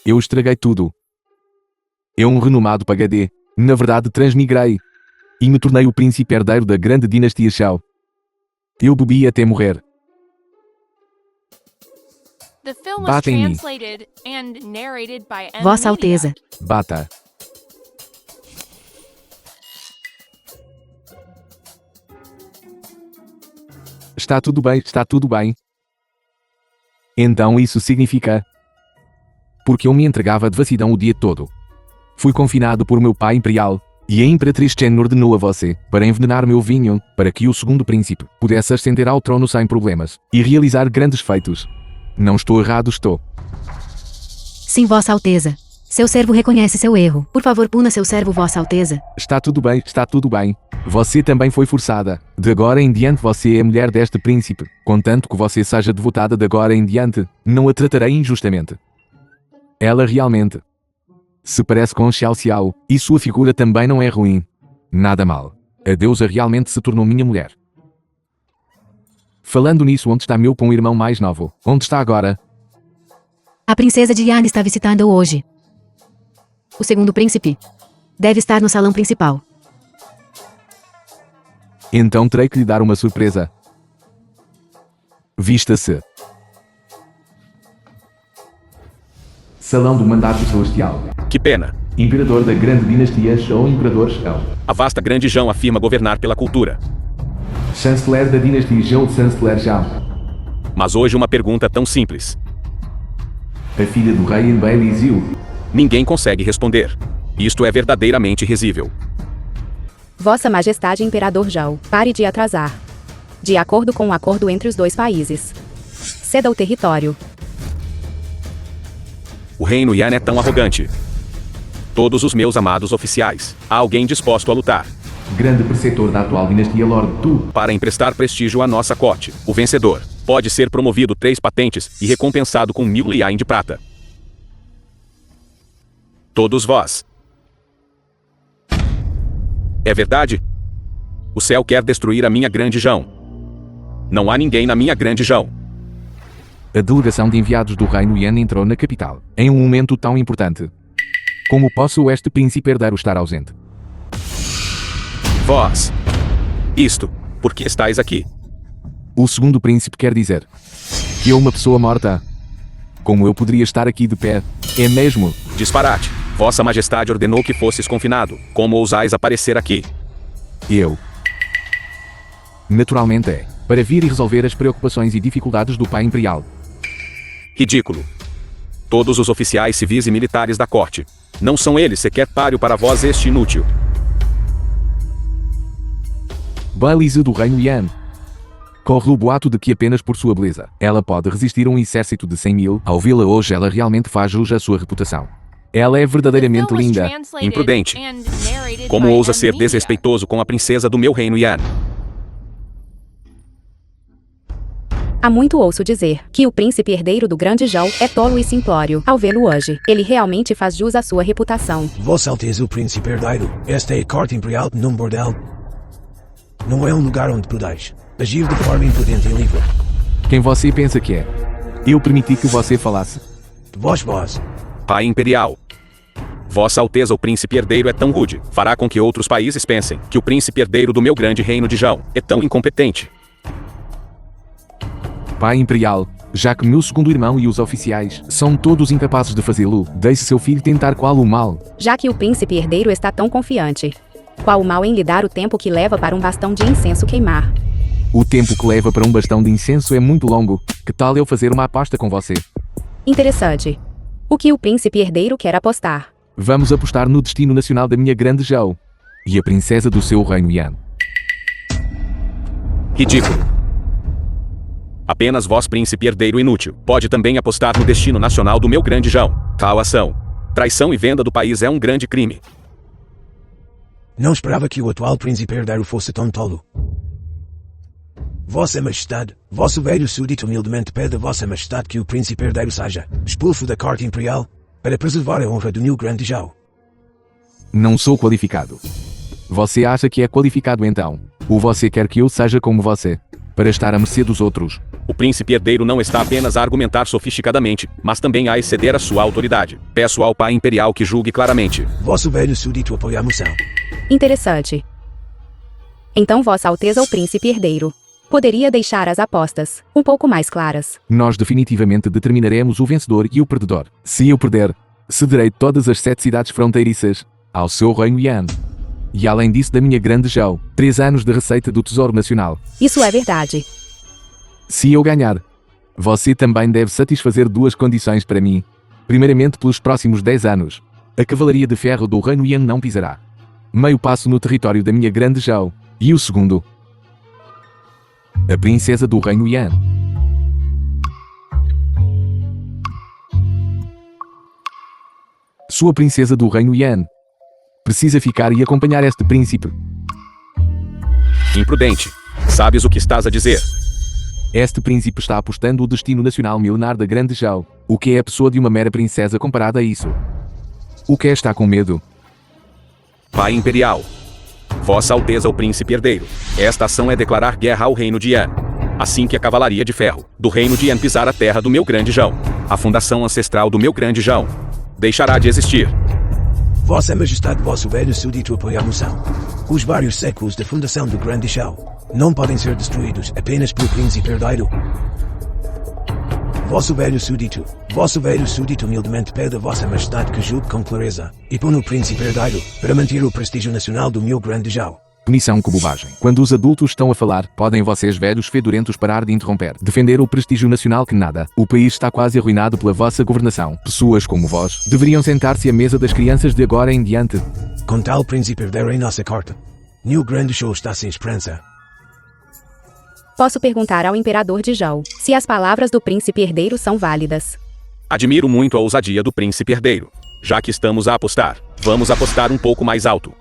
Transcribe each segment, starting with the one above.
Eu estraguei tudo. Eu, um renomado pagadê, na verdade transmigrei. E me tornei o príncipe herdeiro da grande dinastia Shao. Eu bebi até morrer. The film was Batem em mim. translated and narrated by M. Vossa Media. Alteza. Bata. Está tudo bem, está tudo bem. Então isso significa... Porque eu me entregava de vacilão o dia todo. Fui confinado por meu pai imperial, e a Imperatriz Chen ordenou a você para envenenar meu vinho, para que o segundo príncipe pudesse ascender ao trono sem problemas, e realizar grandes feitos. Não estou errado, estou. Sim, Vossa Alteza. Seu servo reconhece seu erro. Por favor, puna seu servo, Vossa Alteza. Está tudo bem, está tudo bem. Você também foi forçada. De agora em diante você é a mulher deste príncipe. Contanto que você seja devotada de agora em diante, não a tratarei injustamente. Ela realmente se parece com Xiao Xiao, e sua figura também não é ruim. Nada mal. A deusa realmente se tornou minha mulher. Falando nisso, onde está meu irmão mais novo? Onde está agora? A princesa Diana está visitando hoje. O segundo príncipe deve estar no salão principal. Então terei que lhe dar uma surpresa. Vista-se. Salão do Mandato Celestial. Que pena. Imperador da grande dinastia Shao, Imperador Shao. A vasta grande Jão afirma governar pela cultura. Chanceler da dinastia Zhou, Chanceler Zhao. Mas hoje uma pergunta tão simples. A filha do rei Enbai Liu. Ninguém consegue responder. Isto é verdadeiramente risível. Vossa Majestade Imperador Zhao, pare de atrasar. De acordo com o acordo entre os dois países, ceda o território. O reino Yan é tão arrogante. Todos os meus amados oficiais, há alguém disposto a lutar Grande preceptor da atual dinastia Lord Tu. para emprestar prestígio à nossa corte. O vencedor pode ser promovido 3 patentes e recompensado com 1000 liain de prata. Todos vós. É verdade? O céu quer destruir a minha grande Jão. Não há ninguém na minha grande Jão. A delegação de enviados do reino Yan entrou na capital, em um momento tão importante. Como posso este príncipe herdeiro estar ausente? Vós. Isto, por que estáis aqui? O segundo príncipe quer dizer que eu, uma pessoa morta. Como eu poderia estar aqui de pé? É mesmo? Disparate. Vossa Majestade ordenou que fosses confinado. Como ousais aparecer aqui? Eu. Naturalmente é, para vir e resolver as preocupações e dificuldades do pai imperial. Ridículo. Todos os oficiais civis e militares da corte. Não são eles sequer páreo para vós este inútil. Baliza do reino Yan. Corre o boato de que apenas por sua beleza, ela pode resistir a um exército de 100.000. Ao vê-la hoje, ela realmente faz jus à sua reputação. Ela é verdadeiramente linda. Imprudente. Como ousa ser desrespeitoso com a princesa do meu reino Yan? Há muito ouço dizer que o príncipe herdeiro do grande Zhao é tolo e simplório. Ao vê-lo hoje, ele realmente faz jus à sua reputação. Vossa Alteza o Príncipe Herdeiro, esta é a corte imperial num bordel. Não é um lugar onde podeis agir de forma imprudente e livre. Quem você pensa que é? Eu permiti que você falasse. Vós. Pai imperial. Vossa Alteza o príncipe herdeiro é tão rude, fará com que outros países pensem que o príncipe herdeiro do meu grande reino de Zhao é tão incompetente. Pai imperial, já que meu segundo irmão e os oficiais são todos incapazes de fazê-lo, deixe seu filho tentar qual o mal. Já que o príncipe herdeiro está tão confiante, qual o mal em lhe dar o tempo que leva para um bastão de incenso queimar? O tempo que leva para um bastão de incenso é muito longo. Que tal eu fazer uma aposta com você? Interessante. O que o príncipe herdeiro quer apostar? Vamos apostar no destino nacional da minha grande Zhao e a princesa do seu reino Yan. Ridículo. Apenas vós, príncipe herdeiro inútil, pode também apostar no destino nacional do meu grande Zhao. Tal ação, traição e venda do país é um grande crime. Não esperava que o atual Príncipe Herdeiro fosse tão tolo. Vossa Majestade, vosso velho súdito humildemente pede a Vossa Majestade que o Príncipe Herdeiro seja expulso da corte imperial para preservar a honra do meu grande Zhao. Não sou qualificado. Você acha que é qualificado então? Ou você quer que eu seja como você? para estar à mercê dos outros. O príncipe herdeiro não está apenas a argumentar sofisticadamente, mas também a exceder a sua autoridade. Peço ao pai imperial que julgue claramente. Vosso velho súdito apoia a moção. Interessante. Então Vossa Alteza o príncipe herdeiro poderia deixar as apostas um pouco mais claras. Nós definitivamente determinaremos o vencedor e o perdedor. Se eu perder, cederei todas as 7 cidades fronteiriças ao seu reino Yan. E além disso da minha grande Zhao, 3 anos de receita do Tesouro Nacional. Isso é verdade. Se eu ganhar, você também deve satisfazer 2 condições para mim. Primeiramente, pelos próximos 10 anos, a Cavalaria de Ferro do Reino Yan não pisará meio passo no território da minha grande Zhao. E o segundo, a princesa do Reino Yan. Sua princesa do Reino Yan precisa ficar e acompanhar este príncipe. Imprudente. Sabes o que estás a dizer? Este príncipe está apostando o destino nacional milenar da grande Zhao. O que é a pessoa de uma mera princesa comparada a isso? O que está com medo? Pai imperial. Vossa Alteza o príncipe herdeiro. Esta ação é declarar guerra ao reino de Yan. Assim que a Cavalaria de Ferro do reino de Yan pisar a terra do meu grande Zhao, a fundação ancestral do meu grande Zhao deixará de existir. Vossa Majestade, vosso velho súdito apoia a moção. Os vários séculos da fundação do Grande Zhao não podem ser destruídos apenas pelo príncipe herdeiro. Vosso velho súdito humildemente pede a Vossa Majestade que julgue com clareza e põe o príncipe herdeiro para manter o prestígio nacional do meu Grande Zhao. Punição com bobagem. Quando os adultos estão a falar, podem vocês velhos fedorentos parar de interromper. Defender o prestígio nacional que nada. O país está quase arruinado pela vossa governação. Pessoas como vós deveriam sentar-se à mesa das crianças de agora em diante. Com tal príncipe herdeiro em nossa corte, meu grande show está sem esperança. Posso perguntar ao imperador de Zhao se as palavras do príncipe herdeiro são válidas. Admiro muito a ousadia do príncipe herdeiro. Já que estamos a apostar, vamos apostar um pouco mais alto.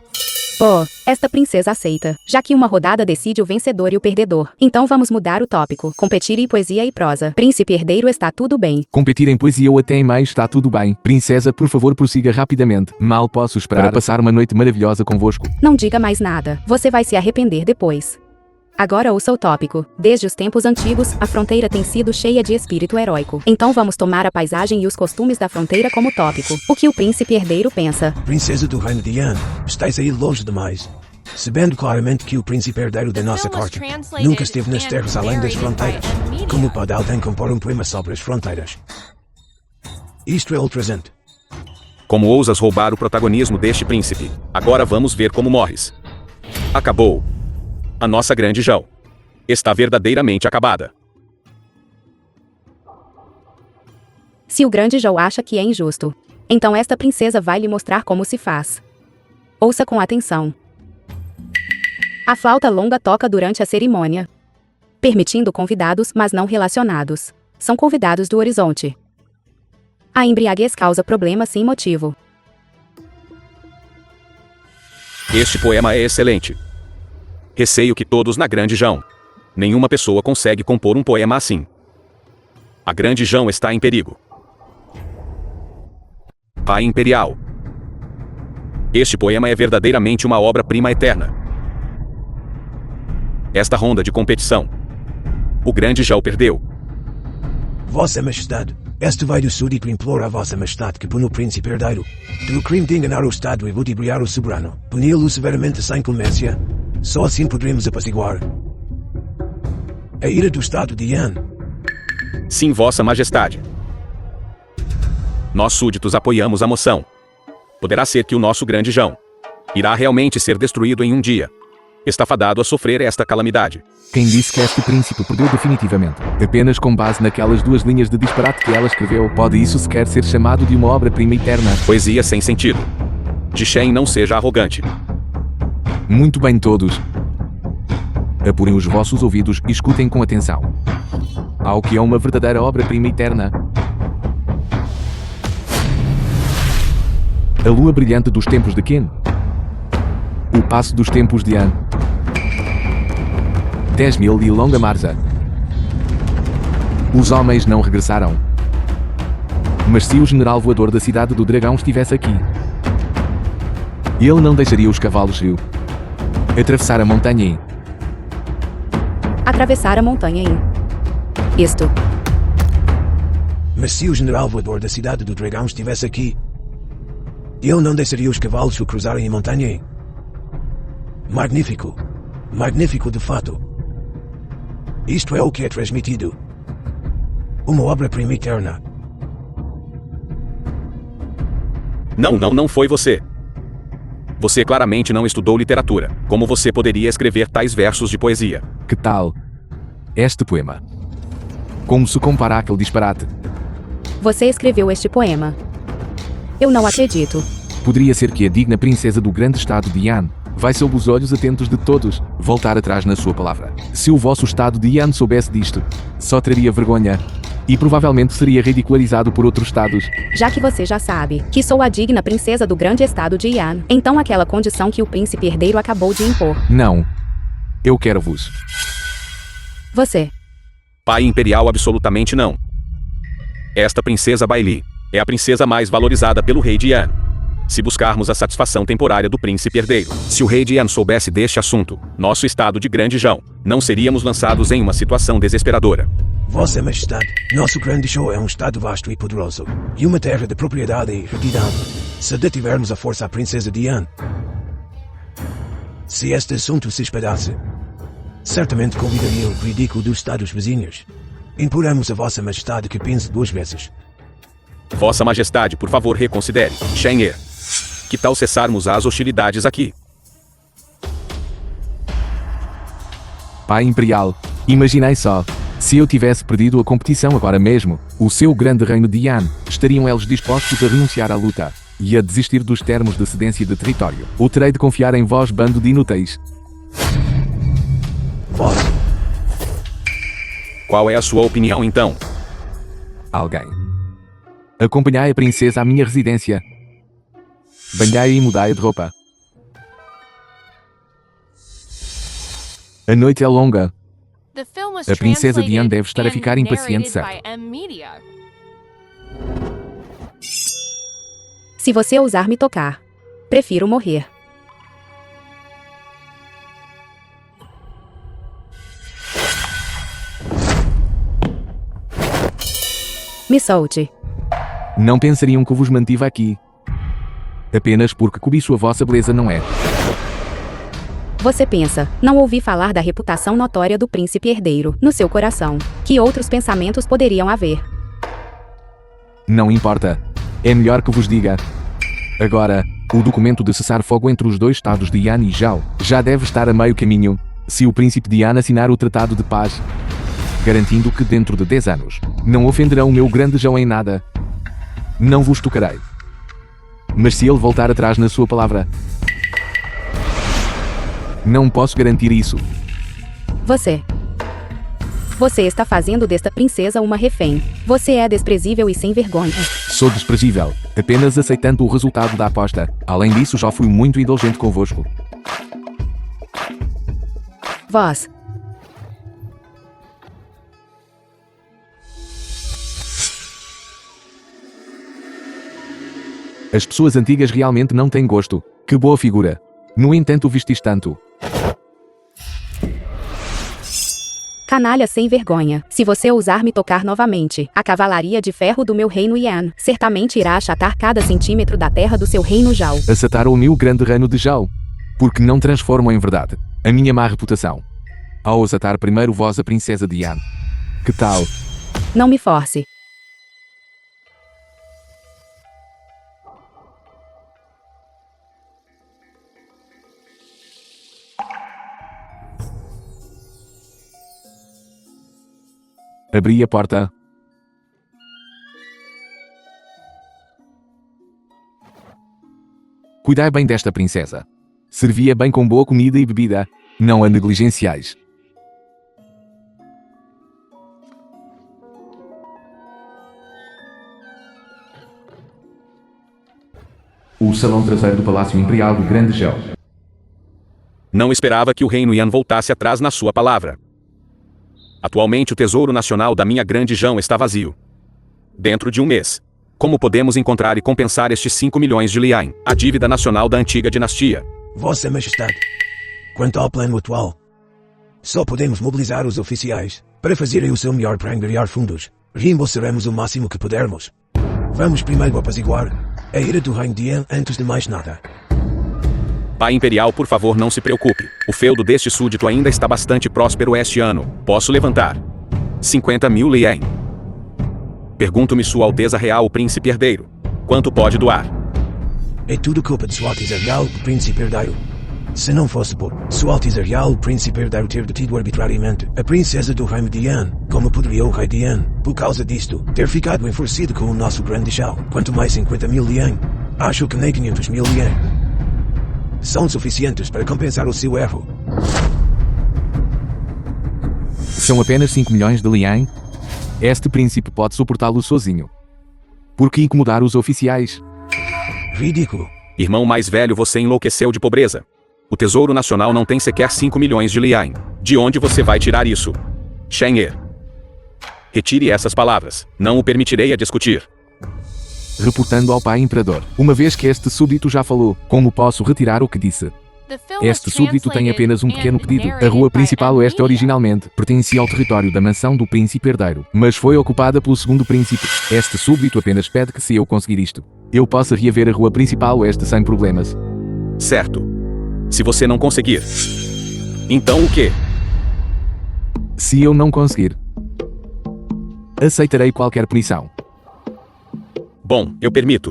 Oh, esta princesa aceita, já que uma rodada decide o vencedor e o perdedor. Então vamos mudar o tópico. Competir em poesia e prosa. Príncipe herdeiro, está tudo bem. Competir em poesia ou até em mais está tudo bem. Princesa, por favor, prossiga rapidamente. Mal posso esperar para passar uma noite maravilhosa convosco. Não diga mais nada. Você vai se arrepender depois. Agora ouça o tópico. Desde os tempos antigos, a fronteira tem sido cheia de espírito heróico. Então vamos tomar a paisagem e os costumes da fronteira como tópico. O que o príncipe herdeiro pensa? Princesa do Reino de Yan, estáis aí longe demais. Sabendo claramente que o príncipe herdeiro da nossa corte nunca esteve nas terras além das fronteiras. Como pode alguém compor um poema sobre as fronteiras? Isto é ultrajante. Como ousas roubar o protagonismo deste príncipe? Agora vamos ver como morres. Acabou. A nossa grande Zhao está verdadeiramente acabada. Se o grande Zhao acha que é injusto, então esta princesa vai lhe mostrar como se faz. Ouça com atenção. A flauta longa toca durante a cerimônia, permitindo convidados, mas não relacionados. São convidados do horizonte. A embriaguez causa problemas sem motivo. Este poema é excelente. Receio que todos na grande Zhao. Nenhuma pessoa consegue compor um poema assim. A grande Zhao está em perigo. Pai imperial. Este poema é verdadeiramente uma obra-prima eterna. Esta ronda de competição, o grande Zhao perdeu. Vossa Majestade, este velho súdito implora a Vossa Majestade que pune o príncipe herdeiro pelo crime de enganar o Estado e ludibriar o soberano. Puni-lo severamente sem clemência. Só assim poderemos apaciguar a ira do Estado de Yan. Sim, Vossa Majestade. Nós súditos apoiamos a moção. Poderá ser que o nosso grande Zhao irá realmente ser destruído em um dia. Está fadado a sofrer esta calamidade. Quem disse que este príncipe perdeu definitivamente? Apenas com base naquelas 2 linhas de disparate que ela escreveu, pode isso sequer ser chamado de uma obra-prima eterna? Poesia sem sentido. De Shen, não seja arrogante. Muito bem todos. Apurem os vossos ouvidos e escutem com atenção. Ao que é uma verdadeira obra-prima eterna. A lua brilhante dos tempos de Qin. O passo dos tempos de Yan. 10.000 e longa marcha. Os homens não regressaram. Mas se o general voador da cidade do dragão estivesse aqui, ele não deixaria os cavalos rio atravessar a montanha. atravessar a montanha isto. Mas se o general voador da cidade do dragão estivesse aqui, ele não deixaria os cavalos o cruzarem a montanha? Magnífico. Magnífico de fato. Isto é o que é transmitido. Uma obra-prima eterna. Não foi você. Você claramente não estudou literatura. Como você poderia escrever tais versos de poesia? Que tal este poema? Como se compara àquele disparate? Você escreveu este poema. Eu não acredito. Poderia ser que a digna princesa do grande estado de Yan vai sob os olhos atentos de todos voltar atrás na sua palavra. Se o vosso estado de Yan soubesse disto, só traria vergonha e provavelmente seria ridicularizado por outros estados. Já que você já sabe que sou a digna princesa do grande estado de Yan, então aquela condição que o príncipe herdeiro acabou de impor. Não. Eu quero-vos. Você. Pai imperial, absolutamente não. Esta princesa Baili é a princesa mais valorizada pelo rei de Yan. Se buscarmos a satisfação temporária do príncipe herdeiro, se o rei de Yan soubesse deste assunto, nosso estado de grande jão, não seríamos lançados em uma situação desesperadora. Vossa Majestade, nosso grande show é um estado vasto e poderoso, e uma terra de propriedade e retidão. Se detivermos a força à princesa de Yan, se este assunto se espalhasse, certamente convidaria o ridículo dos estados vizinhos. Imploramos a Vossa Majestade que pense 2 vezes. Vossa Majestade, por favor, reconsidere. Shen-He. Que tal cessarmos as hostilidades aqui? Pai Imperial, imaginai só. Se eu tivesse perdido a competição agora mesmo, o seu grande reino de Yan, estariam eles dispostos a renunciar à luta e a desistir dos termos de cedência de território? Ou terei de confiar em vós, bando de inúteis? Vós, Qual é a sua opinião então? Alguém. Acompanhai a princesa à minha residência. Banhai e mudai de roupa. A noite é longa. The film was A princesa de Yan translated deve estar a and ficar impaciente, narrated certo? by M Media. Se você ousar me tocar, prefiro morrer. Me solte. Não pensariam que vos mantive aqui apenas porque cobiço a vossa beleza, não é? Você pensa, não ouvi falar da reputação notória do príncipe herdeiro no seu coração. Que outros pensamentos poderiam haver? Não importa. É melhor que vos diga. Agora, o documento de cessar-fogo entre os 2 estados de Yan e Zhao já deve estar a meio caminho, se o príncipe de Yan assinar o tratado de paz, garantindo que dentro de 10 anos não ofenderão o meu grande Zhao em nada. Não vos tocarei. Mas se ele voltar atrás na sua palavra, não posso garantir isso. Você está fazendo desta princesa uma refém. Você é desprezível e sem vergonha. Sou desprezível, apenas aceitando o resultado da aposta. Além disso, já fui muito indulgente convosco. Vós. As pessoas antigas realmente não têm gosto. Que boa figura. No entanto, vistes tanto. Canalha sem vergonha. Se você ousar me tocar novamente, a cavalaria de ferro do meu reino Yan certamente irá achatar cada centímetro da terra do seu reino Zhao. Achatar o meu grande reino de Zhao. Porque não transformam em verdade a minha má reputação ao achatar primeiro vós a princesa de Yan. Que tal? Não me force. Abri a porta. Cuidai bem desta princesa. Servia bem com boa comida e bebida. Não a negligenciais. O salão traseiro do Palácio Imperial do Grande Zhao. Não esperava que o reino Yan voltasse atrás na sua palavra. Atualmente o tesouro nacional da minha grande Zhao está vazio. Dentro de um mês, como podemos encontrar e compensar estes 5 milhões de lian, a dívida nacional da antiga dinastia? Vossa Majestade, quanto ao plano atual, Só podemos mobilizar os oficiais para fazerem o seu melhor para angariar fundos. Reembolsaremos o máximo que pudermos. Vamos primeiro apaziguar a ira do Reino de An antes de mais nada. Pai Imperial, por favor, não se preocupe. O feudo deste súdito ainda está bastante próspero este ano. Posso levantar 50.000 lien. Pergunto-me Sua Alteza Real, o Príncipe Herdeiro. Quanto pode doar? É tudo culpa de Sua Alteza Real, o Príncipe Herdeiro. Se não fosse por Sua Alteza Real, o Príncipe Herdeiro ter detido arbitrariamente a Princesa do Reino de An, como poderia o Rei de An, por causa disto, ter ficado enfurecido com o nosso grande chão? Quanto mais 50.000 lien, acho que nem 500.000 lien são suficientes para compensar o seu erro. São apenas 5 milhões de lien? Este príncipe pode suportá-lo sozinho. Por que incomodar os oficiais? Ridículo. Irmão mais velho, você enlouqueceu de pobreza. O Tesouro Nacional não tem sequer 5 milhões de lien. De onde você vai tirar isso? Shen-He. Retire essas palavras. Não o permitirei a discutir. Reportando ao pai imperador. Uma vez que este súbdito já falou, como posso retirar o que disse? The film was Este súbdito tem translated apenas um and pequeno pedido. A narrated rua by principal oeste Amelia. originalmente pertencia ao território da mansão do príncipe herdeiro, mas foi ocupada pelo segundo príncipe. Este súbdito apenas pede que se eu conseguir isto, eu possa reaver a rua principal oeste sem problemas. Certo. Se você não conseguir. Então o quê? Se eu não conseguir, aceitarei qualquer punição. Bom, eu permito.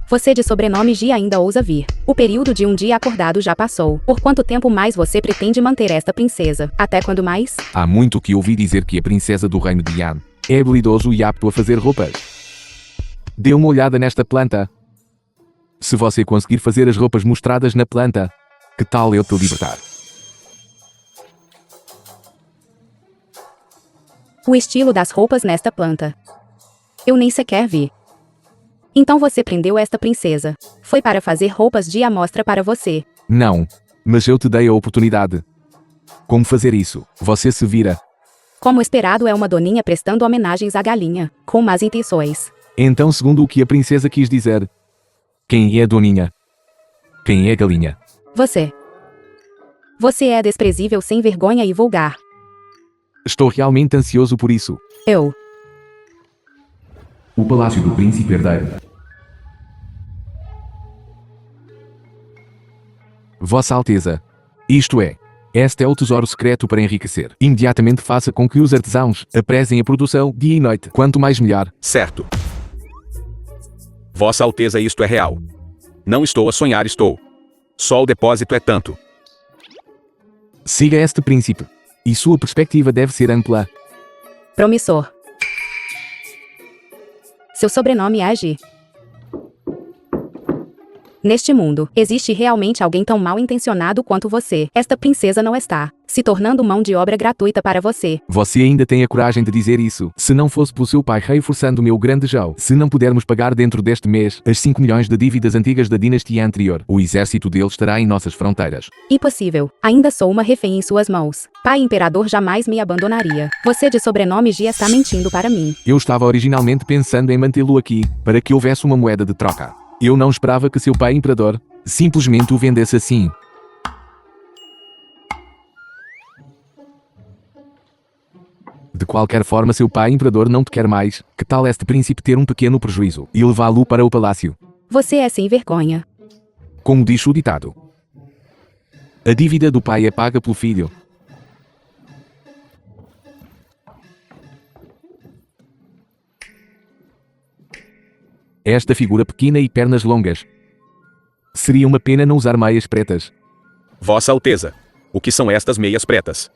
Você de sobrenome Gi ainda ousa vir. O período de um dia acordado já passou. Por quanto tempo mais você pretende manter esta princesa? Até quando mais? Há muito que ouvi dizer que a princesa do reino de Yan é habilidoso e apto a fazer roupas. Dê uma olhada nesta planta. Se você conseguir fazer as roupas mostradas na planta, que tal eu te libertar? O estilo das roupas nesta planta. Eu nem sequer vi. Então você prendeu esta princesa. Foi para fazer roupas de amostra para você. Não, mas eu te dei a oportunidade. Como fazer isso? Você se vira. Como esperado, é uma doninha prestando homenagens à galinha, com más intenções. Então, segundo o que a princesa quis dizer, quem é a doninha? Quem é a galinha? Você. Você é desprezível, sem vergonha e vulgar. Estou realmente ansioso por isso. Eu. O Palácio do Príncipe Herdeiro. Vossa Alteza. Isto é, este é o tesouro secreto para enriquecer. Imediatamente faça com que os artesãos apressem a produção dia e noite. Quanto mais melhor. Certo. Vossa Alteza, isto é real. Não estou a sonhar, estou. Só o depósito é tanto. Siga este príncipe. E sua perspectiva deve ser ampla. Promissor. Seu sobrenome é Gi. Neste mundo, existe realmente alguém tão mal intencionado quanto você. Esta princesa não está se tornando mão de obra gratuita para você. Você ainda tem a coragem de dizer isso. Se não fosse pelo seu pai reforçando o meu grande jau, se não pudermos pagar dentro deste mês as 5 milhões de dívidas antigas da dinastia anterior, o exército dele estará em nossas fronteiras. Impossível. Ainda sou uma refém em suas mãos. Pai Imperador jamais me abandonaria. Você de sobrenome Gi está mentindo para mim. Eu estava originalmente pensando em mantê-lo aqui, para que houvesse uma moeda de troca. Eu não esperava que seu pai imperador simplesmente o vendesse assim. De qualquer forma, seu pai imperador não te quer mais. Que tal este príncipe ter um pequeno prejuízo e levá-lo para o palácio? Você é sem vergonha. Como diz o ditado, a dívida do pai é paga pelo filho. Esta figura pequena e pernas longas. Seria uma pena não usar meias pretas. Vossa Alteza. O que são estas meias pretas?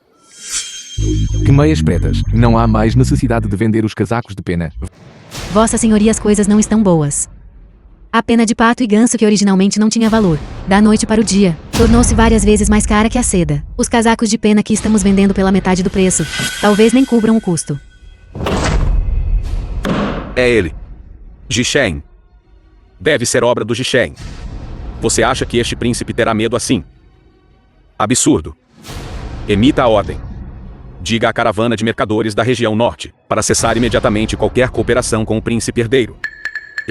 Que meias pretas? Não há mais necessidade de vender os casacos de pena. Vossa Senhoria, as coisas não estão boas. A pena de pato e ganso, que originalmente não tinha valor, da noite para o dia, tornou-se várias vezes mais cara que a seda. Os casacos de pena que estamos vendendo pela metade do preço, talvez nem cubram o custo. É ele. Jishen. Deve ser obra do Jishen. Você acha que este príncipe terá medo assim? Absurdo. Emita a ordem. Diga à caravana de mercadores da região norte para cessar imediatamente qualquer cooperação com o príncipe herdeiro.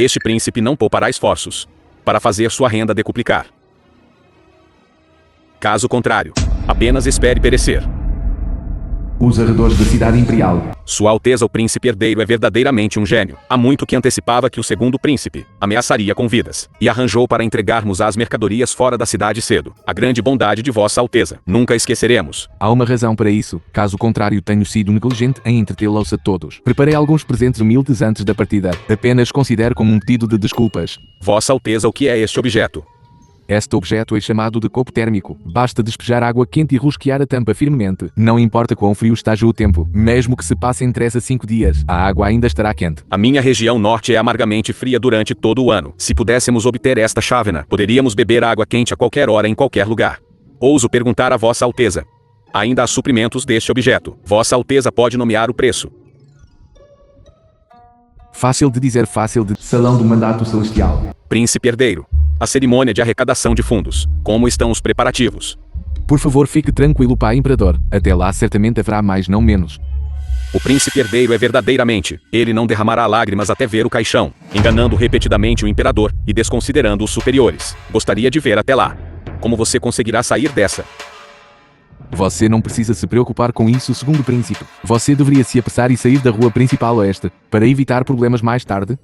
Este príncipe não poupará esforços para fazer sua renda decuplicar. Caso contrário, apenas espere perecer. Os arredores da cidade imperial. Sua Alteza o Príncipe Herdeiro é verdadeiramente um gênio. Há muito que antecipava que o segundo príncipe ameaçaria com vidas, e arranjou para entregarmos as mercadorias fora da cidade cedo. A grande bondade de Vossa Alteza. Nunca esqueceremos. Há uma razão para isso, caso contrário tenho sido negligente em entretê-los a todos. Preparei alguns presentes humildes antes da partida. Apenas considero como um pedido de desculpas. Vossa Alteza, o que é este objeto? Este objeto é chamado de copo térmico. Basta despejar água quente e rosquear a tampa firmemente. Não importa quão frio esteja o tempo, mesmo que se passem 3 a 5 dias, a água ainda estará quente. A minha região norte é amargamente fria durante todo o ano. Se pudéssemos obter esta chávena, poderíamos beber água quente a qualquer hora em qualquer lugar. Ouso perguntar a Vossa Alteza. Ainda há suprimentos deste objeto. Vossa Alteza pode nomear o preço. Fácil de dizer, fácil de... Salão do Mandato Celestial. Príncipe Herdeiro. A cerimônia de arrecadação de fundos. Como estão os preparativos? Por favor, fique tranquilo, Pai Imperador. Até lá certamente haverá mais, não menos. O príncipe herdeiro é verdadeiramente. Ele não derramará lágrimas até ver o caixão, enganando repetidamente o imperador e desconsiderando os superiores. Gostaria de ver até lá. Como você conseguirá sair dessa? Você não precisa se preocupar com isso, segundo príncipe. Você deveria se apressar e sair da rua principal oeste, para evitar problemas mais tarde.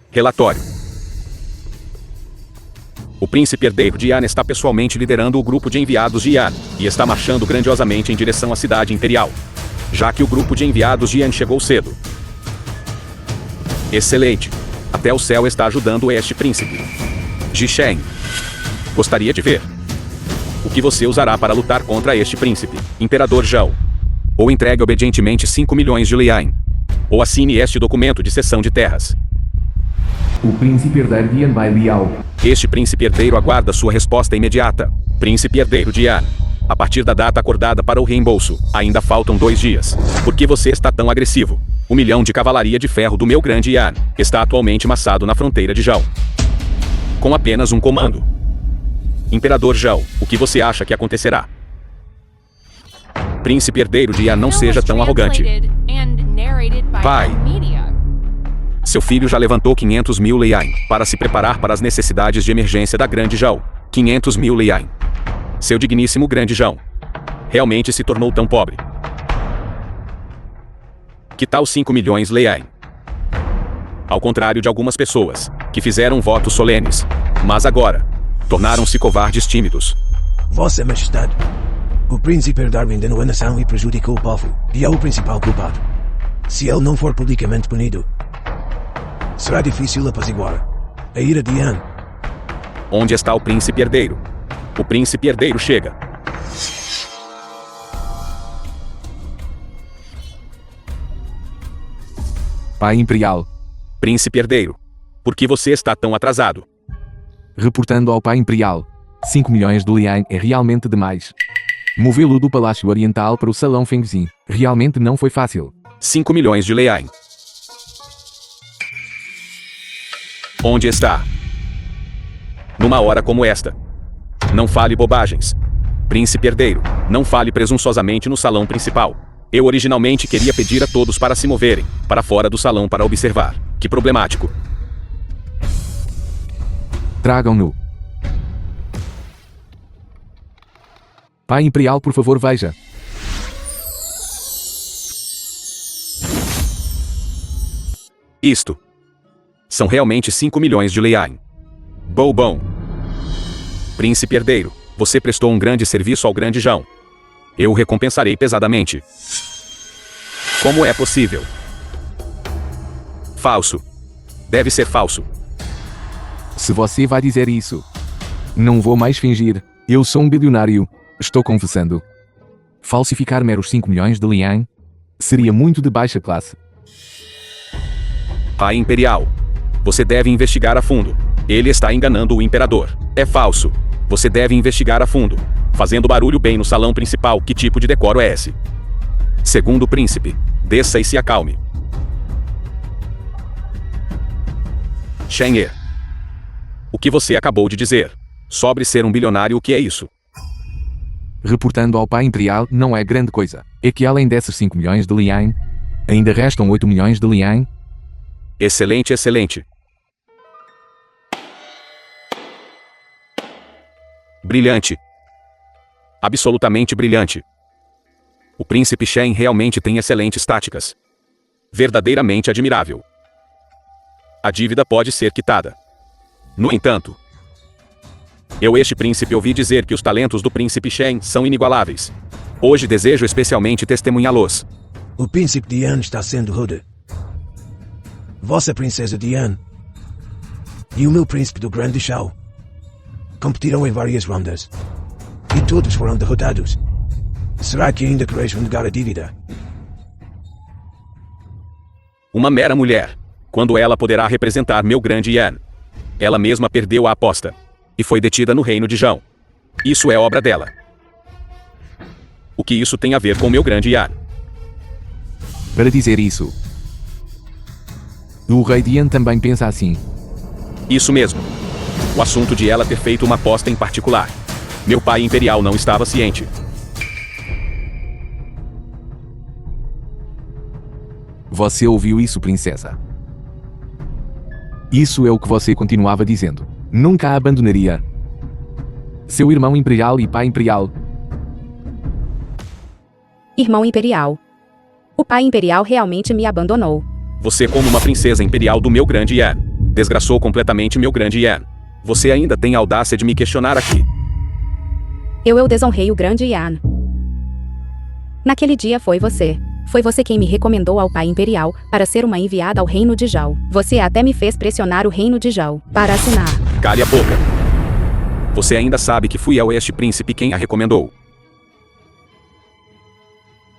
Relatório. O príncipe herdeiro de Yan está pessoalmente liderando o grupo de enviados de Yan, e está marchando grandiosamente em direção à cidade imperial, já que o grupo de enviados de Yan chegou cedo. Excelente. Até o céu está ajudando este príncipe. Jisheng. Gostaria de ver o que você usará para lutar contra este príncipe, Imperador Zhao. Ou entregue obedientemente 5 milhões de Liang. Ou assine este documento de cessão de terras. O príncipe herdeiro de Yan vai Liao. Este príncipe herdeiro aguarda sua resposta imediata. Príncipe herdeiro de Yan. A partir da data acordada para o reembolso, ainda faltam 2 dias. Por que você está tão agressivo? 1 milhão de cavalaria de ferro do meu grande Yan está atualmente massado na fronteira de Zhao. Com apenas um comando. Imperador Zhao, o que você acha que acontecerá? Príncipe herdeiro de Yan, não seja tão arrogante. Pai. Seu filho já levantou 500 mil Liang para se preparar para as necessidades de emergência da grande Zhao. 500 mil Liang. Seu digníssimo grande Zhao realmente se tornou tão pobre. Que tal 5 milhões Liang? Ao contrário de algumas pessoas, que fizeram votos solenes, mas agora, tornaram-se covardes tímidos. Vossa Majestade, o príncipe herdeiro enganou a nação e prejudicou o povo, e é o principal culpado. Se ele não for publicamente punido, será difícil apaziguar a ira de Yan. Onde está o príncipe herdeiro? O príncipe herdeiro chega. Pai Imperial. Príncipe herdeiro. Por que você está tão atrasado? Reportando ao Pai Imperial. 5 milhões de Liang é realmente demais. Movê-lo do Palácio Oriental para o Salão Fengxin realmente não foi fácil. 5 milhões de Liang. Onde está? Numa hora como esta. Não fale bobagens. Príncipe herdeiro, não fale presunçosamente no salão principal. Eu originalmente queria pedir a todos para se moverem para fora do salão para observar. Que problemático. Tragam-no. Pai Imperial, por favor, veja. Isto. São realmente 5 milhões de Liang. Bom. Príncipe herdeiro, você prestou um grande serviço ao grande Zhao. Eu o recompensarei pesadamente. Como é possível? Falso. Deve ser falso. Se você vai dizer isso, não vou mais fingir. Eu sou um bilionário. Estou confessando. Falsificar meros 5 milhões de Liang seria muito de baixa classe. Pai Imperial, você deve investigar a fundo. Ele está enganando o imperador. É falso. Você deve investigar a fundo. Fazendo barulho bem no salão principal. Que tipo de decoro é esse? Segundo o príncipe, desça e se acalme. Cheng. O que você acabou de dizer? Sobre ser um bilionário, o que é isso? Reportando ao Pai Imperial, não é grande coisa. É que além desses 5 milhões de Liang, ainda restam 8 milhões de Liang. Excelente. Brilhante. Absolutamente brilhante. O príncipe Shen realmente tem excelentes táticas. Verdadeiramente admirável. A dívida pode ser quitada. No entanto, este príncipe, ouvi dizer que os talentos do príncipe Shen são inigualáveis. Hoje desejo especialmente testemunhá-los. O príncipe Dian está sendo rude. Vossa princesa Dian e o meu príncipe do Grande Shao competiram em várias rondas. E todos foram derrotados. Será que ainda quereis negar a dívida? Uma mera mulher. Quando ela poderá representar meu grande Yan? Ela mesma perdeu a aposta. E foi detida no reino de Zhao. Isso é obra dela. O que isso tem a ver com meu grande Yan? Para dizer isso, o rei Dian também pensa assim. Isso mesmo. O assunto de ela ter feito uma aposta em particular. Meu pai imperial não estava ciente. Você ouviu isso, princesa? Isso é o que você continuava dizendo. Nunca a abandonaria. Seu irmão imperial e pai imperial. Irmão imperial. O pai imperial realmente me abandonou. Você, como uma princesa imperial do meu grande Yan, desgraçou completamente meu grande Yan. Você ainda tem a audácia de me questionar aqui. Eu desonrei o grande Yan. Naquele dia foi você. Foi você quem me recomendou ao pai imperial para ser uma enviada ao reino de Zhao. Você até me fez pressionar o reino de Zhao para assinar. Cale a boca. Você ainda sabe que fui eu, este príncipe, quem a recomendou.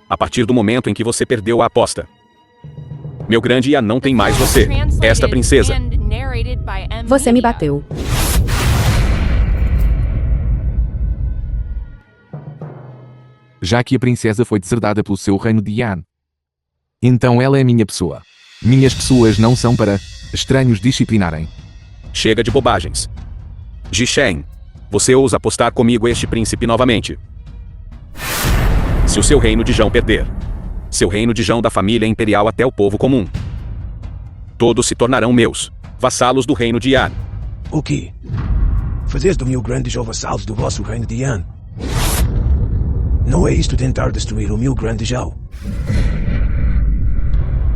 A partir do momento em que você perdeu a aposta. Meu grande Yan não tem mais você. Esta princesa. Você me bateu. Já que a princesa foi deserdada pelo seu reino de Yan. Então ela é minha pessoa. Minhas pessoas não são para estranhos disciplinarem. Chega de bobagens. Ji Shen, você ousa apostar comigo este príncipe novamente? Se o seu reino de Zhao perder, seu reino de Zhao da família imperial até o povo comum, todos se tornarão meus, vassalos do reino de Yan. O quê? Fazeis do meu grande Zhao vassalos do vosso reino de Yan? Não é isto tentar destruir o meu grande Zhao?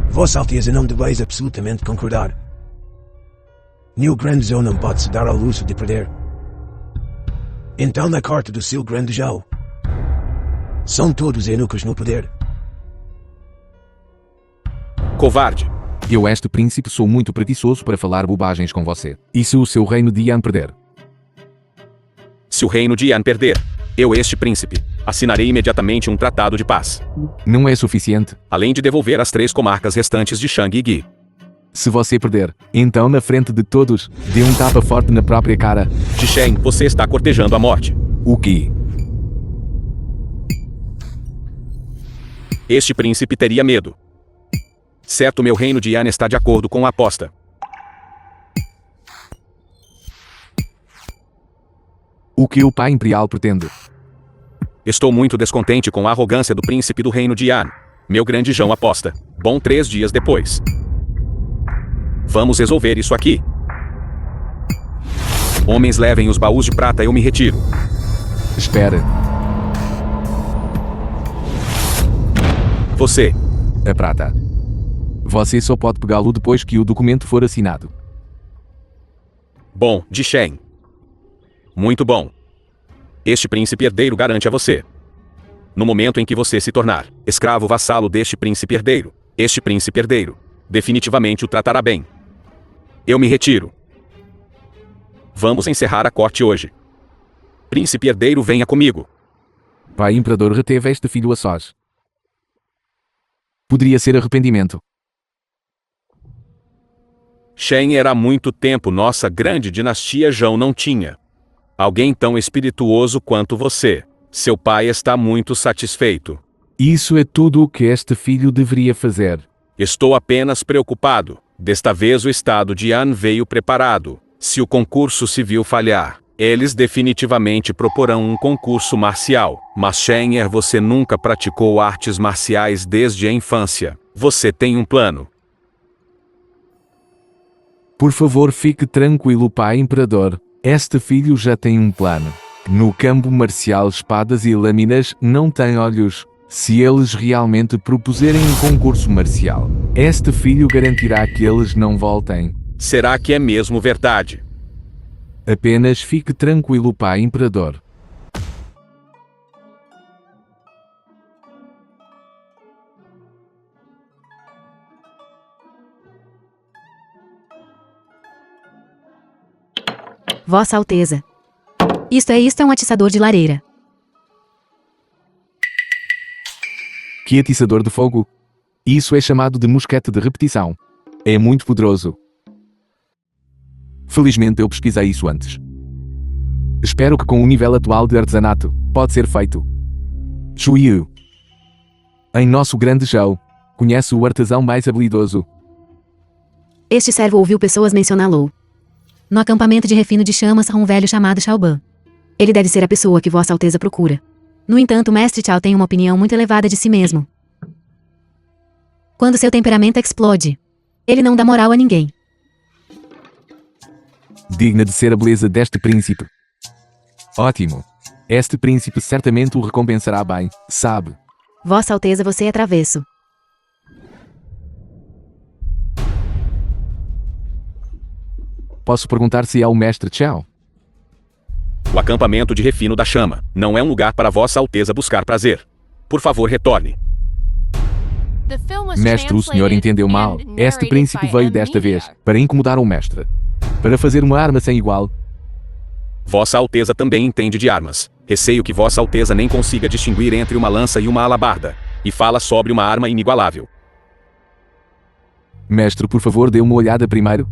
Vossa Alteza não deveis absolutamente concordar. Meu grande Zhao não pode se dar ao luxo de perder. Então na carta do seu grande Zhao, são todos eunucos no poder. Covarde. Eu, este príncipe, sou muito preguiçoso para falar bobagens com você. E se o seu reino de Yan perder? Se o reino de Yan perder, eu, este príncipe, assinarei imediatamente um tratado de paz. Não é suficiente? Além de devolver as 3 comarcas restantes de Shang e Gi. Se você perder, então na frente de todos, dê um tapa forte na própria cara. Ji Shen, você está cortejando a morte. O quê? Este príncipe teria medo. Certo, meu reino de Yan está de acordo com a aposta. O que o pai imperial pretende? Estou muito descontente com a arrogância do príncipe do reino de Yan. Meu grande Zhao aposta. Bom, 3 dias depois. Vamos resolver isso aqui. Homens, levem os baús de prata, eu me retiro. Espera. Você. A prata. Você só pode pegá-lo depois que o documento for assinado. Bom, Ji Shen. Muito bom. Este príncipe herdeiro garante a você. No momento em que você se tornar escravo vassalo deste príncipe herdeiro, este príncipe herdeiro definitivamente o tratará bem. Eu me retiro. Vamos encerrar a corte hoje. Príncipe herdeiro, venha comigo. Pai imperador reteve este filho a sós. Poderia ser arrependimento. Shen era há muito tempo nossa grande dinastia Zhao não tinha alguém tão espirituoso quanto você. Seu pai está muito satisfeito. Isso é tudo o que este filho deveria fazer. Estou apenas preocupado. Desta vez o estado de Yan veio preparado. Se o concurso civil falhar, eles definitivamente proporão um concurso marcial. Mas Shen, você nunca praticou artes marciais desde a infância. Você tem um plano. Por favor, fique tranquilo, pai imperador. Este filho já tem um plano. No campo marcial, espadas e lâminas não têm olhos. Se eles realmente propuserem um concurso marcial, este filho garantirá que eles não voltem. Será que é mesmo verdade? Apenas fique tranquilo, pai imperador. Vossa Alteza. Isto é um atiçador de lareira. Que atiçador de fogo? Isso é chamado de mosquete de repetição. É muito poderoso. Felizmente eu pesquisei isso antes. Espero que com o nível atual de artesanato, pode ser feito. Chuiu. Em nosso grande show, conhece o artesão mais habilidoso. Este servo ouviu pessoas mencioná-lo. No acampamento de refino de chamas há um velho chamado Xiaoban. Ele deve ser a pessoa que Vossa Alteza procura. No entanto, o Mestre Chao tem uma opinião muito elevada de si mesmo. Quando seu temperamento explode, ele não dá moral a ninguém. Digna de ser a beleza deste príncipe. Ótimo. Este príncipe certamente o recompensará bem, sabe? Vossa Alteza, você é travesso. Posso perguntar se é o Mestre Chao? O acampamento de refino da chama não é um lugar para Vossa Alteza buscar prazer. Por favor, retorne. The film was Mestre, o senhor translated entendeu mal. and Este narrated príncipe by veio M. desta Media. vez para incomodar o mestre. Para fazer uma arma sem igual. Vossa Alteza também entende de armas. Receio que Vossa Alteza nem consiga distinguir entre uma lança e uma alabarda. E fala sobre uma arma inigualável. Mestre, por favor, dê uma olhada primeiro.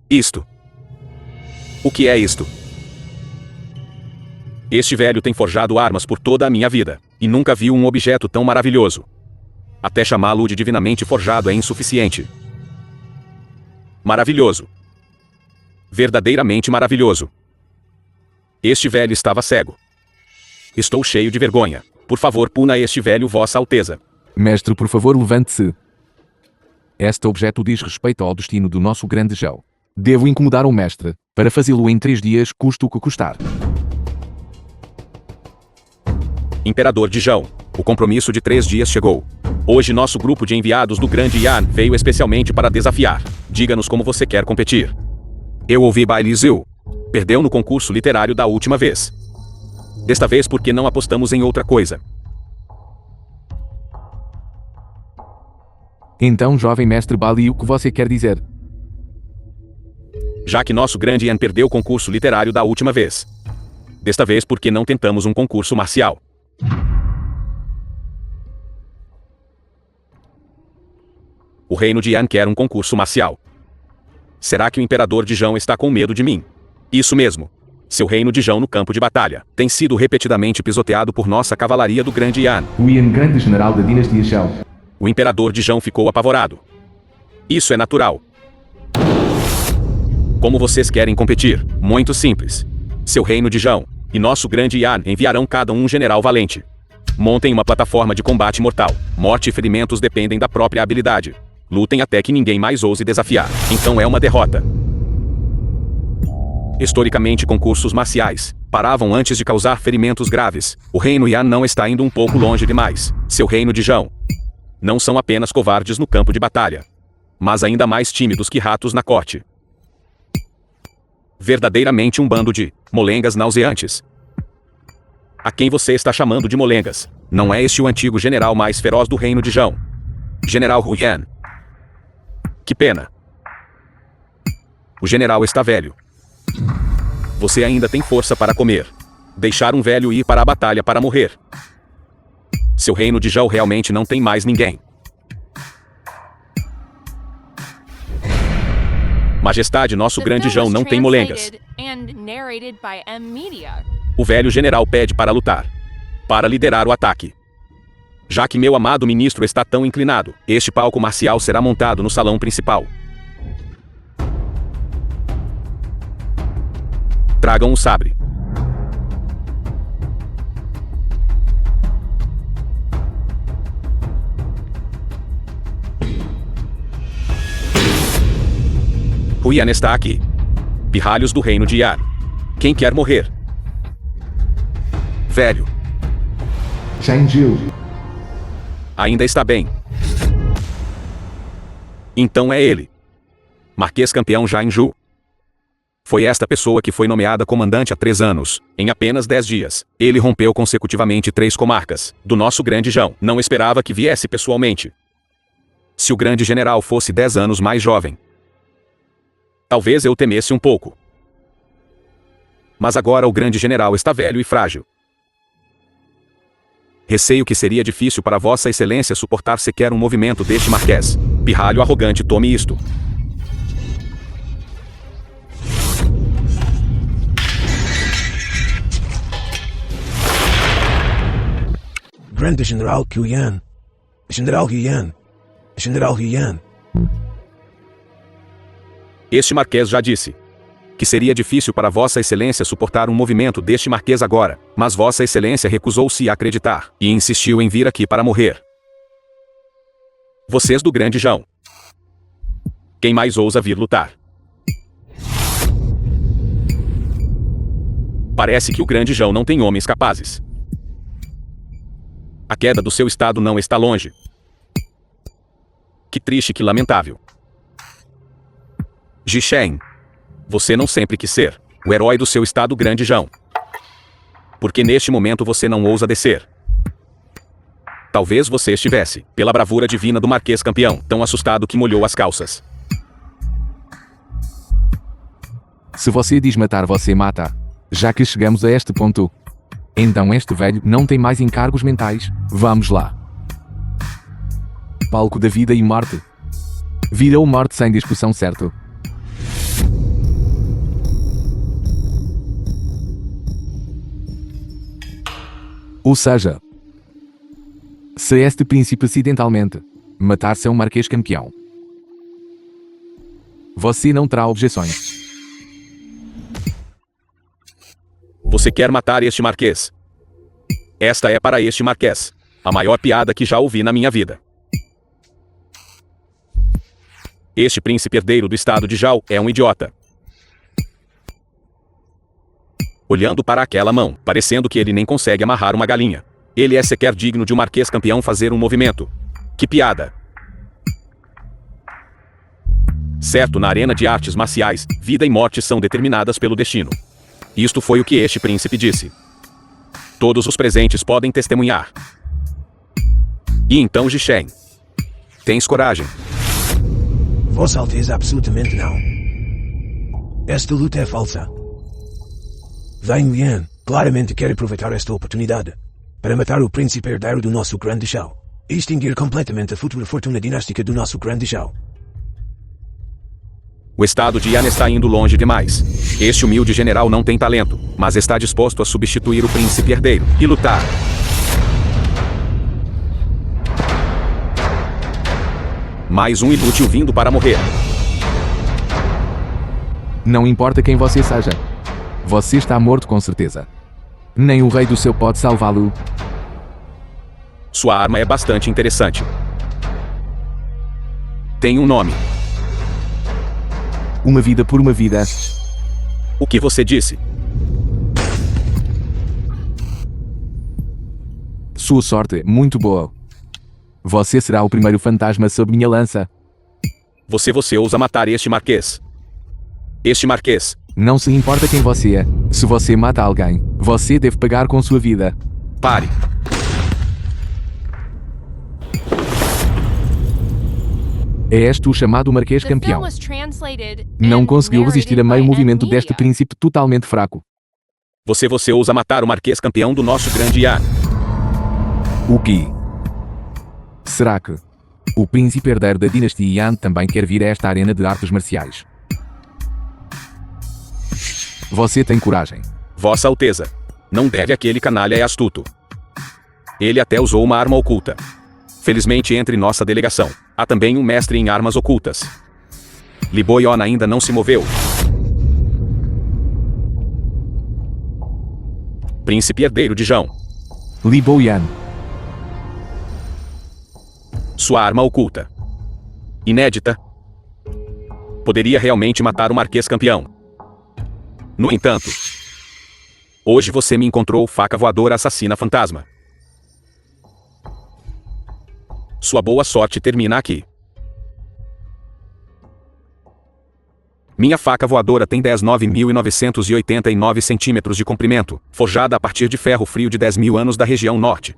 Isto. O que é isto? Este velho tem forjado armas por toda a minha vida, e nunca viu um objeto tão maravilhoso. Até chamá-lo de divinamente forjado é insuficiente. Maravilhoso. Verdadeiramente maravilhoso. Este velho estava cego. Estou cheio de vergonha. Por favor, puna este velho, Vossa Alteza. Mestre, por favor, levante-se. Este objeto diz respeito ao destino do nosso grande Zhou. Devo incomodar o mestre, para fazê-lo em 3 dias, custe o que custar. Imperador de Zhou, o compromisso de 3 dias chegou. Hoje nosso grupo de enviados do Grande Yan veio especialmente para desafiar. Diga-nos como você quer competir. Eu ouvi Bai Liu. Perdeu no concurso literário da última vez. Desta vez porque não apostamos em outra coisa. Então, jovem mestre Bali, o que você quer dizer? Já que nosso Grande Yan perdeu o concurso literário da última vez. Desta vez porque não tentamos um concurso marcial. O reino de Yan quer um concurso marcial. Será que o imperador de Zhou está com medo de mim? Isso mesmo. Seu reino de Zhou no campo de batalha tem sido repetidamente pisoteado por nossa cavalaria do Grande Yan. O Yan, grande general da dinastia Zhou. O imperador de Zhou ficou apavorado. Isso é natural. Como vocês querem competir? Muito simples. Seu reino de Zhou e nosso Grande Yan enviarão cada um general valente. Montem uma plataforma de combate mortal. Morte e ferimentos dependem da própria habilidade. Lutem até que ninguém mais ouse desafiar. Então é uma derrota. Historicamente, concursos marciais paravam antes de causar ferimentos graves. O reino Yan não está indo um pouco longe demais. Seu reino de Zhou não são apenas covardes no campo de batalha, mas ainda mais tímidos que ratos na corte. Verdadeiramente um bando de molengas nauseantes. A quem você está chamando de molengas? Não é este o antigo general mais feroz do reino de Zhou? General Hu Yan. Que pena. O general está velho. Você ainda tem força para comer. Deixar um velho ir para a batalha para morrer. Seu reino de Zhou realmente não tem mais ninguém. Majestade, nosso The grande film Zhou was não tem molengas. translated and narrated by M. Media. O velho general pede para lutar. Para liderar o ataque. Já que meu amado ministro está tão inclinado, este palco marcial será montado no salão principal. Tragam um sabre. O Yan está aqui. Pirralhos do reino de Yan. Quem quer morrer? Velho. Shang-Ju. Ainda está bem. Então é ele. Marquês Campeão Shang-Ju. Foi esta pessoa que foi nomeada comandante há 3 anos. Em apenas 10 dias, ele rompeu consecutivamente 3 comarcas do nosso grande Jão. Não esperava que viesse pessoalmente. Se o grande general fosse 10 anos mais jovem, talvez eu temesse um pouco. Mas agora o grande general está velho e frágil. Receio que seria difícil para Vossa Excelência suportar sequer um movimento deste marquês. Pirralho arrogante, tome isto. Grande General Qian. General Qian. General Qian. Este marquês já disse que seria difícil para Vossa Excelência suportar um movimento deste marquês agora, mas Vossa Excelência recusou-se a acreditar e insistiu em vir aqui para morrer. Vocês do grande Jão. Quem mais ousa vir lutar? Parece que o grande Jão não tem homens capazes. A queda do seu estado não está longe. Que triste, que lamentável. Jishen, você não sempre quis ser o herói do seu estado grande Jão. Porque neste momento você não ousa descer. Talvez você estivesse, pela bravura divina do Marquês Campeão, tão assustado que molhou as calças. Se você diz matar, você mata. Já que chegamos a este ponto, então este velho não tem mais encargos mentais. Vamos lá. Palco da vida e morte. Vida ou morte sem discussão, certo? Ou seja, se este príncipe acidentalmente matar seu marquês campeão, você não terá objeções. Você quer matar este marquês? Esta é para este marquês a maior piada que já ouvi na minha vida. Este príncipe herdeiro do estado de Zhao é um idiota. Olhando para aquela mão, parecendo que ele nem consegue amarrar uma galinha. Ele é sequer digno de um marquês campeão fazer um movimento. Que piada! Certo, na arena de artes marciais, vida e morte são determinadas pelo destino. Isto foi o que este príncipe disse. Todos os presentes podem testemunhar. E então, Jishen, tens coragem? Vossa Alteza, absolutamente não. Esta luta é falsa. Zhang Lian claramente quer aproveitar esta oportunidade para matar o príncipe herdeiro do nosso grande Zhao e extinguir completamente a futura fortuna dinástica do nosso grande Zhao. O estado de Yan está indo longe demais. Este humilde general não tem talento, mas está disposto a substituir o príncipe herdeiro e lutar. Mais um inútil vindo para morrer. Não importa quem você seja. Você está morto com certeza. Nem o rei do céu pode salvá-lo. Sua arma é bastante interessante. Tem um nome. Uma vida por uma vida. O que você disse? Sua sorte é muito boa. Você será o primeiro fantasma sob minha lança. Você ousa matar este marquês. Este marquês. Não se importa quem você é. Se você mata alguém, você deve pagar com sua vida. Pare. É este o chamado Marquês The film Campeão. was translated Não and conseguiu resistir a narrated meio by movimento N-Media. deste príncipe totalmente fraco. Você ousa matar o Marquês Campeão do nosso grande Yan. O quê? Será que o príncipe herdeiro da dinastia Yan também quer vir a esta arena de artes marciais? Você tem coragem. Vossa Alteza. Não deve, aquele canalha é astuto. Ele até usou uma arma oculta. Felizmente, entre nossa delegação, há também um mestre em armas ocultas. Li Boyon ainda não se moveu. Príncipe herdeiro de Zhao. Li Boyan. Sua arma oculta. Inédita. poderia realmente matar o Marquês Campeão. No entanto, hoje você me encontrou faca voadora assassina fantasma. Sua boa sorte termina aqui. Minha faca voadora tem 19.989 centímetros de comprimento, forjada a partir de ferro frio de 10.000 anos da região norte.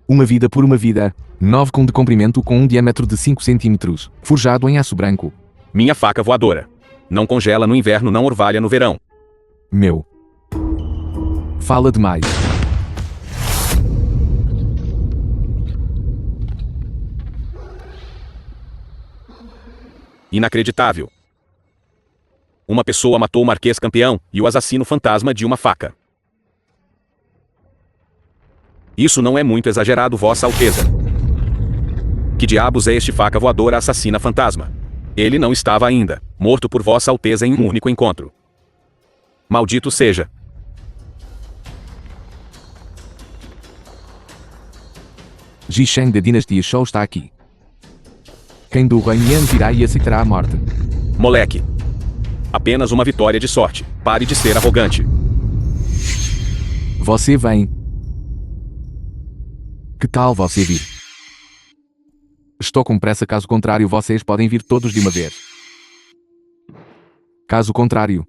Uma vida por uma vida. 9 com de comprimento com um diâmetro de 5 centímetros, forjado em aço branco. Minha faca voadora. Não congela no inverno, não orvalha no verão. Meu. Fala demais. Inacreditável. Uma pessoa matou o Marquês Campeão e o assassino fantasma de uma faca. Isso não é muito exagerado, Vossa Alteza. Que diabos é este faca voadora assassina fantasma? Ele não estava ainda morto por Vossa Alteza em um único encontro. Maldito seja. Jisheng da dinastia Shou está aqui. Quem do reino Yan virá e aceitará a morte. Moleque. Apenas uma vitória de sorte. Pare de ser arrogante. Você vem. Que tal você vir? Estou com pressa, caso contrário vocês podem vir todos de uma vez. Caso contrário.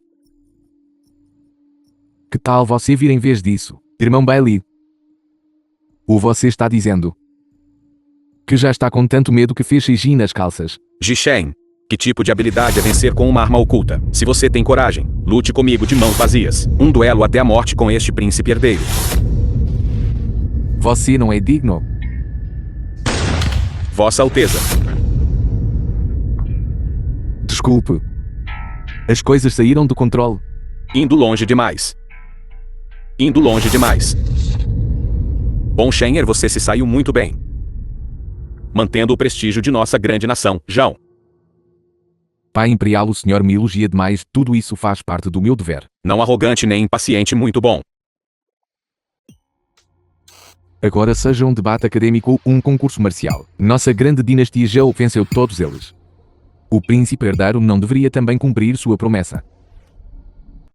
Que tal você vir em vez disso, irmão Bailey? O você está dizendo que já está com tanto medo que fez xixi nas calças. Jisheng, que tipo de habilidade é vencer com uma arma oculta? Se você tem coragem, lute comigo de mãos vazias. Um duelo até a morte com este príncipe herdeiro. Você não é digno. Vossa Alteza. Desculpe. As coisas saíram do controle. Indo longe demais. Indo longe demais. Bom Shen'er, você se saiu muito bem. Mantendo o prestígio de nossa grande nação, Zhao. Pai Imperial, o senhor me elogia demais, tudo isso faz parte do meu dever. Não arrogante nem impaciente, muito bom. Agora seja um debate acadêmico ou um concurso marcial. Nossa grande dinastia Zhou venceu todos eles. O príncipe herdeiro não deveria também cumprir sua promessa.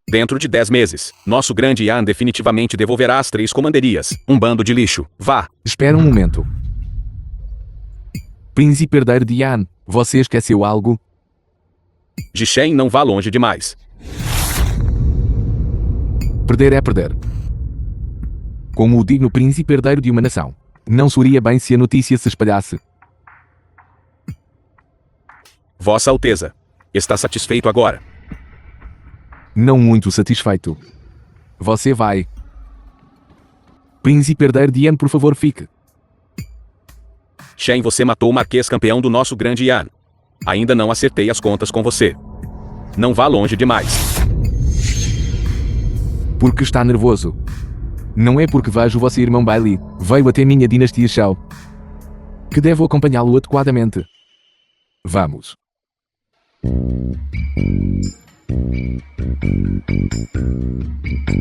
Dentro de 10 meses, nosso grande Yan definitivamente devolverá as 3 comanderias. Um bando de lixo. Vá. Espera um momento. Príncipe herdeiro de Yan, você esqueceu algo? Jisheng, não vá longe demais. Perder é perder. Como o digno príncipe herdeiro de uma nação. Não seria bem se a notícia se espalhasse. Vossa Alteza. Está satisfeito agora? Não muito satisfeito. Você vai. Príncipe herdeiro de Yan, por favor, fique. Shen, você matou o Marquês Campeão do nosso grande Yan. Ainda não acertei as contas com você. Não vá longe demais. Porque está nervoso. Não é porque vejo você, irmão Bailey, veio até minha dinastia Shou. Que devo acompanhá-lo adequadamente. Vamos.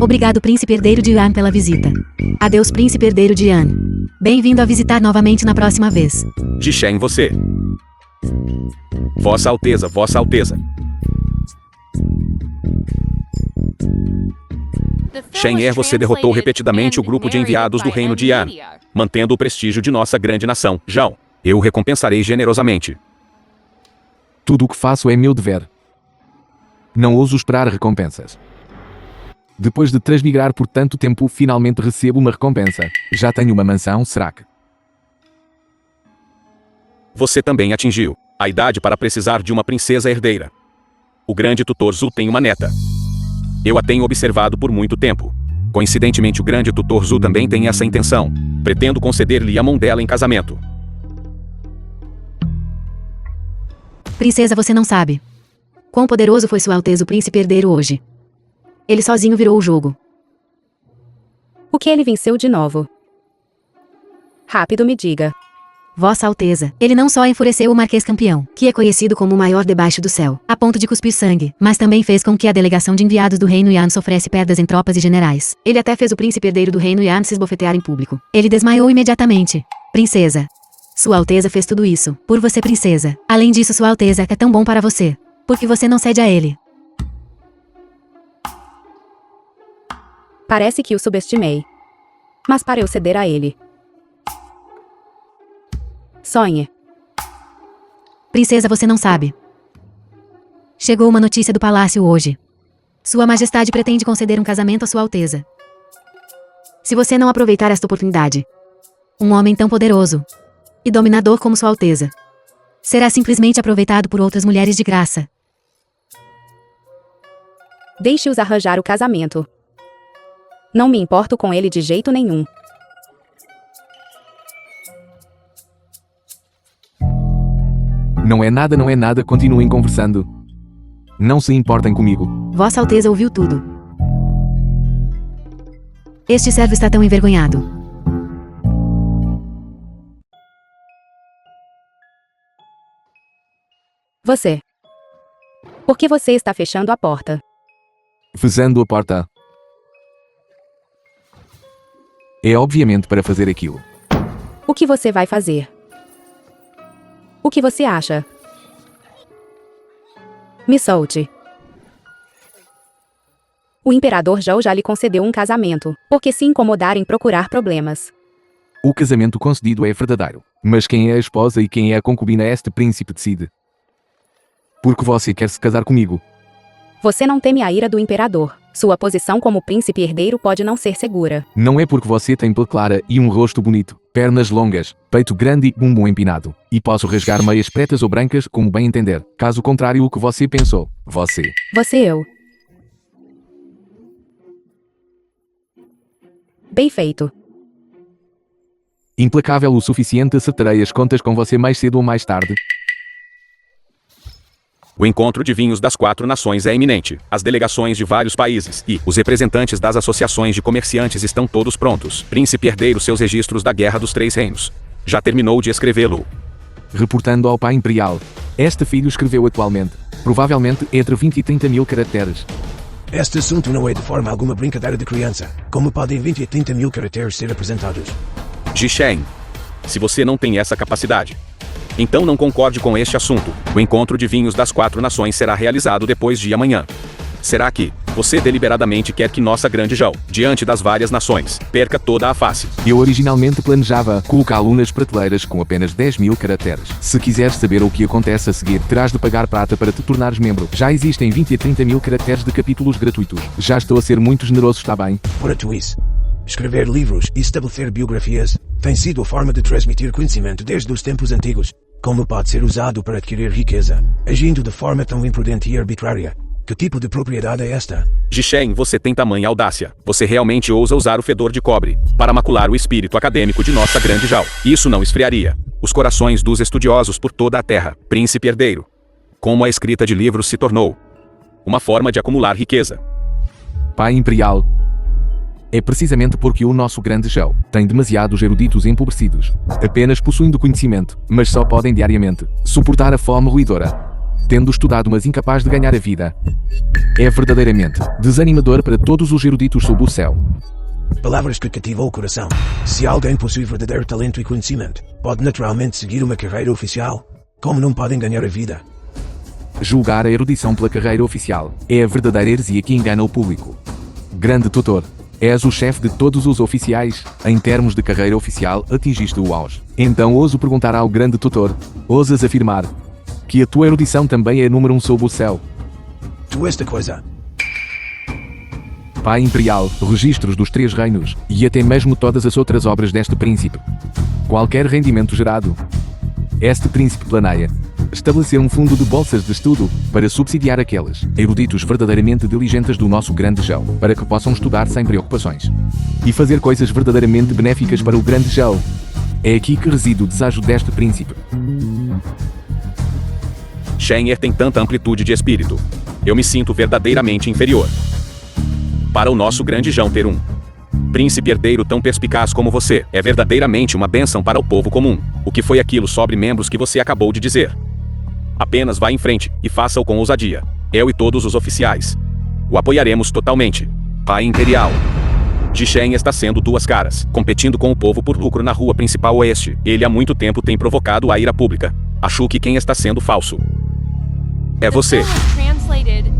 Obrigado, príncipe herdeiro de Yan, pela visita. Adeus, príncipe herdeiro de Yan. Bem-vindo a visitar novamente na próxima vez. Jisheng, você. Vossa Alteza, Vossa Alteza. Shen'er, você derrotou repetidamente o grupo de enviados do reino de Yan, mantendo o prestígio de nossa grande nação, Zhao. Eu o recompensarei generosamente. Tudo o que faço é meu dever. Não ouso esperar recompensas. Depois de transmigrar por tanto tempo, finalmente recebo uma recompensa. Já tenho uma mansão, será que? Você também atingiu a idade para precisar de uma princesa herdeira. O grande tutor Zhu tem uma neta. Eu a tenho observado por muito tempo. Coincidentemente, o grande tutor Zhu também tem essa intenção. Pretendo conceder-lhe a mão dela em casamento. Princesa, você não sabe quão poderoso foi Sua Alteza o príncipe herdeiro hoje. Ele sozinho virou o jogo. O que ele venceu de novo? Rápido, me diga. Vossa Alteza, ele não só enfureceu o Marquês Campeão, que é conhecido como o maior debaixo do céu, a ponto de cuspir sangue, mas também fez com que a delegação de enviados do reino Yan sofresse perdas em tropas e generais. Ele até fez o príncipe herdeiro do reino Yan se esbofetear em público. Ele desmaiou imediatamente. Princesa, Sua Alteza fez tudo isso, por você, princesa. Além disso, Sua Alteza é tão bom para você. Porque você não cede a ele. Parece que o subestimei. Mas para eu ceder a ele. Sonhe. Princesa, você não sabe. Chegou uma notícia do palácio hoje. Sua Majestade pretende conceder um casamento a Sua Alteza. Se você não aproveitar esta oportunidade, um homem tão poderoso e dominador como Sua Alteza será simplesmente aproveitado por outras mulheres de graça. Deixe-os arranjar o casamento. Não me importo com ele de jeito nenhum. Não é nada, continuem conversando. Não se importem comigo. Vossa Alteza ouviu tudo. Este servo está tão envergonhado. Você. Por que você está fechando a porta? Fechando a porta. É obviamente para fazer aquilo. O que você vai fazer? O que você acha? Me solte. O imperador Zhou já lhe concedeu um casamento, por que se incomodar em procurar problemas? O casamento concedido é verdadeiro. Mas quem é a esposa e quem é a concubina este príncipe decide. Porque você quer se casar comigo. Você não teme a ira do imperador. Sua posição como príncipe herdeiro pode não ser segura. Não é porque você tem pele clara e um rosto bonito, pernas longas, peito grande e bumbum empinado. E posso rasgar meias pretas ou brancas como bem entender. Caso contrário, o que você pensou. Você. Eu. Bem feito. Implacável o suficiente, acertarei as contas com você mais cedo ou mais tarde. O encontro de vinhos das 4 nações é iminente. As delegações de vários países e os representantes das associações de comerciantes estão todos prontos. Príncipe herdeiro, seus registros da Guerra dos Três Reinos. Já terminou de escrevê-lo. Reportando ao pai imperial. Este filho escreveu atualmente, provavelmente entre 20 e 30 mil caracteres. Este assunto não é de forma alguma brincadeira de criança. Como podem 20 a 30 mil caracteres ser apresentados? Jisheng, se você não tem essa capacidade, então não concorde com este assunto. O encontro de vinhos das 4 nações será realizado depois de amanhã. Será que você deliberadamente quer que nossa grande Zhou, diante das várias nações, perca toda a face? Eu originalmente planejava colocá-lo nas prateleiras com apenas 10 mil caracteres. Se quiseres saber o que acontece a seguir, terás de pagar prata para te tornares membro. Já existem 20 a 30 mil caracteres de capítulos gratuitos. Já estou a ser muito generoso, está bem? Fora tu isso. Escrever livros e estabelecer biografias tem sido a forma de transmitir conhecimento desde os tempos antigos. Como pode ser usado para adquirir riqueza, agindo de forma tão imprudente e arbitrária? Que tipo de propriedade é esta? Jisheng, você tem tamanha audácia. Você realmente ousa usar o fedor de cobre para macular o espírito acadêmico de nossa grande Zhou. Isso não esfriaria os corações dos estudiosos por toda a terra. Príncipe herdeiro. Como a escrita de livros se tornou uma forma de acumular riqueza. Pai imperial. É precisamente porque o nosso grande Zhou tem demasiados eruditos empobrecidos, apenas possuindo conhecimento, mas só podem diariamente suportar a fome ruidora, tendo estudado mas incapaz de ganhar a vida. É verdadeiramente desanimador para todos os eruditos sob o céu. Palavras que cativam o coração. Se alguém possui verdadeiro talento e conhecimento, pode naturalmente seguir uma carreira oficial. Como não podem ganhar a vida? Julgar a erudição pela carreira oficial é a verdadeira heresia que engana o público. Grande tutor. És o chefe de todos os oficiais. Em termos de carreira oficial, atingiste o auge. Então ouso perguntar ao grande tutor, ousas afirmar que a tua erudição também é número 1 sob o céu? Tu esta coisa. Pai imperial, registros dos 3 reinos, e até mesmo todas as outras obras deste príncipe. Qualquer rendimento gerado. Este príncipe planeia estabelecer um fundo de bolsas de estudo para subsidiar aqueles eruditos verdadeiramente diligentes do nosso grande Zhou, para que possam estudar sem preocupações e fazer coisas verdadeiramente benéficas para o grande Zhou. É aqui que reside o desejo deste príncipe. Shenger tem tanta amplitude de espírito. Eu me sinto verdadeiramente inferior. Para o nosso grande Zhou ter um príncipe herdeiro tão perspicaz como você é verdadeiramente uma bênção para o povo comum. O que foi aquilo sobre membros que você acabou de dizer? Apenas vá em frente e faça-o com ousadia. Eu e todos os oficiais o apoiaremos totalmente. Pai imperial. Jishen está sendo duas caras, competindo com o povo por lucro na rua principal oeste. Ele há muito tempo tem provocado a ira pública. Acho que quem está sendo falso é você.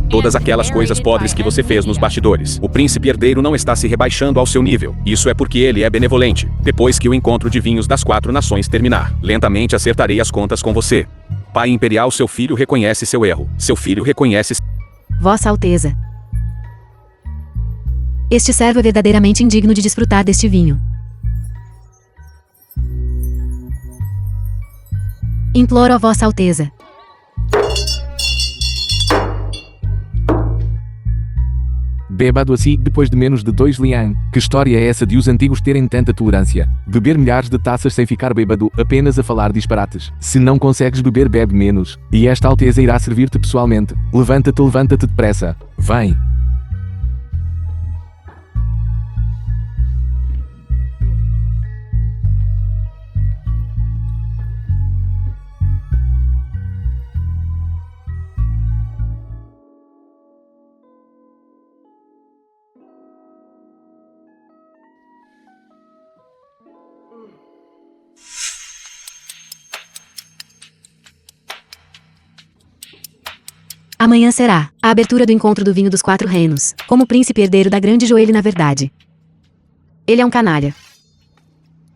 Todas aquelas coisas podres que você fez nos bastidores. O príncipe herdeiro não está se rebaixando ao seu nível. Isso é porque ele é benevolente. Depois que o encontro de vinhos das 4 nações terminar, lentamente acertarei as contas com você. Pai imperial, seu filho reconhece seu erro. Seu filho reconhece... Vossa Alteza. Este servo é verdadeiramente indigno de desfrutar deste vinho. Imploro a Vossa Alteza. Bêbado assim, depois de menos de 2 lian. Que história é essa de os antigos terem tanta tolerância? Beber milhares de taças sem ficar bêbado, apenas a falar disparates. Se não consegues beber, bebe menos. E esta Alteza irá servir-te pessoalmente. Levanta-te depressa. Vem. Amanhã será a abertura do encontro do vinho dos 4 reinos, como príncipe herdeiro da grande Joelle na verdade. Ele é um canalha.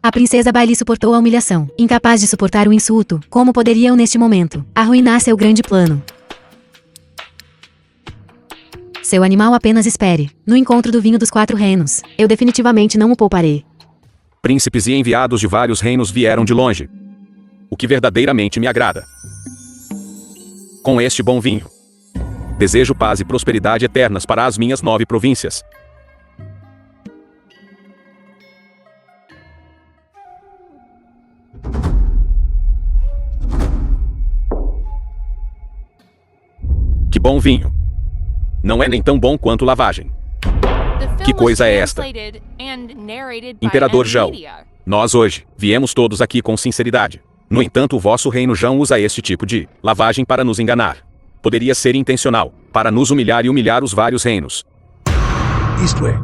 A princesa Bailey suportou a humilhação, incapaz de suportar o insulto. Como poderia eu neste momento arruinar seu grande plano? Seu animal apenas espere. No encontro do vinho dos 4 reinos, eu definitivamente não o pouparei. Príncipes e enviados de vários reinos vieram de longe. O que verdadeiramente me agrada. Com este bom vinho, desejo paz e prosperidade eternas para as minhas 9 províncias. Que bom vinho. Não é nem tão bom quanto lavagem. Que coisa é esta? Imperador Zhao, nós hoje viemos todos aqui com sinceridade. No entanto, o vosso reino Zhao usa este tipo de lavagem para nos enganar. Poderia ser intencional, para nos humilhar e humilhar os vários reinos. Isto é,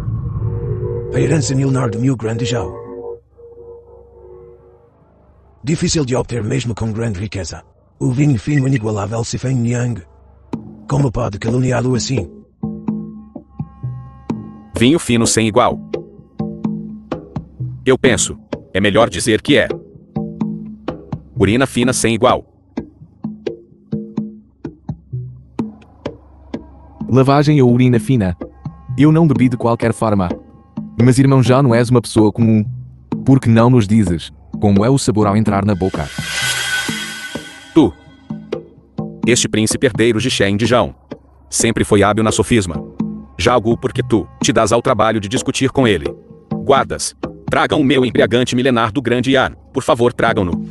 a herança milenar do meu grande Zhao. Difícil de obter mesmo com grande riqueza. O vinho fino inigualável Sifeng Niang. Como pode caluniá-lo assim? Vinho fino sem igual. Eu penso, é melhor dizer que é. Urina fina sem igual. Lavagem ou urina fina? Eu não bebi de qualquer forma. Mas irmão, já não és uma pessoa comum. Por que não nos dizes como é o sabor ao entrar na boca? Tu, este príncipe herdeiro de Shen de Zhao, sempre foi hábil na sofisma. Jalgo porque tu te dás ao trabalho de discutir com ele. Guardas, tragam o meu embriagante milenar do grande Yan. Por favor, tragam-no.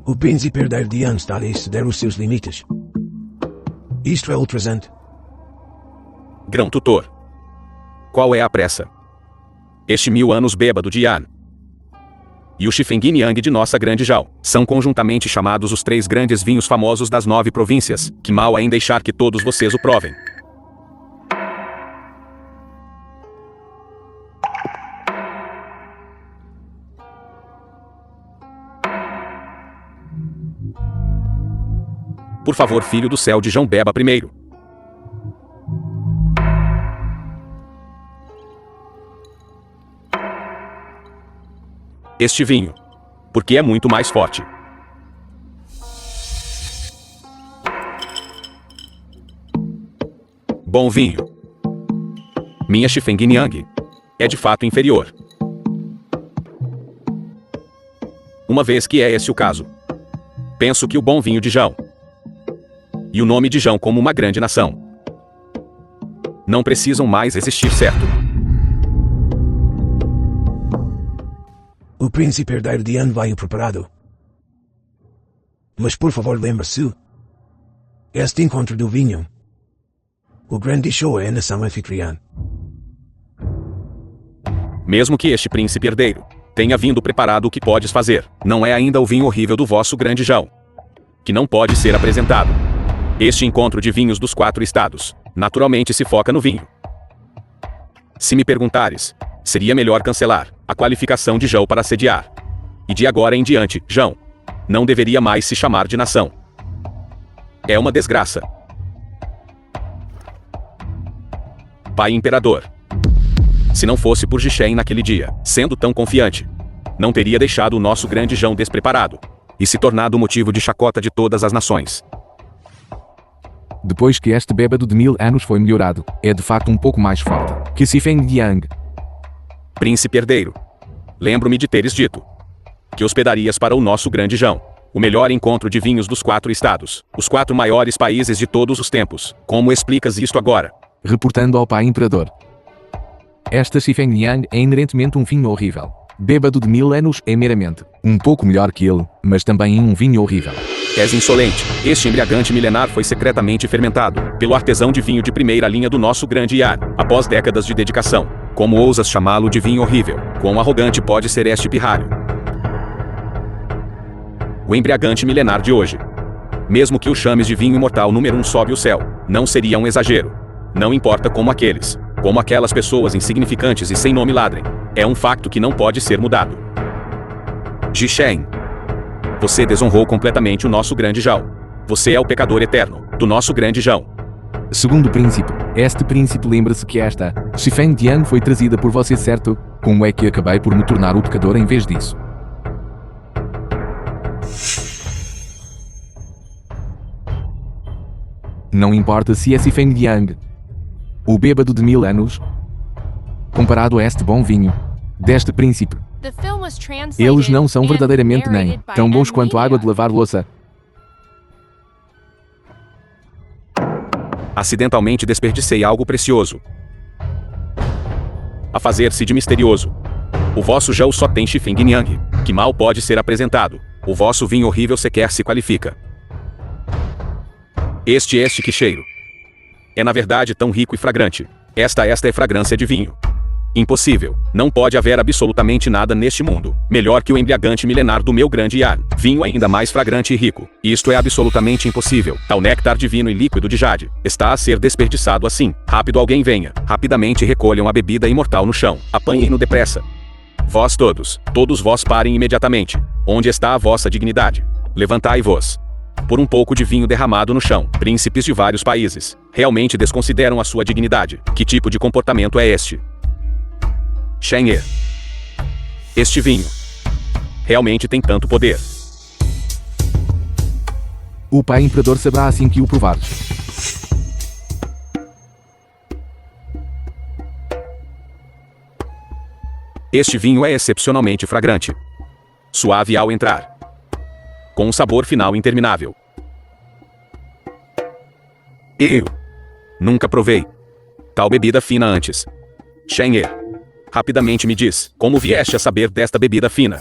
O príncipe herdeiro de Yan está a exceder os seus limites. Isto é ultrasante. Grão tutor. Qual é a pressa? Este 1000 anos bêbado de Yan e o Sifeng Niang de nossa grande Zhao são conjuntamente chamados os 3 grandes vinhos famosos das 9 províncias. Que mal é em deixar que todos vocês o provem. Por favor, filho do céu de Zhao, beba primeiro. Este vinho, porque é muito mais forte. Bom vinho. Minha Sifeng Niang é de fato inferior. Uma vez que é esse o caso, penso que o bom vinho de Zhao e o nome de Zhao como uma grande nação não precisam mais existir, certo? O príncipe herdeiro de Yan vai preparado. Mas por favor lembre-se, este encontro do vinho, o grande show é a nação anfitriã. Mesmo que este príncipe herdeiro tenha vindo preparado, o que podes fazer não é ainda o vinho horrível do vosso grande Zhao, que não pode ser apresentado. Este encontro de vinhos dos 4 estados naturalmente se foca no vinho. Se me perguntares, seria melhor cancelar a qualificação de Zhou para sediar. E de agora em diante, Zhão não deveria mais se chamar de nação. É uma desgraça. Pai Imperador. Se não fosse por Jishen naquele dia, sendo tão confiante, não teria deixado o nosso grande Zhão despreparado e se tornado motivo de chacota de todas as nações. Depois que este bêbado de 1000 anos foi melhorado, é de facto um pouco mais forte que Sifeng Yang. Príncipe herdeiro. Lembro-me de teres dito que hospedarias para o nosso grande Zhão o melhor encontro de vinhos dos 4 estados, os 4 maiores países de todos os tempos. Como explicas isto agora? Reportando ao pai imperador. Esta Sifeng Yang é inerentemente um vinho horrível. Bêbado de 1000 anos é meramente um pouco melhor que ele, mas também um vinho horrível. És insolente. Este embriagante milenar foi secretamente fermentado pelo artesão de vinho de primeira linha do nosso grande Yan, após décadas de dedicação. Como ousas chamá-lo de vinho horrível? Quão arrogante pode ser este pirralho? O embriagante milenar de hoje. Mesmo que o chames de vinho imortal número 1 sobe o céu, não seria um exagero. Não importa como aquelas pessoas insignificantes e sem nome ladrem. É um facto que não pode ser mudado. Jishen. Você desonrou completamente o nosso grande Zhao. Você é o pecador eterno do nosso grande Zhao. Segundo príncipe, este príncipe lembra-se que esta Sifeng Yang foi trazida por você, certo? Como é que acabei por me tornar o pecador em vez disso? Não importa se é Sifeng Yang, o bêbado de 1000 anos, comparado a este bom vinho deste príncipe. The film was translated Eles não são and verdadeiramente nem narrated by tão bons quanto a água de Media. lavar louça. Acidentalmente desperdicei algo precioso. A fazer-se de misterioso. O vosso Zhao só tem Sifeng Yang, que mal pode ser apresentado. O vosso vinho horrível sequer se qualifica. Este que cheiro. É na verdade tão rico e fragrante. Esta é fragrância de vinho. Impossível. Não pode haver absolutamente nada neste mundo melhor que o embriagante milenar do meu grande Yan. Vinho ainda mais fragrante e rico. Isto é absolutamente impossível. Tal néctar divino e líquido de jade está a ser desperdiçado assim. Rápido, alguém venha. Rapidamente recolham a bebida imortal no chão. Apanhem-no depressa. Vós todos vós parem imediatamente. Onde está a vossa dignidade? Levantai-vos. Por um pouco de vinho derramado no chão. Príncipes de vários países realmente desconsideram a sua dignidade. Que tipo de comportamento é este? Shen He. Este vinho realmente tem tanto poder. O pai imperador saberá assim que o provares. Este vinho é excepcionalmente fragrante. Suave ao entrar. Com um sabor final interminável. Eu nunca provei tal bebida fina antes. Shen He. Rapidamente me diz, como vieste a saber desta bebida fina?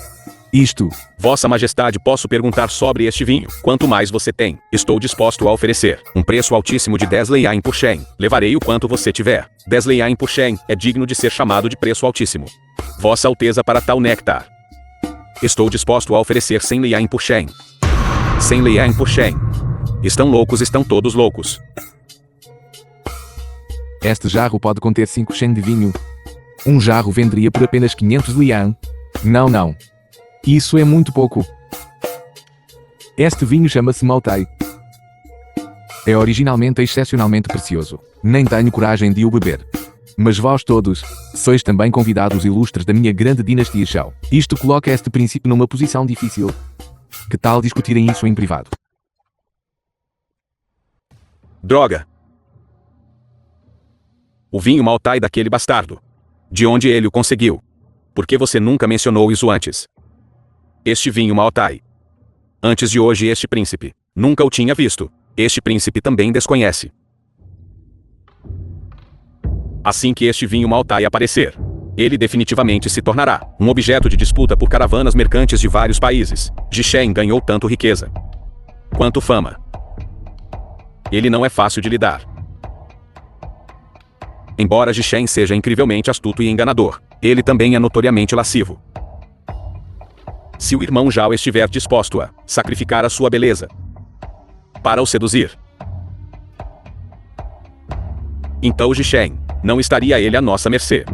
Isto. Vossa Majestade, posso perguntar sobre este vinho? Quanto mais você tem, estou disposto a oferecer um preço altíssimo de 10 Leiain por Shen. Levarei o quanto você tiver. 10 Leiain por Shen é digno de ser chamado de preço altíssimo. Vossa Alteza, para tal néctar. Estou disposto a oferecer 100 Leiain por Shen. 100 Leiain por Shen. Estão loucos, estão todos loucos. Este jarro pode conter 5 Shen de vinho. Um jarro venderia por apenas 500 Lian. Não. Isso é muito pouco. Este vinho chama-se Maotai. É originalmente excepcionalmente precioso. Nem tenho coragem de o beber. Mas vós todos sois também convidados ilustres da minha grande dinastia Zhao. Isto coloca este príncipe numa posição difícil. Que tal discutirem isso em privado? Droga! O vinho Maotai daquele bastardo. De onde ele o conseguiu? Por que você nunca mencionou isso antes? Este vinho Maotai. Antes de hoje este príncipe nunca o tinha visto. Este príncipe também desconhece. Assim que este vinho Maotai aparecer, ele definitivamente se tornará um objeto de disputa por caravanas mercantes de vários países. Jishen ganhou tanto riqueza quanto fama. Ele não é fácil de lidar. Embora Jishen seja incrivelmente astuto e enganador, ele também é notoriamente lascivo. Se o irmão Zhao estiver disposto a sacrificar a sua beleza para o seduzir, então Jishen não estaria ele à nossa mercê.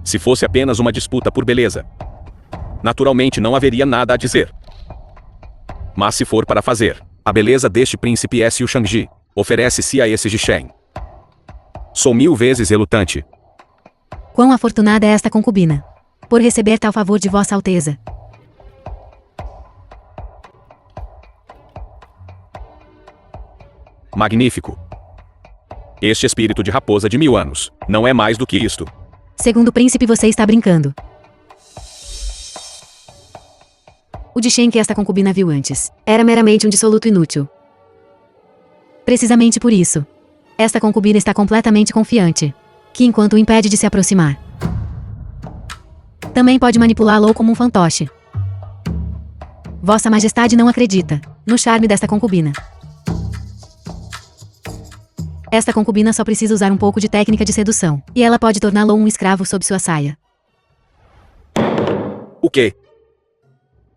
Se fosse apenas uma disputa por beleza, naturalmente não haveria nada a dizer. Mas se for para fazer a beleza deste príncipe S. o Shang-Chi, oferece-se a esse Ji-Shen. Sou 1000 vezes relutante. Quão afortunada é esta concubina, por receber tal favor de Vossa Alteza. Magnífico. Este espírito de raposa de 1000 anos não é mais do que isto. Segundo o príncipe, você está brincando. O Ji-Shen que esta concubina viu antes era meramente um dissoluto inútil. Precisamente por isso, esta concubina está completamente confiante, que enquanto o impede de se aproximar, também pode manipulá-lo como um fantoche. Vossa Majestade não acredita no charme desta concubina. Esta concubina só precisa usar um pouco de técnica de sedução, e ela pode torná-lo um escravo sob sua saia. O quê?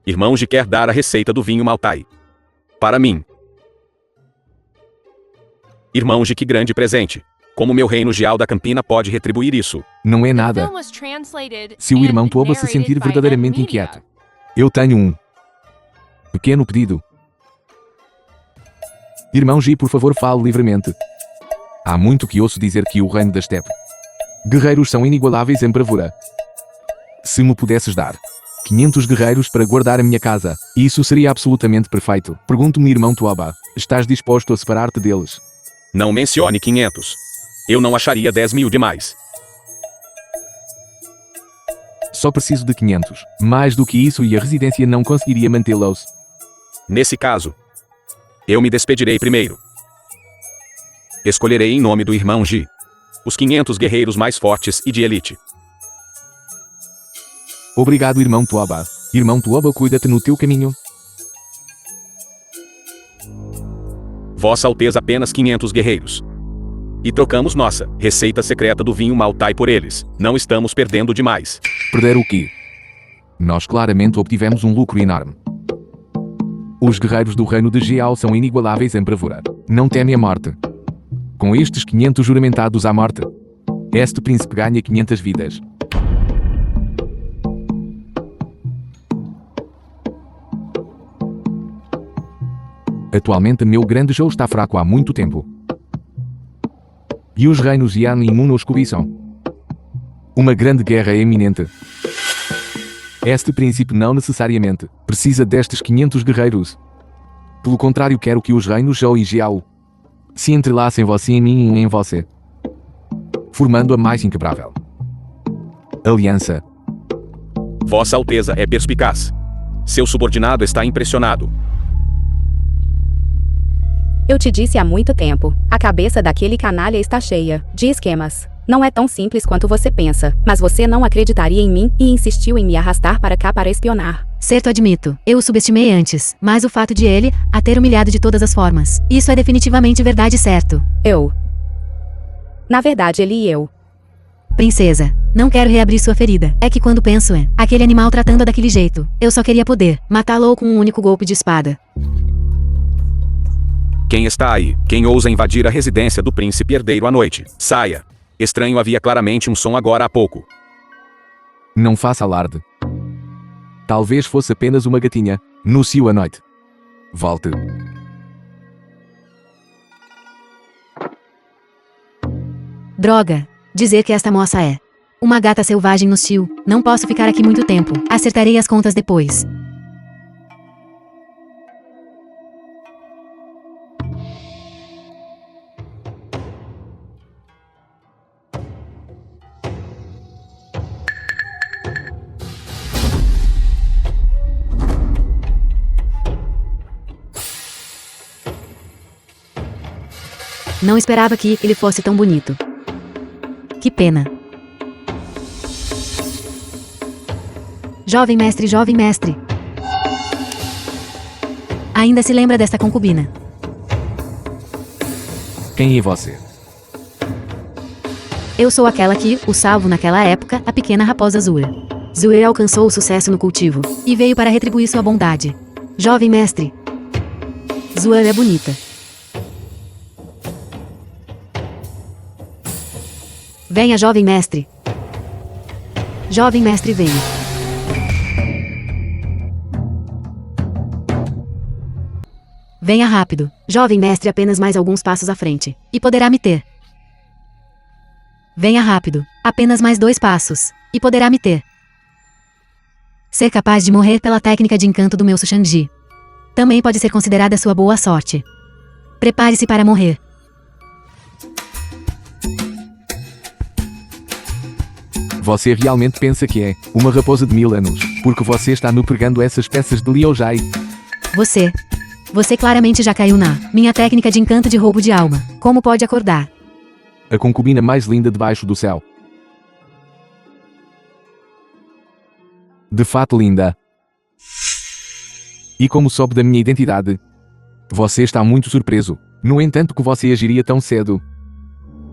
Irmão Ji quer dar a receita do vinho Maltai. Para mim. Irmão Ji, que grande presente. Como meu reino Jiao da Campina pode retribuir isso? Não é The nada. film was translated Se o and irmão Tuoba se narrated sentir by verdadeiramente M-Media. inquieto. Eu tenho um pequeno pedido. Irmão Ji, por favor, fale livremente. Há muito que ouço dizer que o reino da Steppe. Guerreiros são inigualáveis em bravura. Se me pudesses dar 500 guerreiros para guardar a minha casa, isso seria absolutamente perfeito. Pergunto-me, irmão Tuoba, estás disposto a separar-te deles? Não mencione 500. Eu não acharia 10.000 demais. Só preciso de 500. Mais do que isso e a residência não conseguiria mantê-los. Nesse caso, eu me despedirei primeiro. Escolherei em nome do irmão Ji os 500 guerreiros mais fortes e de elite. Obrigado, irmão Tuoba. Irmão Tuoba, cuida-te no teu caminho. Vossa Alteza, apenas 500 guerreiros. E trocamos nossa receita secreta do vinho Maltai por eles. Não estamos perdendo demais. Perder o quê? Nós claramente obtivemos um lucro enorme. Os guerreiros do reino de Jiao são inigualáveis em bravura. Não temem a morte. Com estes 500 juramentados à morte, este príncipe ganha 500 vidas. Atualmente meu grande Zhou está fraco há muito tempo. E os reinos Yan e Mun os cobiçam. Uma grande guerra é iminente. Este príncipe não necessariamente precisa destes 500 guerreiros. Pelo contrário, quero que os reinos Zhou e Jiao se entrelacem você em mim e em você, formando a mais inquebrável aliança. Vossa Alteza é perspicaz. Seu subordinado está impressionado. Eu te disse há muito tempo, a cabeça daquele canalha está cheia de esquemas. Não é tão simples quanto você pensa, mas você não acreditaria em mim e insistiu em me arrastar para cá para espionar. Certo, admito. Eu o subestimei antes, mas o fato de ele a ter humilhado de todas as formas, isso é definitivamente verdade, certo? Na verdade, ele e eu. Princesa, não quero reabrir sua ferida. É que quando penso em aquele animal tratando daquele jeito, eu só queria poder matá-lo com um único golpe de espada. Quem está aí? Quem ousa invadir a residência do príncipe herdeiro à noite? Saia. Estranho, havia claramente um som agora há pouco. Não faça alarde. Talvez fosse apenas uma gatinha. No cio à noite. Volte. Droga! Dizer que esta moça é uma gata selvagem no cio. Não posso ficar aqui muito tempo. Acertarei as contas depois. Não esperava que ele fosse tão bonito. Que pena. Jovem mestre, jovem mestre. Ainda se lembra desta concubina? Quem é você? Eu sou aquela que o salvo naquela época, a pequena raposa Zue. Zue alcançou o sucesso no cultivo e veio para retribuir sua bondade. Jovem mestre. Zue é bonita. Venha, jovem mestre. Jovem mestre, venha. Venha rápido. Jovem mestre, apenas mais alguns passos à frente. E poderá me ter. Venha rápido. Apenas mais 2 passos. E poderá me ter. Ser capaz de morrer pela técnica de encanto do meu Sushangji também pode ser considerada sua boa sorte. Prepare-se para morrer. Você realmente pensa que é uma raposa de 1000 anos, porque você está me pregando essas peças de Liujai. Você claramente já caiu na minha técnica de encanto de roubo de alma. Como pode acordar? A concubina mais linda debaixo do céu. De fato linda. E como soube da minha identidade? Você está muito surpreso. No entanto, que você agiria tão cedo.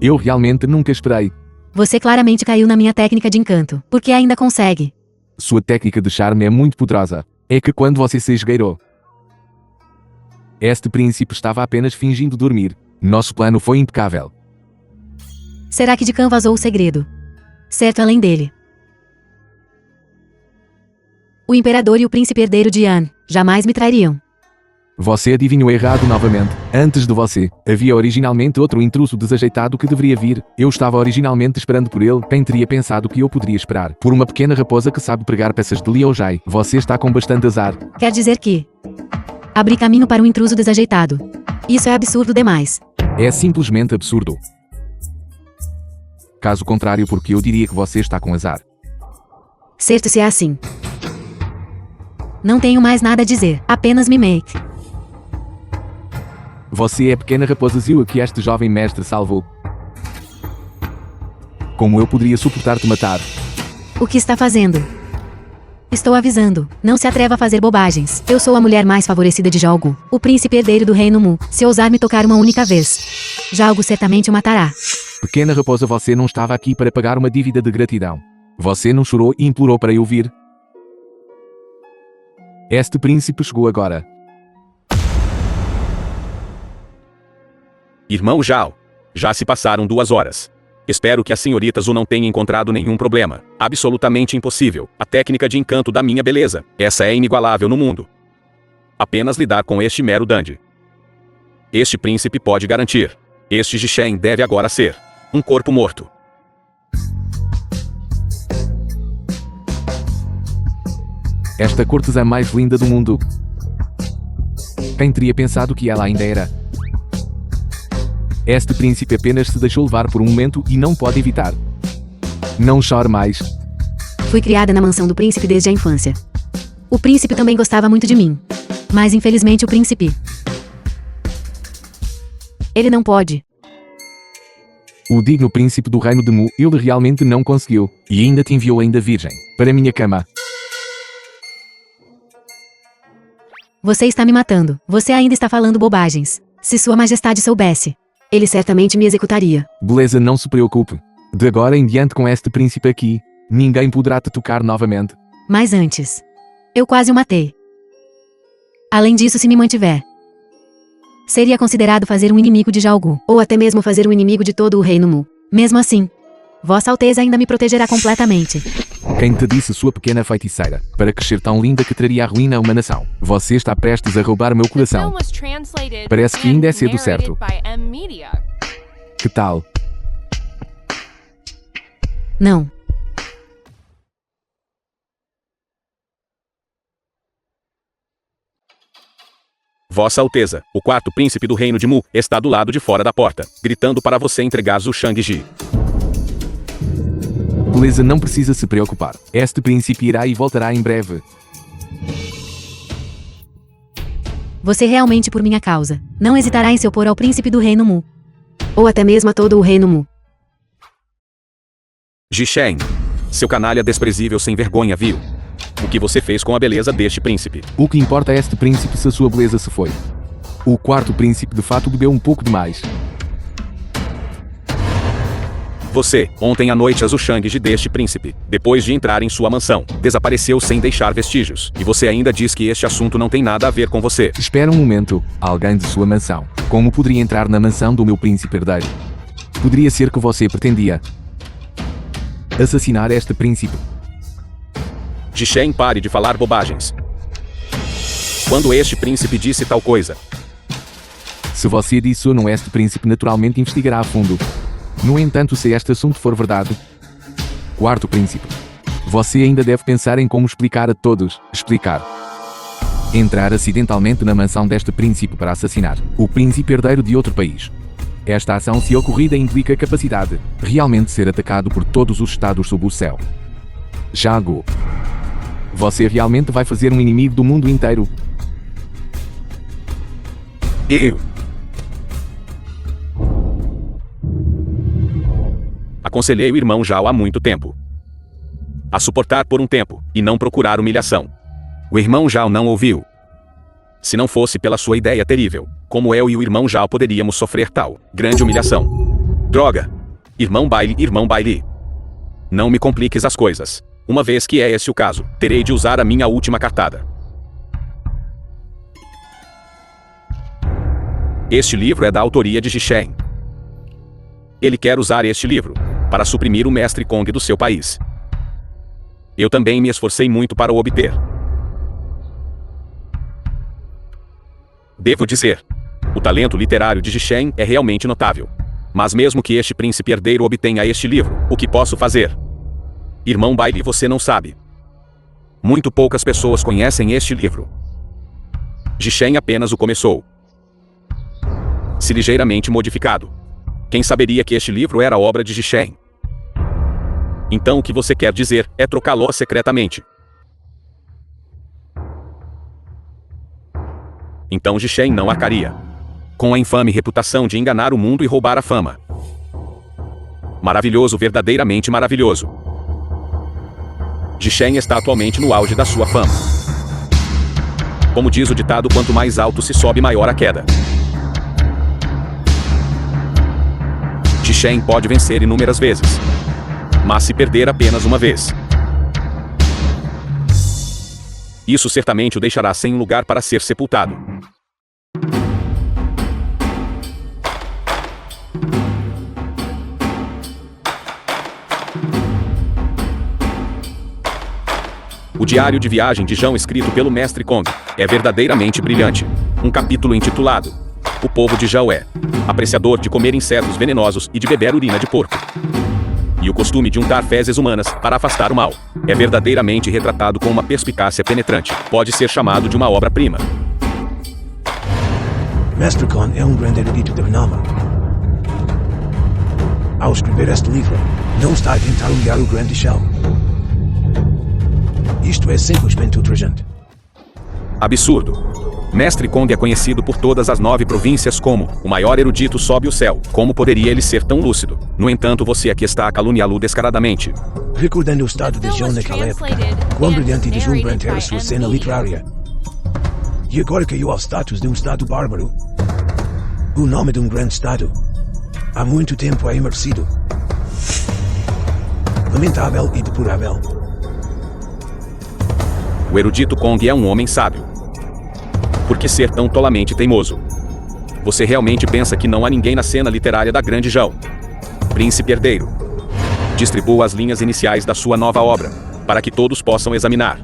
Eu realmente nunca esperei. Você claramente caiu na minha técnica de encanto, porque ainda consegue. Sua técnica de charme é muito poderosa. É que quando você se esgueirou, este príncipe estava apenas fingindo dormir. Nosso plano foi impecável. Será que Dikan vazou o segredo? Certo, além dele. O imperador e o príncipe herdeiro de Yan jamais me trairiam. Você adivinhou errado novamente. Antes de você, havia originalmente outro intruso desajeitado que deveria vir. Eu estava originalmente esperando por ele. Quem teria pensado que eu poderia esperar por uma pequena raposa que sabe pregar peças de Liujai? Você está com bastante azar. Quer dizer que abri caminho para um intruso desajeitado. Isso é absurdo demais. É simplesmente absurdo. Caso contrário, porque eu diria que você está com azar. Certo, se é assim. Não tenho mais nada a dizer. Apenas me make. Você é a pequena raposa Zua que este jovem mestre salvou. Como eu poderia suportar te matar? O que está fazendo? Estou avisando. Não se atreva a fazer bobagens. Eu sou a mulher mais favorecida de Jalgu, o príncipe herdeiro do reino Mu. Se ousar me tocar uma única vez, Jalgu certamente o matará. Pequena raposa, você não estava aqui para pagar uma dívida de gratidão. Você não chorou e implorou para eu vir. Este príncipe chegou agora. Irmão Zhao, já se passaram 2 horas. Espero que a senhorita Zhu não tenha encontrado nenhum problema. Absolutamente impossível. A técnica de encanto da minha beleza. Essa é inigualável no mundo. Apenas lidar com este mero dandy. Este príncipe pode garantir. Este Jishen deve agora ser um corpo morto. Esta cortesã mais linda do mundo. Quem teria pensado que ela ainda era? Este príncipe apenas se deixou levar por um momento e não pode evitar. Não chore mais. Fui criada na mansão do príncipe desde a infância. O príncipe também gostava muito de mim. Mas infelizmente o príncipe... ele não pode. O digno príncipe do reino de Mu, ele realmente não conseguiu. E ainda te enviou ainda virgem para minha cama. Você está me matando. Você ainda está falando bobagens. Se sua majestade soubesse, ele certamente me executaria. Beleza, não se preocupe. De agora em diante, com este príncipe aqui, ninguém poderá te tocar novamente. Mas antes, eu quase o matei. Além disso, se me mantiver, seria considerado fazer um inimigo de Jalgu, ou até mesmo fazer um inimigo de todo o reino Mu. Mesmo assim, Vossa Alteza ainda me protegerá completamente. Quem te disse, sua pequena feiticeira, para crescer tão linda que traria a ruína a uma nação? Você está prestes a roubar meu coração. Parece que ainda é cedo, certo? Que tal? Não. Vossa Alteza, o 4º príncipe do reino de Mu, está do lado de fora da porta, gritando para você entregar Zhu Shangji. Beleza, não precisa se preocupar. Este príncipe irá e voltará em breve. Você realmente, por minha causa, não hesitará em se opor ao príncipe do reino Mu. Ou até mesmo a todo o reino Mu. Jishen, seu canalha desprezível sem vergonha, viu? O que você fez com a beleza deste príncipe? O que importa é este príncipe se a sua beleza se foi. O 4º príncipe de fato bebeu um pouco demais. Você, ontem à noite, a Zhu Shangji deste príncipe, depois de entrar em sua mansão, desapareceu sem deixar vestígios. E você ainda diz que este assunto não tem nada a ver com você. Espera um momento. Alguém de sua mansão. Como poderia entrar na mansão do meu príncipe herdeiro? Poderia ser que você pretendia assassinar este príncipe. Jishen, pare de falar bobagens. Quando este príncipe disse tal coisa? Se você disse ou não, este príncipe naturalmente investigará a fundo. No entanto, se este assunto for verdade... Quarto príncipe. Você ainda deve pensar em como explicar a todos. Explicar. Entrar acidentalmente na mansão deste príncipe para assassinar o príncipe herdeiro de outro país. Esta ação, se ocorrida, implica a capacidade de realmente ser atacado por todos os estados sob o céu. Jago. Você realmente vai fazer um inimigo do mundo inteiro? Eu aconselhei o irmão Zhao há muito tempo a suportar por um tempo e não procurar humilhação. O irmão Zhao não ouviu. Se não fosse pela sua ideia terrível, como eu e o irmão Zhao poderíamos sofrer tal grande humilhação? Droga! Irmão Bailey. Não me compliques as coisas. Uma vez que é esse o caso, terei de usar a minha última cartada. Este livro é da autoria de Jishen. Ele quer usar este livro para suprimir o mestre Kong do seu país. Eu também me esforcei muito para o obter. Devo dizer, o talento literário de Jishen é realmente notável. Mas mesmo que este príncipe herdeiro obtenha este livro, o que posso fazer? Irmão Bailey, você não sabe. Muito poucas pessoas conhecem este livro. Jishen apenas o começou. Se ligeiramente modificado. Quem saberia que este livro era obra de Jishen? Então o que você quer dizer é trocá-lo secretamente. Então Jishen não arcaria com a infame reputação de enganar o mundo e roubar a fama. Maravilhoso, verdadeiramente maravilhoso. Jishen está atualmente no auge da sua fama. Como diz o ditado, quanto mais alto se sobe, maior a queda. Jishen pode vencer inúmeras vezes, mas se perder apenas uma vez, isso certamente o deixará sem lugar para ser sepultado. O diário de viagem de Zhao, escrito pelo mestre Kong, é verdadeiramente brilhante. Um capítulo intitulado O povo de Zhao é apreciador de comer insetos venenosos e de beber urina de porco. E o costume de untar fezes humanas para afastar o mal é verdadeiramente retratado com uma perspicácia penetrante. Pode ser chamado de uma obra-prima. Mestre Kong é grande erudito de renome. Ao escrever este livro, não está a tentar humilhar o grande Zhao. Isto é simplesmente ultrajante. Absurdo. Mestre Kong é conhecido por todas as 9 províncias como o maior erudito sob o céu. Como poderia ele ser tão lúcido? No entanto, você aqui está a caluniá-lo descaradamente. Recordando o estado de Zhao naquela época, quão brilhante e deslumbrante era sua cena literária. E agora caiu ao status de estado bárbaro. O nome de grande estado há muito tempo é imerecido. Lamentável e deplorável. O erudito Kong é um homem sábio. Por que ser tão tolamente teimoso? Você realmente pensa que não há ninguém na cena literária da grande Zhao? Príncipe herdeiro. Distribua as linhas iniciais da sua nova obra, para que todos possam examinar.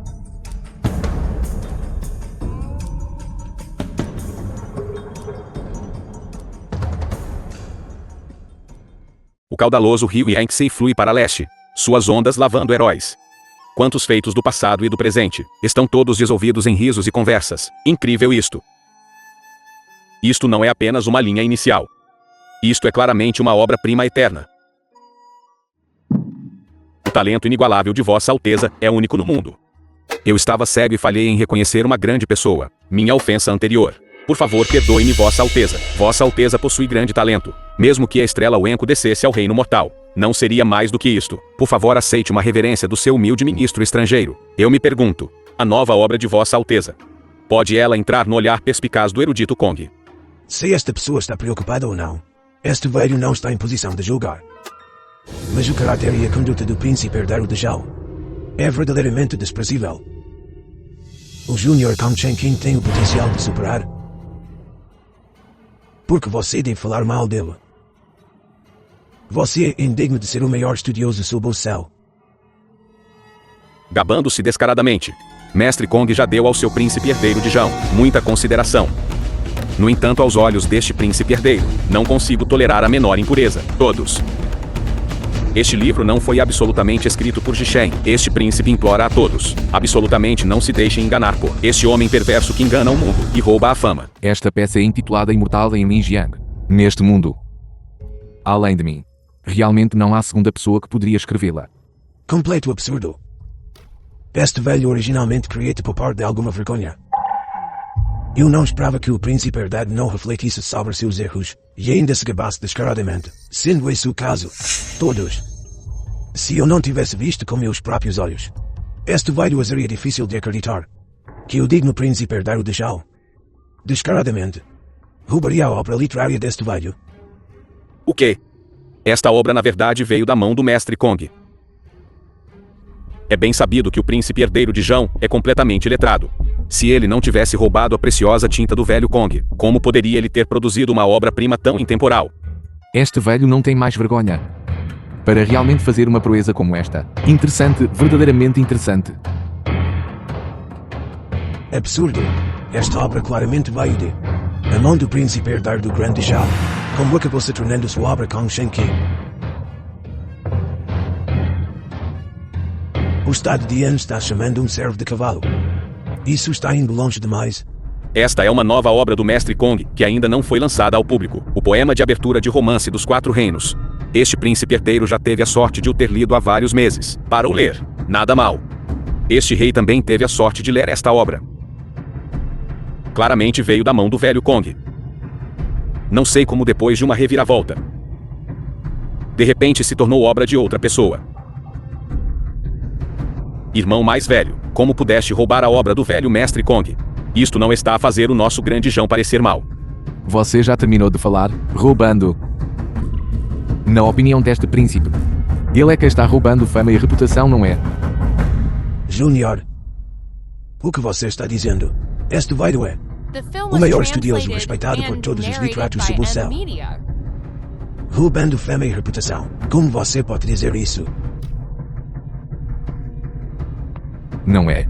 O caudaloso rio Yangtze flui para leste, suas ondas lavando heróis. Quantos feitos do passado e do presente estão todos dissolvidos em risos e conversas. Incrível isto. Isto não é apenas uma linha inicial. Isto é claramente uma obra-prima eterna. O talento inigualável de Vossa Alteza é único no mundo. Eu estava cego e falhei em reconhecer uma grande pessoa. Minha ofensa anterior. Por favor, perdoe-me, Vossa Alteza. Vossa Alteza possui grande talento. Mesmo que a estrela Wenko descesse ao reino mortal, não seria mais do que isto. Por favor, aceite uma reverência do seu humilde ministro estrangeiro. Eu me pergunto, a nova obra de Vossa Alteza, pode ela entrar no olhar perspicaz do erudito Kong? Se esta pessoa está preocupada ou não, este velho não está em posição de julgar. Mas o caráter e a conduta do príncipe herdeiro de Zhao é verdadeiramente desprezível. O Júnior Kong Chen King tem o potencial de superar. Porque você deve falar mal dele. Você é indigno de ser o maior estudioso sob o céu. gabando-se descaradamente. Mestre Kong já deu ao seu príncipe herdeiro de Jão muita consideração. No entanto, aos olhos deste príncipe herdeiro, não consigo tolerar a menor impureza. Todos. Este livro não foi absolutamente escrito por Jishen. Este príncipe implora a todos. Absolutamente não se deixem enganar por este homem perverso que engana o mundo e rouba a fama. Esta peça é intitulada Imortal em Linjiang. Neste mundo, além de mim, realmente não há segunda pessoa que poderia escrevê-la. Completo absurdo. Este velho originalmente queria te poupar de alguma vergonha. Eu não esperava que o príncipe herdado não refletisse sobre seus erros, e ainda se gabasse descaradamente, sendo esse o caso. Todos. Se eu não tivesse visto com meus próprios olhos, este velho seria difícil de acreditar. Que o digno príncipe herdeiro de Zhao, descaradamente, roubaria a obra literária deste velho. O quê? Esta obra na verdade veio da mão do mestre Kong. É bem sabido que o príncipe herdeiro de Jão é completamente letrado. Se ele não tivesse roubado a preciosa tinta do velho Kong, como poderia ele ter produzido uma obra-prima tão intemporal? Este velho não tem mais vergonha. Para realmente fazer uma proeza como esta. Interessante, verdadeiramente interessante. Absurdo. Esta obra claramente veio de a mão do príncipe herdeiro do grande Zhao. Como acabou se tornando sua obra com Shen Qi. O estado de Yan está chamando um servo de cavalo. Isso está indo longe demais. Esta é uma nova obra do mestre Kong, que ainda não foi lançada ao público. O poema de abertura de Romance dos Quatro Reinos. Este príncipe herdeiro já teve a sorte de o ter lido há vários meses. Para o ler. Nada mal. Este rei também teve a sorte de ler esta obra. Claramente veio da mão do velho Kong. Não sei como depois de uma reviravolta, de repente se tornou obra de outra pessoa. Irmão mais velho, como pudeste roubar a obra do velho mestre Kong? Isto não está a fazer o nosso grande Jão parecer mal. Você já terminou de falar? Roubando. Na opinião deste príncipe, ele é que está roubando fama e reputação, não é? Júnior, o que você está dizendo? Este velho é The film o was maior estudioso translated respeitado por and todos os narrated literatos by sob o céu. Media. roubando fama e reputação. Como você pode dizer isso? Não é?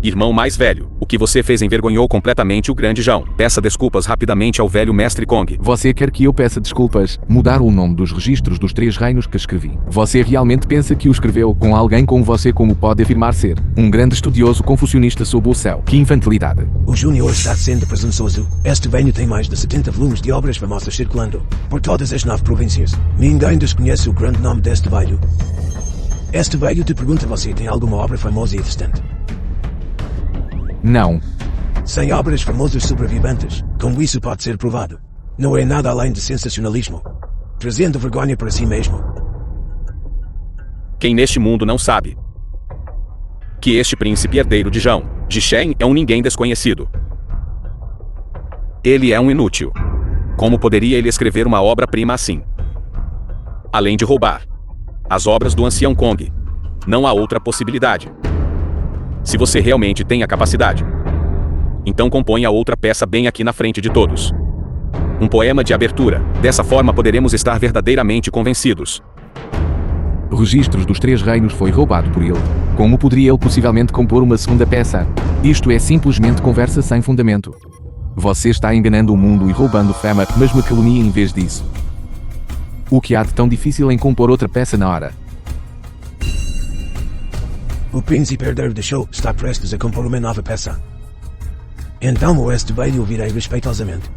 Irmão mais velho, o que você fez envergonhou completamente o grande Jão. Peça desculpas rapidamente ao velho mestre Kong. Você quer que eu peça desculpas? Mudar o nome dos registros dos três reinos que escrevi. Você realmente pensa que o escreveu com alguém como você, como pode afirmar ser? Um grande estudioso confucionista sob o céu. Que infantilidade. O Júnior está sendo presunçoso. Este velho tem mais de 70 volumes de obras famosas circulando por todas as 9 províncias. Ninguém desconhece o grande nome deste velho. Este velho te pergunta: você tem alguma obra famosa e distante? Não. Sem obras famosas sobreviventes, como isso pode ser provado? Não é nada além de sensacionalismo, trazendo vergonha para si mesmo. Quem neste mundo não sabe que este príncipe herdeiro de Jão, de Shen, é um ninguém desconhecido. Ele é um inútil. Como poderia ele escrever uma obra-prima assim? Além de roubar as obras do ancião Kong, não há outra possibilidade. Se você realmente tem a capacidade, então componha outra peça bem aqui na frente de todos. Um poema de abertura. Dessa forma poderemos estar verdadeiramente convencidos. Registros dos três reinos foi roubado por ele. Como poderia ele possivelmente compor uma segunda peça? Isto é simplesmente conversa sem fundamento. Você está enganando o mundo e roubando fama, mas me calunia em vez disso. O que há de tão difícil em compor outra peça na hora? O príncipe herdeiro de Zhou está prestes a compor uma nova peça. Então este velho ouvirei respeitosamente.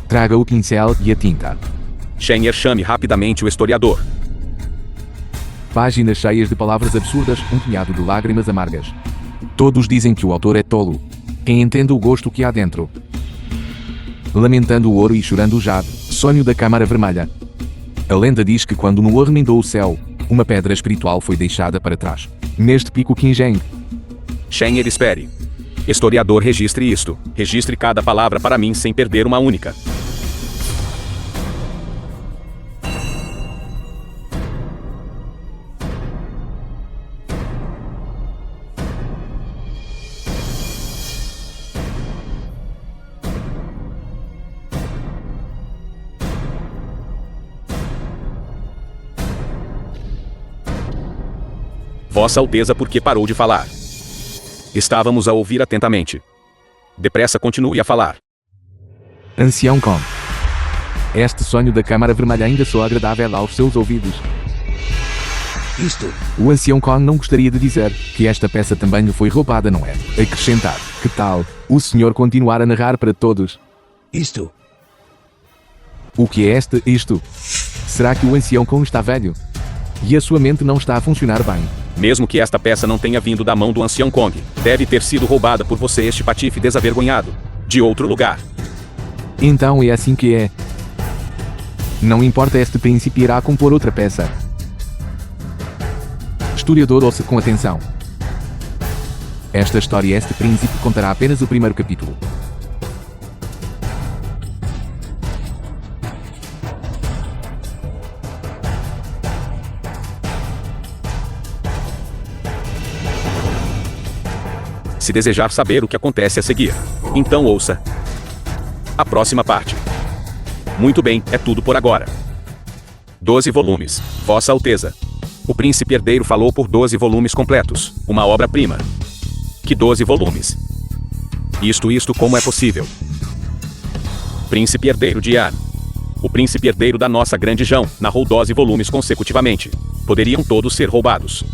Traga o pincel e a tinta. Shenyer, chame rapidamente o historiador. Páginas cheias de palavras absurdas, um punhado de lágrimas amargas. Todos dizem que o autor é tolo. Quem entende o gosto que há dentro? Lamentando o ouro e chorando o jade, sonho da Câmara Vermelha. A lenda diz que quando Nuo remendou o céu, uma pedra espiritual foi deixada para trás. Neste pico Qingzheng. Shenyer, espere. Historiador, registre isto. Registre cada palavra para mim sem perder uma única. Vossa Alteza, por que parou de falar? Estávamos a ouvir atentamente. Depressa, continue a falar. Ancião Kong. Este sonho da Câmara Vermelha ainda soa agradável aos seus ouvidos. Isto. O Ancião Kong não gostaria de dizer que esta peça também lhe foi roubada, não é? Acrescentar. Que tal o senhor continuar a narrar para todos? Isto. O que é isto? Será que o Ancião Kong está velho? E a sua mente não está a funcionar bem? Mesmo que esta peça não tenha vindo da mão do Ancião Kong, deve ter sido roubada por você, este patife desavergonhado. De outro lugar. Então é assim que é. Não importa, este príncipe irá compor outra peça. Historiador, ouça com atenção. Esta história, este príncipe, contará apenas o primeiro capítulo. Se desejar saber o que acontece a seguir, então ouça a próxima parte. Muito bem, é tudo por agora. 12 volumes, Vossa Alteza. O Príncipe Herdeiro falou por 12 volumes completos, uma obra-prima. Que 12 volumes? Isto como é possível? Príncipe Herdeiro de Yan. O Príncipe Herdeiro da nossa grande Jão narrou 12 volumes consecutivamente. Poderiam todos ser roubados.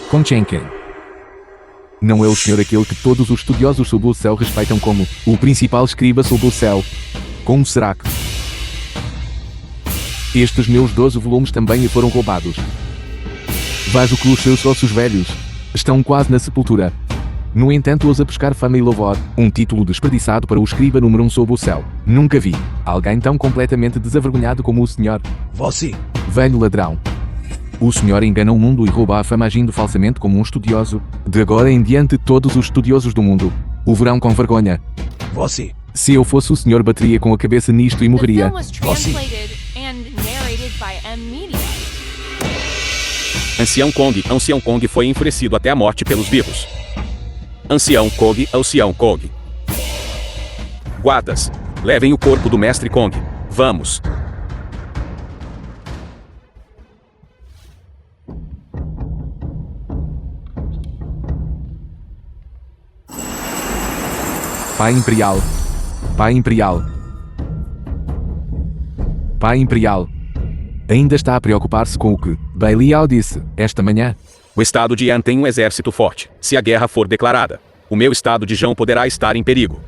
Kong Chenken. Não é o senhor aquele que todos os estudiosos sob o céu respeitam como o principal escriba sob o céu? Como será que estes meus 12 volumes também lhe foram roubados? Vejo que os seus ossos velhos estão quase na sepultura. No entanto, ousa buscar fama e louvor, um título desperdiçado para o escriba número 1 sob o céu. Nunca vi alguém tão completamente desavergonhado como o senhor. Você. Velho ladrão. O senhor engana o mundo e rouba a fama agindo falsamente como um estudioso. De agora em diante, todos os estudiosos do mundo o verão com vergonha. Você. Se eu fosse o senhor, bateria com a cabeça nisto e The morreria. film was translated and narrated by M Media. Ancião Kong foi enfurecido até a morte pelos vivos. Ancião Kong. Guardas, levem o corpo do Mestre Kong. Vamos. Pai Imperial. Pai Imperial. Pai Imperial. Ainda está a preocupar-se com o que Bailey Liao disse esta manhã? O estado de Yan tem um exército forte. Se a guerra for declarada, o meu estado de Jão poderá estar em perigo.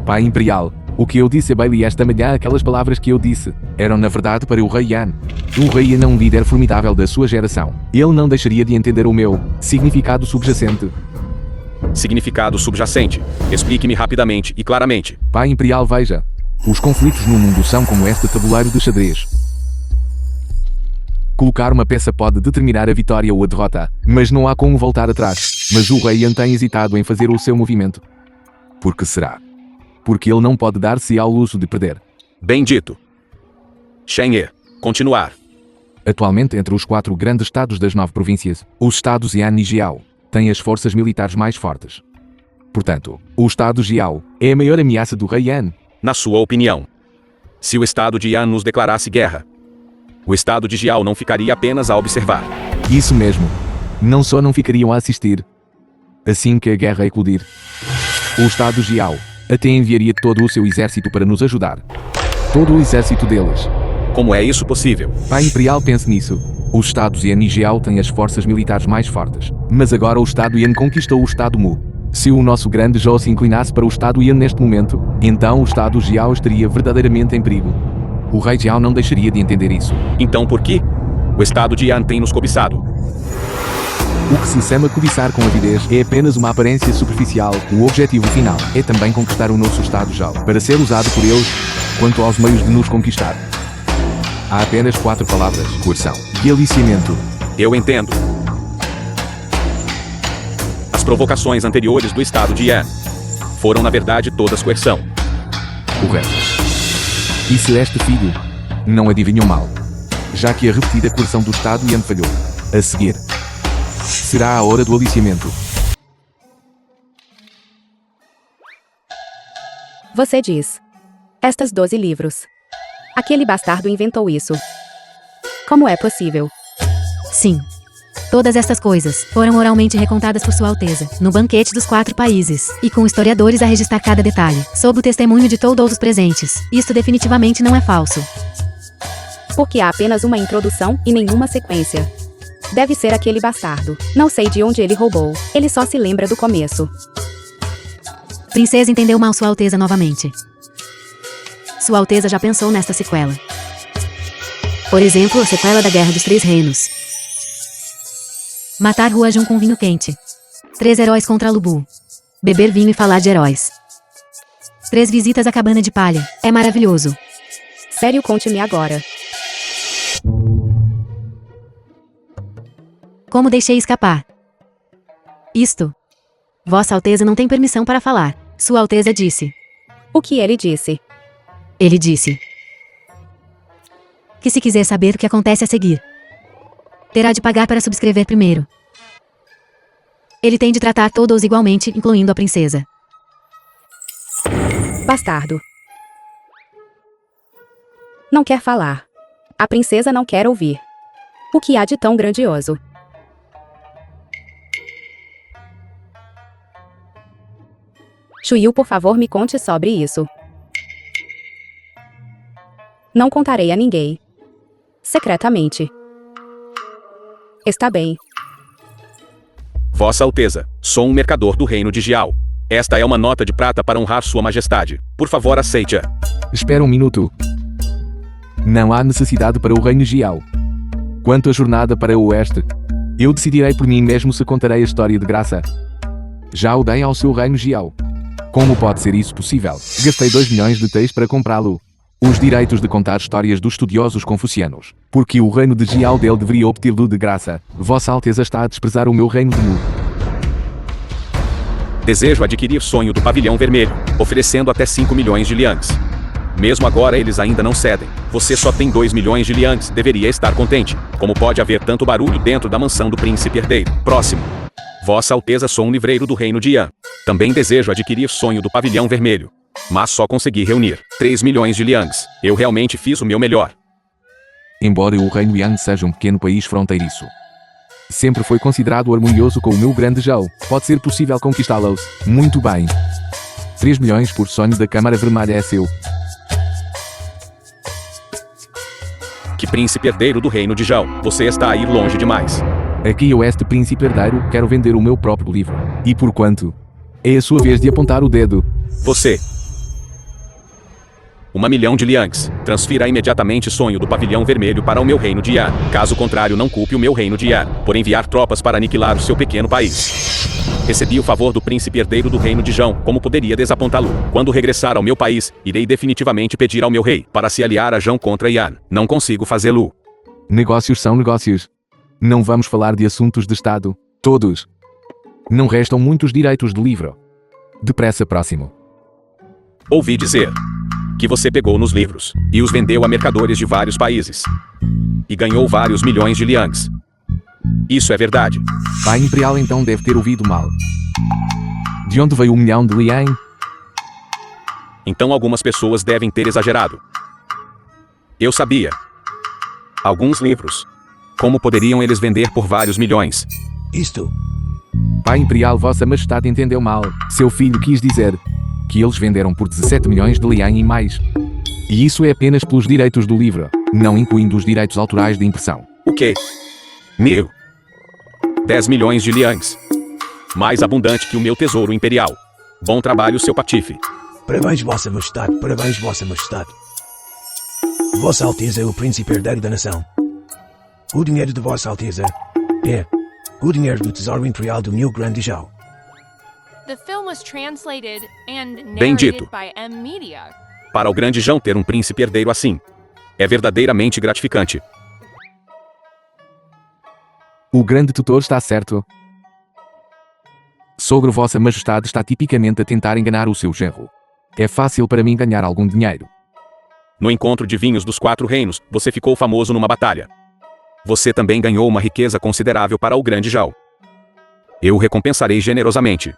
Pai Imperial. O que eu disse a Bailey esta manhã, aquelas palavras que eu disse, eram na verdade para o Rei Yan. O Rei Yan é um líder formidável da sua geração. Ele não deixaria de entender o meu significado subjacente. Significado subjacente. Explique-me rapidamente e claramente. Pai Imperial, veja. Os conflitos no mundo são como este tabuleiro de xadrez. Colocar uma peça pode determinar a vitória ou a derrota, mas não há como voltar atrás. Mas o Rei Yan tem hesitado em fazer o seu movimento. Por que será? Porque ele não pode dar-se ao luxo de perder. Bem dito. Shen-Ye, continuar. Atualmente, entre os 4 grandes estados das 9 províncias, os estados Yan e Jiao têm as forças militares mais fortes. Portanto, o estado Jiao é a maior ameaça do Rei Yan. Na sua opinião, se o estado de Yan nos declarasse guerra, o estado de Jiao não ficaria apenas a observar. Isso mesmo. Não só não ficariam a assistir. Assim que a guerra eclodir, o estado Jiao até enviaria todo o seu exército para nos ajudar. Todo o exército deles. Como é isso possível? Pai Imperial, pense nisso. Os estados Yan e Jiao têm as forças militares mais fortes. Mas agora o estado Yan conquistou o estado Mu. Se o nosso grande Zhou se inclinasse para o estado Yan neste momento, então o estado Jiao estaria verdadeiramente em perigo. O rei Jiao não deixaria de entender isso. Então por que o estado de Yan tem nos cobiçado? O que se chama cobiçar com avidez é apenas uma aparência superficial. O objetivo final é também conquistar o nosso estado Zhao, para ser usado por eles quanto aos meios de nos conquistar. Há apenas 4 palavras: coerção e aliciamento. Eu entendo. As provocações anteriores do estado de Yan foram na verdade todas coerção. Correto. E Celeste Filho não adivinhou mal, já que a repetida coerção do estado Yan falhou. A seguir, será a hora do aliciamento. Você diz. Estas 12 livros. Aquele bastardo inventou isso. Como é possível? Sim. Todas estas coisas foram oralmente recontadas por Sua Alteza, no banquete dos 4 países, e com historiadores a registrar cada detalhe, sob o testemunho de todos os presentes. Isto definitivamente não é falso. Porque há apenas uma introdução e nenhuma sequência. Deve ser aquele bastardo. Não sei de onde ele roubou. Ele só se lembra do começo. Princesa entendeu mal Sua Alteza novamente. Sua Alteza já pensou nesta sequela. Por exemplo, a sequela da Guerra dos Três Reinos. Matar Hua Jun com vinho quente. 3 heróis contra Lubu. Beber vinho e falar de heróis. 3 visitas à cabana de palha. É maravilhoso. Sério, conte-me agora. Como deixei escapar? Isto. Vossa Alteza não tem permissão para falar. Sua Alteza disse. O que ele disse? Ele disse. Que se quiser saber o que acontece a seguir, terá de pagar para subscrever primeiro. Ele tem de tratar todos igualmente, incluindo a princesa. Bastardo. Não quer falar. A princesa não quer ouvir. O que há de tão grandioso? Chuiu, por favor, me conte sobre isso. Não contarei a ninguém. Secretamente. Está bem. Vossa Alteza, sou um mercador do reino de Jiao. Esta é uma nota de prata para honrar Sua Majestade. Por favor, aceite-a. Espera um minuto. Não há necessidade para o reino Jiao. Quanto à jornada para o oeste, eu decidirei por mim mesmo se contarei a história de graça. Já o dei ao seu reino Jiao. Como pode ser isso possível? Gastei 2 milhões de teis para comprá-lo. Os direitos de contar histórias dos estudiosos confucianos. Porque o reino de Jiao dele deveria obtê-lo de graça. Vossa Alteza está a desprezar o meu reino de Mu. Desejo adquirir sonho do pavilhão vermelho, oferecendo até 5 milhões de liangs. Mesmo agora eles ainda não cedem. Você só tem 2 milhões de liangs, deveria estar contente. Como pode haver tanto barulho dentro da mansão do príncipe herdeiro? Próximo. Vossa Alteza, sou um livreiro do reino de Yan. Também desejo adquirir sonho do pavilhão vermelho. Mas só consegui reunir 3 milhões de liangs. Eu realmente fiz o meu melhor. Embora o reino Yan seja um pequeno país fronteiriço, sempre foi considerado harmonioso com o meu grande Zhou. Pode ser possível conquistá-los. Muito bem. 3 milhões por sonho da Câmara Vermelha é seu. Que príncipe herdeiro do reino de Zhou, você está a ir longe demais. Aqui eu este príncipe herdeiro, quero vender o meu próprio livro. E por quanto? É a sua vez de apontar o dedo. Você. 1 milhão de liangs. Transfira imediatamente sonho do pavilhão vermelho para o meu reino de Yan. Caso contrário, não culpe o meu reino de Yan por enviar tropas para aniquilar o seu pequeno país. Recebi o favor do príncipe herdeiro do reino de Zhão. Como poderia desapontá-lo? Quando regressar ao meu país, irei definitivamente pedir ao meu rei para se aliar a Zhão contra Yan. Não consigo fazê-lo. Negócios são negócios. Não vamos falar de assuntos de Estado. Todos. Não restam muitos direitos de livro. Depressa, próximo. Ouvi dizer que você pegou nos livros e os vendeu a mercadores de vários países. E ganhou vários milhões de liangs. Isso é verdade. Pai Imperial então deve ter ouvido mal. De onde veio 1 milhão de liang? Então algumas pessoas devem ter exagerado. Eu sabia. Alguns livros. Como poderiam eles vender por vários milhões? Isto. Pai Imperial, Vossa Majestade entendeu mal. Seu filho quis dizer que eles venderam por 17 milhões de liang e mais. E isso é apenas pelos direitos do livro, não incluindo os direitos autorais de impressão. O quê? 10 milhões de liangs. Mais abundante que o meu tesouro imperial. Bom trabalho, seu patife. Parabéns, Vossa Majestade. Parabéns, Vossa Majestade. Vossa Alteza é o príncipe herdeiro da nação. O dinheiro de Vossa Alteza é o dinheiro do Tesouro Imperial do meu grande Zhao. The film was translated and Bem narrated dito. by M Media. Para o grande Zhão ter um príncipe herdeiro assim, é verdadeiramente gratificante. O grande tutor está certo. Sogro, Vossa Majestade está tipicamente a tentar enganar o seu genro. É fácil para mim ganhar algum dinheiro. No encontro de vinhos dos 4 reinos, você ficou famoso numa batalha. Você também ganhou uma riqueza considerável para o grande Zhao. Eu o recompensarei generosamente.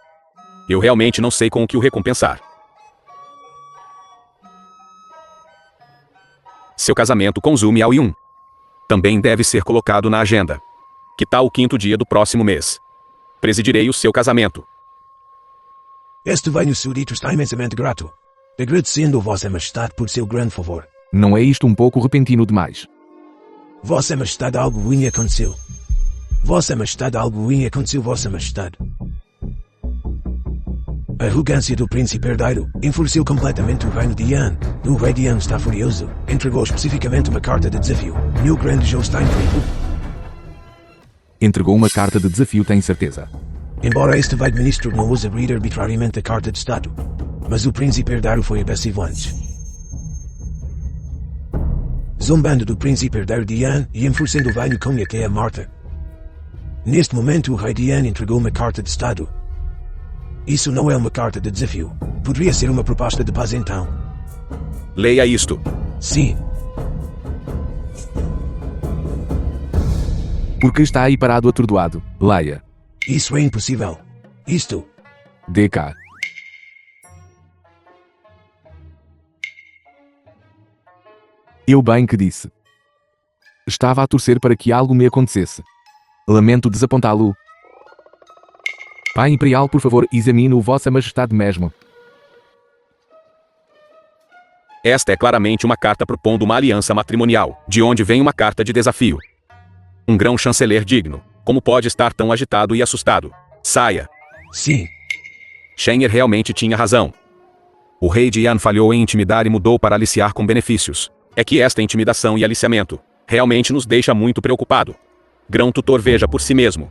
Eu realmente não sei com o que o recompensar. Seu casamento com Zhu Miaoyun também deve ser colocado na agenda. Que tal o 5º dia do próximo mês? Presidirei o seu casamento. Este vai no Sudito está imensamente grato. Agradecendo a Vossa Majestade por seu grande favor. Não é isto um pouco repentino demais? Vossa Majestade, algo ruim aconteceu. Vossa Majestade, algo ruim aconteceu, Vossa Majestade. A arrogância do príncipe herdeiro enfureceu completamente o reino de Yan. O rei de Yan está furioso. Entregou especificamente uma carta de desafio. Meu grande Zhou está em perigo. Entregou uma carta de desafio, tem certeza? Embora este vai-ministro não ouse abrir arbitrariamente a carta de Estado, mas o príncipe herdeiro foi agressivo antes. Zombando do príncipe herdeiro de Yan e enfurecendo o reino com a Marta. Neste momento o rei de Yan entregou uma carta de Estado. Isso não é uma carta de desafio. Poderia ser uma proposta de paz então. Leia isto. Sim. Por que está aí parado atordoado? Leia. Isso é impossível. Isto. DK. Eu bem que disse. Estava a torcer para que algo me acontecesse. Lamento desapontá-lo. Pai Imperial, por favor, examine o Vossa Majestade mesmo. Esta é claramente uma carta propondo uma aliança matrimonial, de onde vem uma carta de desafio. Um grão-chanceler digno. Como pode estar tão agitado e assustado? Saia. Sim. Shenyer realmente tinha razão. O rei de Yan falhou em intimidar e mudou para aliciar com benefícios. É que esta intimidação e aliciamento realmente nos deixa muito preocupado. Grão-tutor, veja por si mesmo.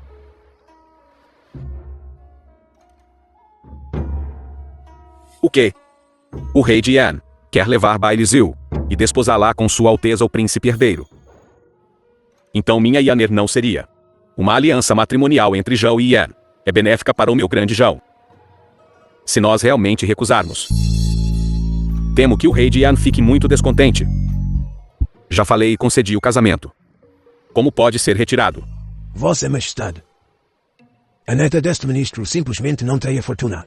O quê? O rei de Yan quer levar Baile Zhu e desposá-la com Sua Alteza o Príncipe Herdeiro. Então minha Yaner não seria. Uma aliança matrimonial entre Zhao e Yan é benéfica para o meu grande Zhao. Se nós realmente recusarmos, temo que o rei de Yan fique muito descontente. Já falei e concedi o casamento. Como pode ser retirado? Vossa Majestade. A neta deste ministro simplesmente não tem a fortuna.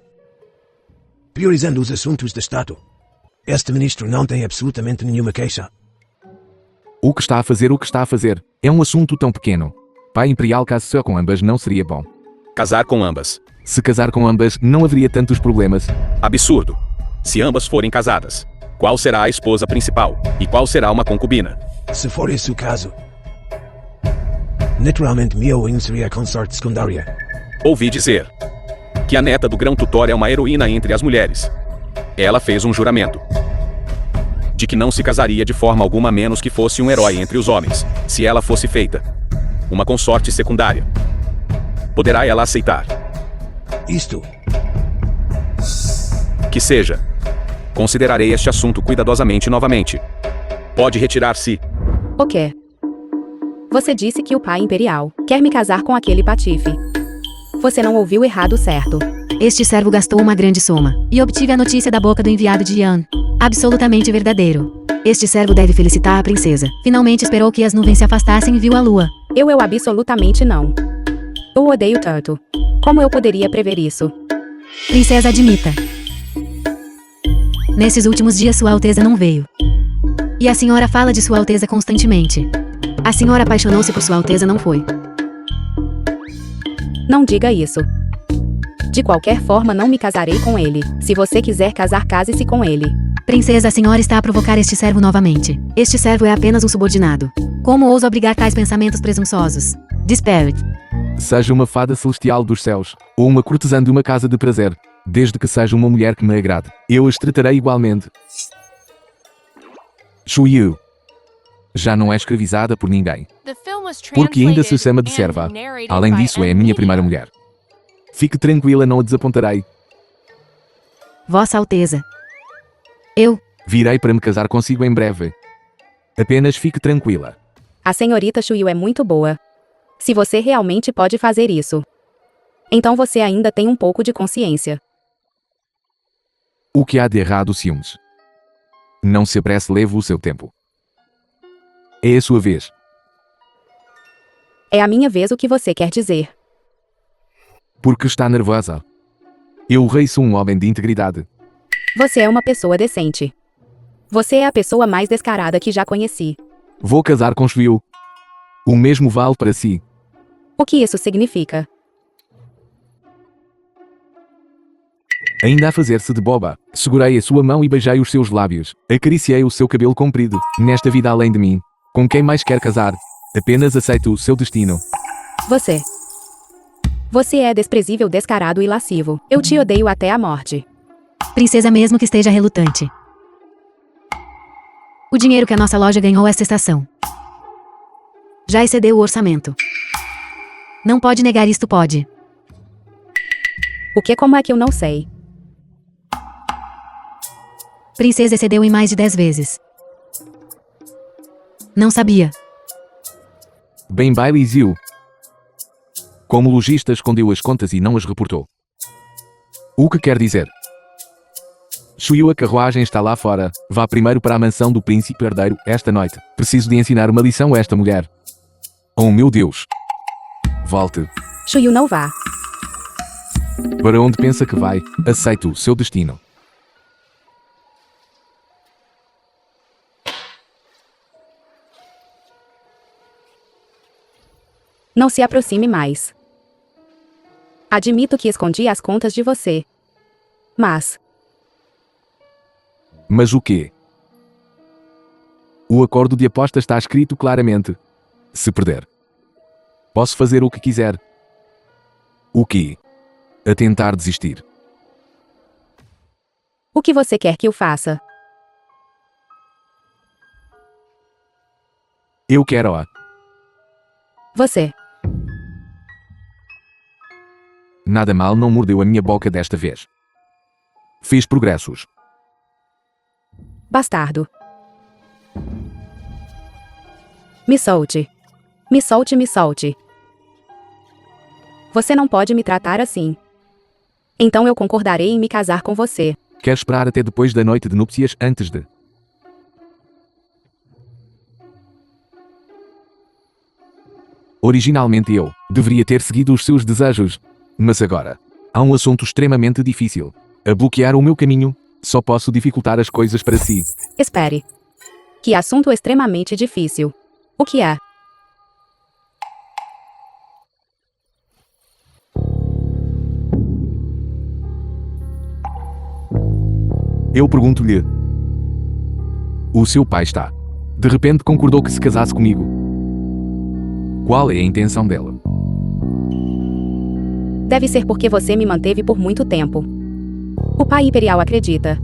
Priorizando os assuntos de Estado. Este ministro não tem absolutamente nenhuma queixa. O que está a fazer, é um assunto tão pequeno. Pai Imperial, caso só com ambas não seria bom. Casar com ambas. Se casar com ambas, não haveria tantos problemas. Absurdo. Se ambas forem casadas, qual será a esposa principal e qual será uma concubina? Se for esse o caso, naturalmente Miaoyun seria a consorte secundária. Ouvi dizer que a neta do grão-tutor é uma heroína entre as mulheres. Ela fez um juramento de que não se casaria de forma alguma a menos que fosse um herói entre os homens, se ela fosse feita uma consorte secundária. Poderá ela aceitar? Isto. Que seja. Considerarei este assunto cuidadosamente novamente. Pode retirar-se. O quê? Você disse que o pai imperial quer me casar com aquele patife. Você não ouviu errado, certo? Este servo gastou uma grande soma, e obtive a notícia da boca do enviado de Yan. Absolutamente verdadeiro. Este servo deve felicitar a princesa. Finalmente esperou que as nuvens se afastassem e viu a lua. Eu absolutamente não. Eu odeio tanto. Como eu poderia prever isso? Princesa, admita. Nesses últimos dias Sua Alteza não veio. E a senhora fala de Sua Alteza constantemente. A senhora apaixonou-se por Sua Alteza, não foi? Não diga isso. De qualquer forma, não me casarei com ele. Se você quiser casar, case-se com ele. Princesa, a senhora está a provocar este servo novamente. Este servo é apenas um subordinado. Como ouso abrigar tais pensamentos presunçosos? Desperte. Seja uma fada celestial dos céus, ou uma cortesã de uma casa de prazer, desde que seja uma mulher que me agrade, eu as tratarei igualmente. Shuyu. Já não é escravizada por ninguém. The film was Porque ainda se translated chama de and serva. narrated Além by disso, é a minha Amina. primeira mulher. Fique tranquila, não a desapontarei. Vossa Alteza. Eu. Virei para me casar consigo em breve. Apenas fique tranquila. A senhorita Shuyu é muito boa. Se você realmente pode fazer isso, então você ainda tem um pouco de consciência. O que há de errado, ciúmes? Não se apresse, leve o seu tempo. É a sua vez. É a minha vez, o que você quer dizer? Porque está nervosa. Eu, o rei, sou um homem de integridade. Você é uma pessoa decente. Você é a pessoa mais descarada que já conheci. Vou casar com Shuyu. O mesmo vale para si. O que isso significa? Ainda a fazer-se de boba. Segurei a sua mão e beijei os seus lábios. Acariciei o seu cabelo comprido. Nesta vida além de mim. Com quem mais quer casar? Apenas aceito o seu destino. Você. Você é desprezível, descarado e lascivo. Eu te odeio até a morte. Princesa, mesmo que esteja relutante. O dinheiro que a nossa loja ganhou esta estação já excedeu o orçamento. Não pode negar isto, pode. O que, como é que eu não sei? Princesa excedeu em mais de 10 vezes. Não sabia. Bem, Bailey Ziu. Como lojista escondeu as contas e não as reportou. O que quer dizer? Shuyu, a carruagem está lá fora. Vá primeiro para a mansão do príncipe herdeiro esta noite. Preciso de ensinar uma lição a esta mulher. Oh meu Deus. Volte. Shuyu, não vá. Para onde pensa que vai? Aceito o seu destino. Não se aproxime mais. Admito que escondi as contas de você. Mas o quê? O acordo de aposta está escrito claramente. Se perder, posso fazer o que quiser. O quê? A tentar desistir. o que você quer que eu faça? Eu quero a. Você. Nada mal não mordeu a minha boca desta vez. Fiz progressos. Bastardo. Me solte. Me solte, me solte. Você não pode me tratar assim. Então eu concordarei em me casar com você. Quer esperar até depois da noite de núpcias antes de. Originalmente eu deveria ter seguido os seus desejos. Mas agora, há um assunto extremamente difícil. A bloquear o meu caminho, só posso dificultar as coisas para si. Espere. Que assunto extremamente difícil. O que é? Eu pergunto-lhe. O seu pai está. De repente concordou que se casasse comigo. Qual é a intenção dela? Deve ser porque você me manteve por muito tempo. O pai imperial acredita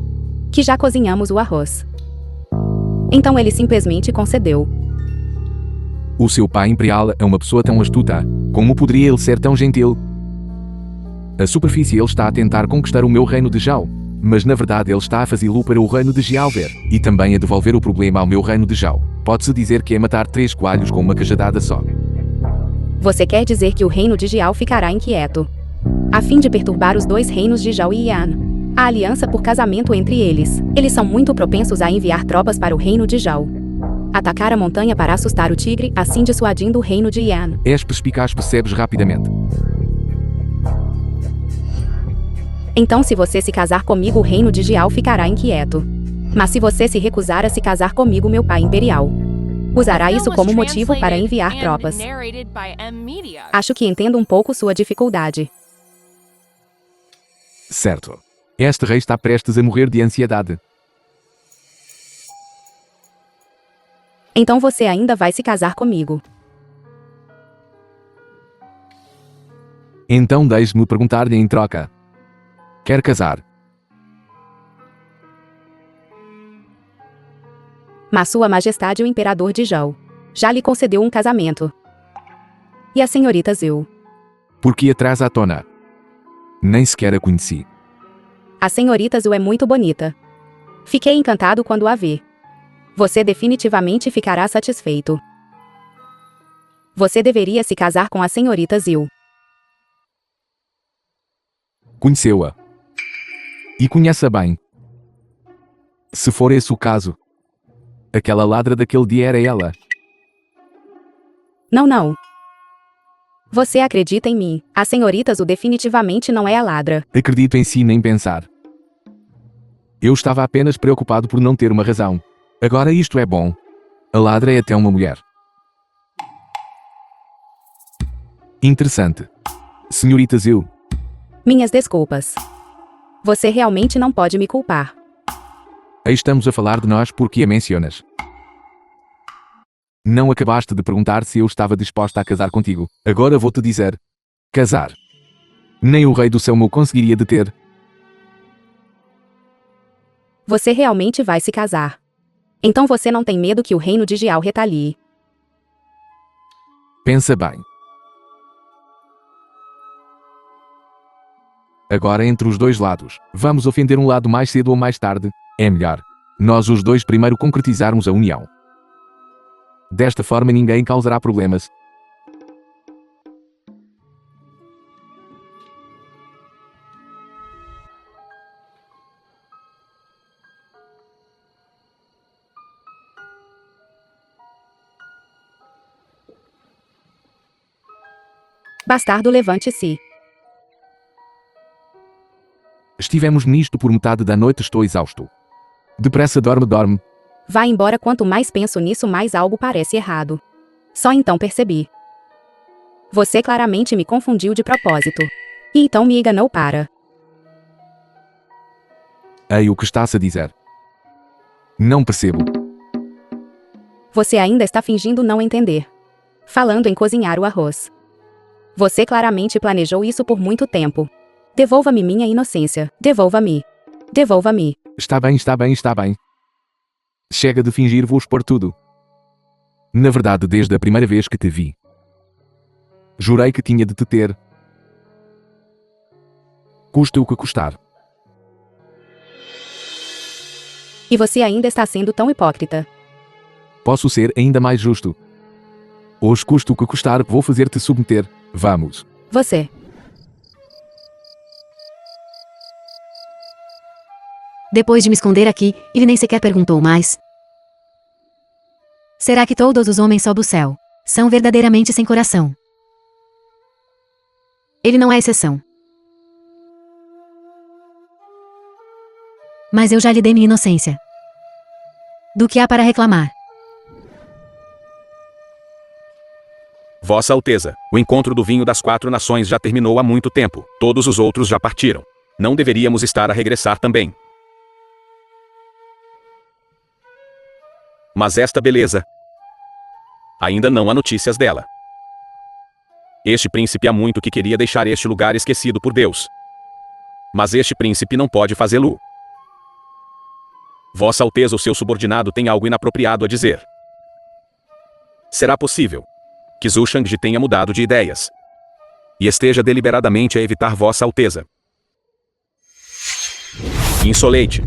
que já cozinhamos o arroz. Então ele simplesmente concedeu. O seu pai imperial é uma pessoa tão astuta. Como poderia ele ser tão gentil? A superfície ele está a tentar conquistar o meu reino de Zhao. Mas na verdade ele está a fazê-lo para o reino de Xiaover. E também a devolver o problema ao meu reino de Zhao. Pode-se dizer que é matar 3 coelhos com uma cajadada só. Você quer dizer que o reino de Jiao ficará inquieto, a fim de perturbar os 2 reinos de Zhao e Yan. A aliança por casamento entre eles. Eles são muito propensos a enviar tropas para o reino de Zhao. Atacar a montanha para assustar o tigre, assim dissuadindo o reino de Yan. És perspicaz, percebes rapidamente. Então se você se casar comigo o reino de Jiao ficará inquieto. Mas se você se recusar a se casar comigo meu pai imperial usará isso como motivo para enviar tropas. Acho que entendo um pouco sua dificuldade. Certo. Este rei está prestes a morrer de ansiedade. Então você ainda vai se casar comigo. Então deixe-me perguntar-lhe em troca. Quer casar? Mas Sua Majestade o Imperador de Zhao já lhe concedeu um casamento. E a senhorita Zhu? Por que atrás à tona? Nem sequer a conheci. A senhorita Zhu é muito bonita. Fiquei encantado quando a vi. Você definitivamente ficará satisfeito. Você deveria se casar com a senhorita Zhu. Conheceu-a. E conhece-a bem. Se for esse o caso. Aquela ladra daquele dia era ela. Não, não. Você acredita em mim. A senhorita Zhu definitivamente não é a ladra. Acredito em si nem pensar. Eu estava apenas preocupado por não ter uma razão. Agora isto é bom. A ladra é até uma mulher. Interessante. Senhorita Zil, Minhas desculpas. Você realmente não pode me culpar. aí estamos a falar de nós porque a mencionas. Não acabaste de perguntar se eu estava disposta a casar contigo. Agora vou-te dizer. Casar. Nem o rei do céu me conseguiria deter. Você realmente vai se casar. Então você não tem medo que o reino de Gial retalie. Pensa bem. Agora entre os dois lados, vamos ofender um lado mais cedo ou mais tarde. É melhor nós os dois primeiro concretizarmos a união. Desta forma ninguém causará problemas. Bastardo, levante-se. Estivemos nisto por metade da noite, estou exausto. Depressa, dorme. Vá embora, quanto mais penso nisso, mais algo parece errado. Só então percebi. Você claramente me confundiu de propósito. E então me enganou para. Ei, o que estás a dizer? Não percebo. Você ainda está fingindo não entender. Falando em cozinhar o arroz. Você claramente planejou isso por muito tempo. Devolva-me minha inocência. Devolva-me. Devolva-me. Está bem. Chega de fingir, vou expor tudo. Na verdade, desde a primeira vez que te vi, jurei que tinha de te ter. Custe o que custar. E você ainda está sendo tão hipócrita. Posso ser ainda mais justo. Hoje, custe o que custar, vou fazer-te submeter. Vamos. Você. Depois de me esconder aqui, ele nem sequer perguntou mais. Será que todos os homens sob o céu são verdadeiramente sem coração? Ele não é exceção. Mas eu já lhe dei minha inocência. Do que há para reclamar? Vossa Alteza, o encontro do vinho das 4 nações já terminou há muito tempo. Todos os outros já partiram. Não deveríamos estar a regressar também. Mas esta beleza... ainda não há notícias dela. Este príncipe há muito que queria deixar este lugar esquecido por Deus. Mas este príncipe não pode fazê-lo. Vossa Alteza, o seu subordinado tem algo inapropriado a dizer. Será possível que Zhu Shangji tenha mudado de ideias e esteja deliberadamente a evitar Vossa Alteza. Insolente.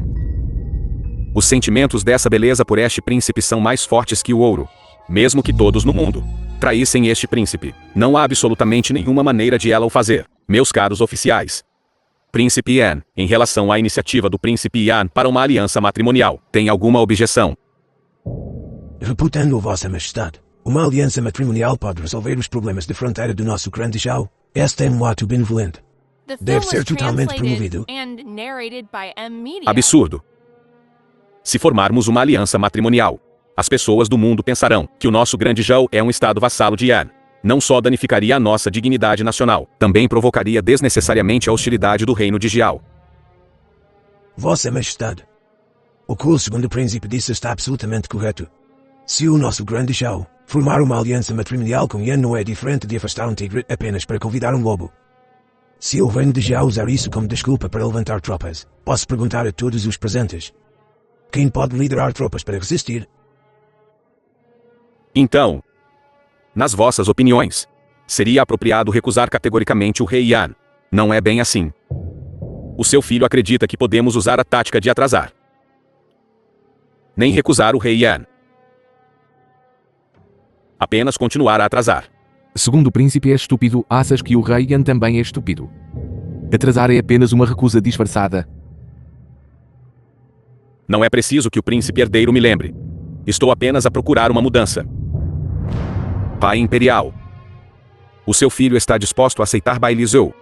Os sentimentos dessa beleza por este príncipe são mais fortes que o ouro. Mesmo que todos no mundo traíssem este príncipe, não há absolutamente nenhuma maneira de ela o fazer. Meus caros oficiais. Príncipe Yan, em relação à iniciativa do príncipe Yan para uma aliança matrimonial, tem alguma objeção? Reputando Vossa Majestade, uma aliança matrimonial pode resolver os problemas de fronteira do nosso grande Zhao. Este é um ato benevolente. The film Deve ser was totalmente translated promovido. and narrated by M Media. Absurdo. Se formarmos uma aliança matrimonial, as pessoas do mundo pensarão que o nosso grande Zhao é um estado vassalo de Yan. Não só danificaria a nossa dignidade nacional, também provocaria desnecessariamente a hostilidade do reino de Jiao. Vossa Majestade, o que o segundo príncipe disse está absolutamente correto. Se o nosso grande Zhao formar uma aliança matrimonial com Yan, não é diferente de afastar um tigre apenas para convidar um lobo. Se o reino de Zhao usar isso como desculpa para levantar tropas, posso perguntar a todos os presentes: quem pode liderar tropas para resistir? Então, nas vossas opiniões, seria apropriado recusar categoricamente o rei Yan. Não é bem assim. O seu filho acredita que podemos usar a tática de atrasar. Nem recusar o rei Yan. Apenas continuar a atrasar. Segundo o príncipe é estúpido, achas que o rei Yan também é estúpido? Atrasar é apenas uma recusa disfarçada. Não é preciso que o príncipe herdeiro me lembre. Estou apenas a procurar uma mudança. Pai Imperial. O seu filho está disposto a aceitar Bailey Zhou.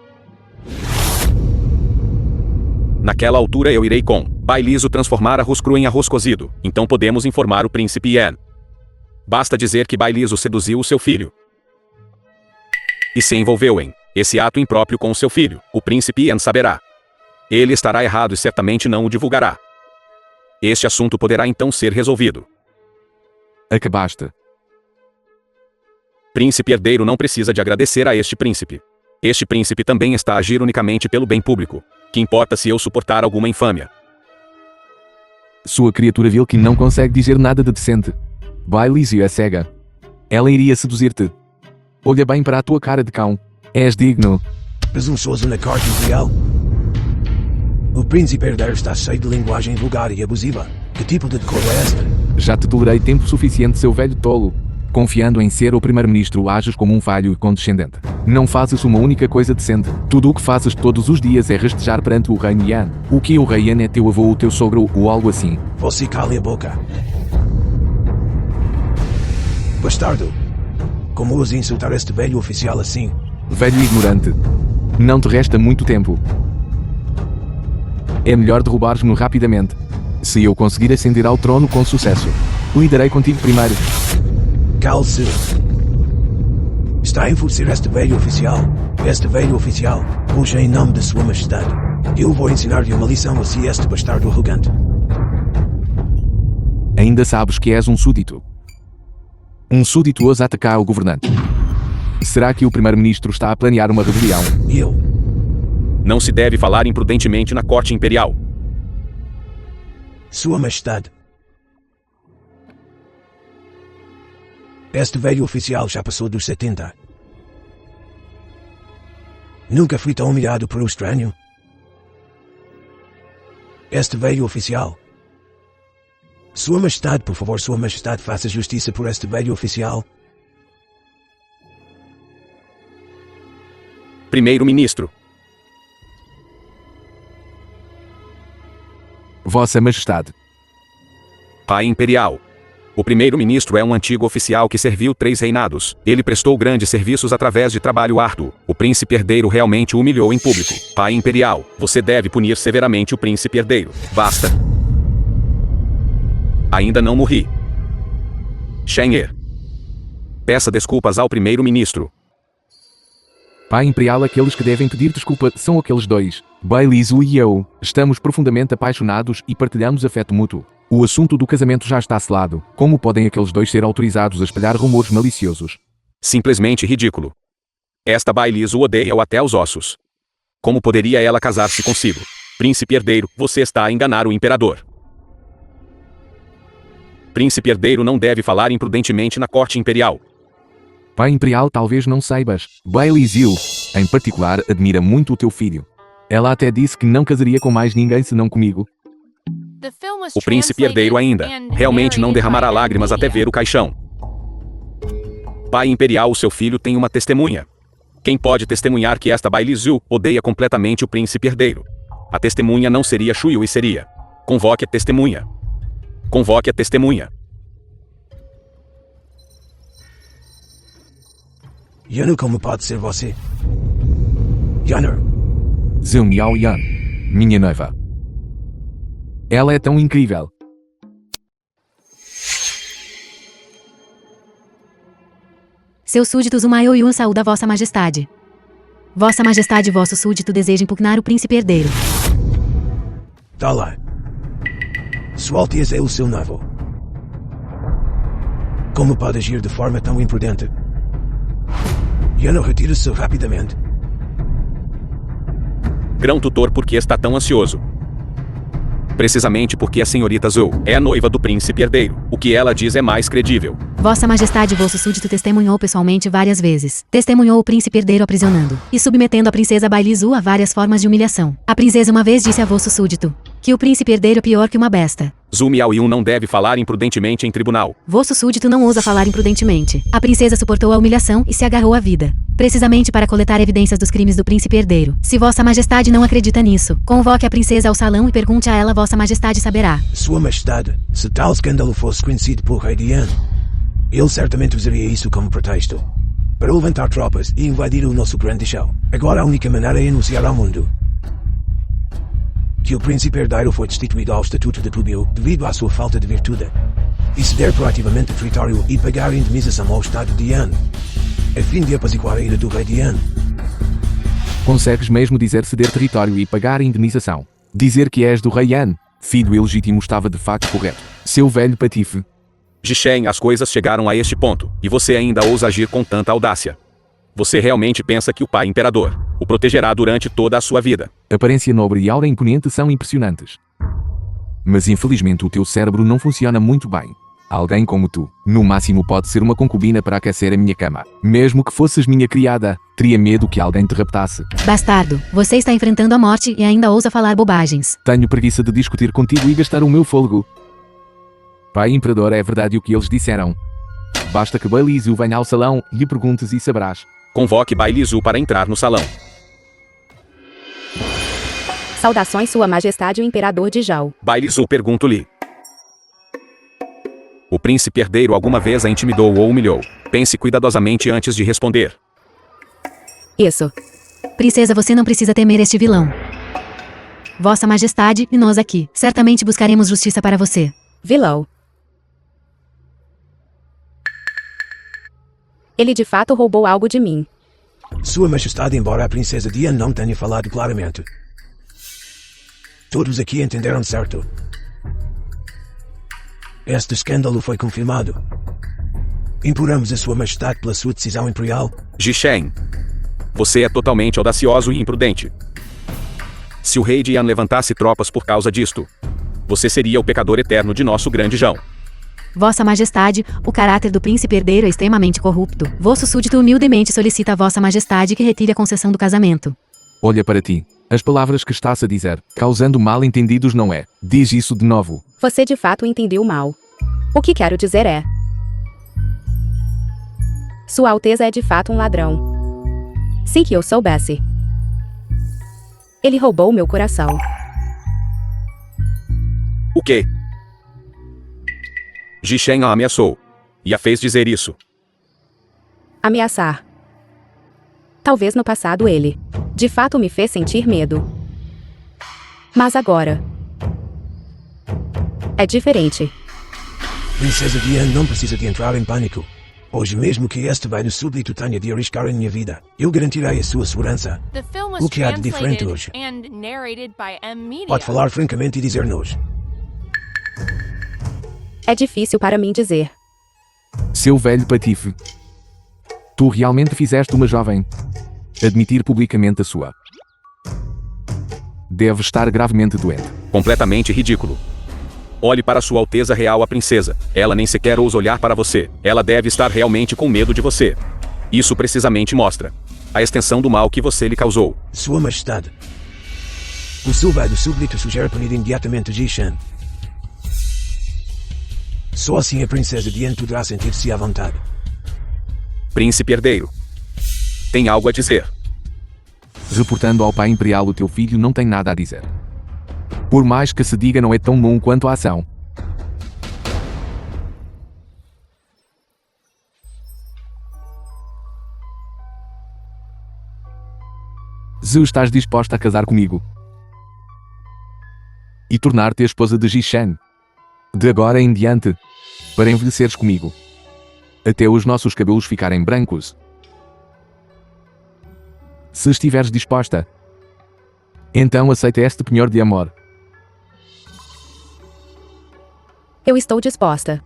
Naquela altura eu irei com Bailizo transformar arroz cru em arroz cozido, então podemos informar o príncipe Yan. Basta dizer que Bailizo seduziu o seu filho e se envolveu em esse ato impróprio com o seu filho. O príncipe Yan saberá. Ele estará errado e certamente não o divulgará. Este assunto poderá então ser resolvido. Acabaste. Príncipe herdeiro não precisa de agradecer a este príncipe. Este príncipe também está a agir unicamente pelo bem público. Que importa se eu suportar alguma infâmia? Sua criatura vil que não consegue dizer nada de decente. Bailizo é cega. Ela iria seduzir-te. Olha bem para a tua cara de cão. És digno. Presunçoso na corte imperial. O príncipe herdeiro está cheio de linguagem vulgar e abusiva. Que tipo de decoro é este? Já te tolerei tempo suficiente, seu velho tolo. Confiando em ser o primeiro-ministro, ages como um falho e condescendente. Não fazes uma única coisa decente. Tudo o que fazes todos os dias é rastejar perante o rei Yan. O que o rei Yan é teu avô, o teu sogro ou algo assim. Você cale a boca. Bastardo. Como ousa insultar este velho oficial assim? Velho ignorante. Não te resta muito tempo. É melhor derrubares-me rapidamente. Se eu conseguir ascender ao trono com sucesso, lidarei contigo primeiro. Cale-se. Está a enfurecer este velho oficial. Este velho oficial. Hoje em nome de sua majestade. Eu vou ensinar-lhe uma lição a si, este bastardo arrogante. Ainda sabes que és um súdito. Um súdito ousa atacar o governante. Será que o primeiro-ministro está a planear uma rebelião? Eu. Não se deve falar imprudentemente na corte imperial. Sua majestade. Este velho oficial já passou dos 70. Nunca fui tão humilhado por um estranho. Este velho oficial. Sua majestade, por favor, sua majestade, faça justiça por este velho oficial. Primeiro-ministro. Vossa Majestade. Pai imperial. O primeiro-ministro é um antigo oficial que serviu 3 reinados. Ele prestou grandes serviços através de trabalho árduo. O príncipe herdeiro realmente o humilhou em público. Pai imperial, você deve punir severamente o príncipe herdeiro. Basta. Ainda não morri. Shenhe. Peça desculpas ao primeiro-ministro. Pai imperial, aqueles que devem pedir desculpa são aqueles dois. Bailizo e eu. Estamos profundamente apaixonados e partilhamos afeto mútuo. O assunto do casamento já está selado. Como podem aqueles dois ser autorizados a espalhar rumores maliciosos? Simplesmente ridículo. Esta Bailizo odeia-o até os ossos. Como poderia ela casar-se consigo? Príncipe herdeiro, você está a enganar o imperador. Príncipe herdeiro não deve falar imprudentemente na corte imperial. Pai imperial, talvez não saibas. Bailizo, em particular, admira muito o teu filho. Ela até disse que não casaria com mais ninguém senão comigo. O príncipe herdeiro ainda realmente não derramará lágrimas até ver o caixão. Pai imperial, o seu filho tem uma testemunha. Quem pode testemunhar que esta Bailizo odeia completamente o príncipe herdeiro? A testemunha não seria Shuyu e seria. Convoque a testemunha. Convoque a testemunha. Yano, como pode ser você? Yanner. Zhou Miao Yan. Minha noiva. Ela é tão incrível. Seus súditos Umayo Yun saúda Vossa Majestade. Vossa Majestade e vosso súdito desejam impugnar o príncipe herdeiro. Tá lá. Sualtias é o seu noivo. Como pode agir de forma tão imprudente? Yano, retira-se rapidamente. Grão tutor, por que está tão ansioso? Precisamente porque a senhorita Zhou é a noiva do príncipe herdeiro. O que ela diz é mais credível. Vossa Majestade, vosso súdito testemunhou pessoalmente várias vezes. Testemunhou o príncipe herdeiro aprisionando e submetendo a princesa Bailizo a várias formas de humilhação. A princesa uma vez disse a vosso súdito que o príncipe herdeiro é pior que uma besta. Zhou Miaoyun não deve falar imprudentemente em tribunal. Vosso súdito não ousa falar imprudentemente. A princesa suportou a humilhação e se agarrou à vida, precisamente para coletar evidências dos crimes do príncipe herdeiro. Se Vossa Majestade não acredita nisso, convoque a princesa ao salão e pergunte a ela, Vossa Majestade saberá. Sua Majestade, se tal escândalo fosse conhecido por rei Yan, ele certamente usaria isso como pretexto para levantar tropas e invadir o nosso grande show. Agora a única maneira é anunciar ao mundo que o príncipe herdeiro foi destituído ao estatuto de plebeu devido à sua falta de virtude. E ceder proativamente o território e pagar a indemnização ao Estado de Yan, a fim de apaziguar a ira do rei de Yan. Consegues mesmo dizer ceder território e pagar a indemnização? Dizer que és do rei Yan, filho ilegítimo, estava de facto correto. Seu velho patife. Jishen, as coisas chegaram a este ponto, e você ainda ousa agir com tanta audácia. Você realmente pensa que o pai imperador o protegerá durante toda a sua vida? Aparência nobre e aura imponente são impressionantes. Mas infelizmente o teu cérebro não funciona muito bem. Alguém como tu, no máximo pode ser uma concubina para aquecer a minha cama. Mesmo que fosses minha criada, teria medo que alguém te raptasse. Bastardo, você está enfrentando a morte e ainda ousa falar bobagens. Tenho preguiça de discutir contigo e gastar o meu fôlego. Pai imperador, é verdade o que eles disseram. Basta que Bai Lizu venha ao salão, lhe perguntes e saberás. Convoque Bai Lizu para entrar no salão. Saudações, Sua Majestade o Imperador de Zhao. Bai Lizu, pergunto-lhe. O príncipe herdeiro alguma vez a intimidou ou humilhou? Pense cuidadosamente antes de responder. Isso. Princesa, você não precisa temer este vilão. Vossa Majestade e nós aqui, certamente buscaremos justiça para você. Vilão. Ele de fato roubou algo de mim. Sua Majestade, embora a princesa Dian não tenha falado claramente, todos aqui entenderam certo. Este escândalo foi confirmado. Imploramos a Sua Majestade pela sua decisão imperial. Jishen, você é totalmente audacioso e imprudente. Se o rei de Yan levantasse tropas por causa disto, você seria o pecador eterno de nosso grande Zhao. Vossa Majestade, o caráter do príncipe herdeiro é extremamente corrupto. Vosso súdito humildemente solicita a Vossa Majestade que retire a concessão do casamento. Olha para ti. As palavras que estás a dizer, causando mal-entendidos, não é? Diz isso de novo. Você de fato entendeu mal. O que quero dizer é: Sua Alteza é de fato um ladrão. Sem que eu soubesse. Ele roubou meu coração. O quê? Jishen a ameaçou. E a fez dizer isso. Ameaçar. Talvez no passado ele, de fato, me fez sentir medo. Mas agora é diferente. Princesa Dian não precisa de entrar em pânico. Hoje mesmo que este velho súbdito tenha de arriscar a minha vida, eu garantirei a sua segurança. The film was O que há de diferente translated hoje? and narrated by M Media. Pode falar francamente e dizer-nos. É difícil para mim dizer. Seu velho patife. Tu realmente fizeste uma jovem admitir publicamente a sua. Deve estar gravemente doente. Completamente ridículo. Olhe para Sua Alteza Real a Princesa. Ela nem sequer ousa olhar para você. Ela deve estar realmente com medo de você. Isso precisamente mostra a extensão do mal que você lhe causou. Sua Majestade. O seu velho súbdito sugere punir imediatamente Jishen. Só assim a princesa Dian poderá sentir-se à vontade. Príncipe herdeiro. Tem algo a dizer. Reportando ao pai imperial, o teu filho não tem nada a dizer. Por mais que se diga, não é tão bom quanto a ação. Zhu, estás disposta a casar comigo? E tornar-te a esposa de Jishen? De agora em diante, para envelheceres comigo. Até os nossos cabelos ficarem brancos. Se estiveres disposta, então aceita este penhor de amor. Eu estou disposta.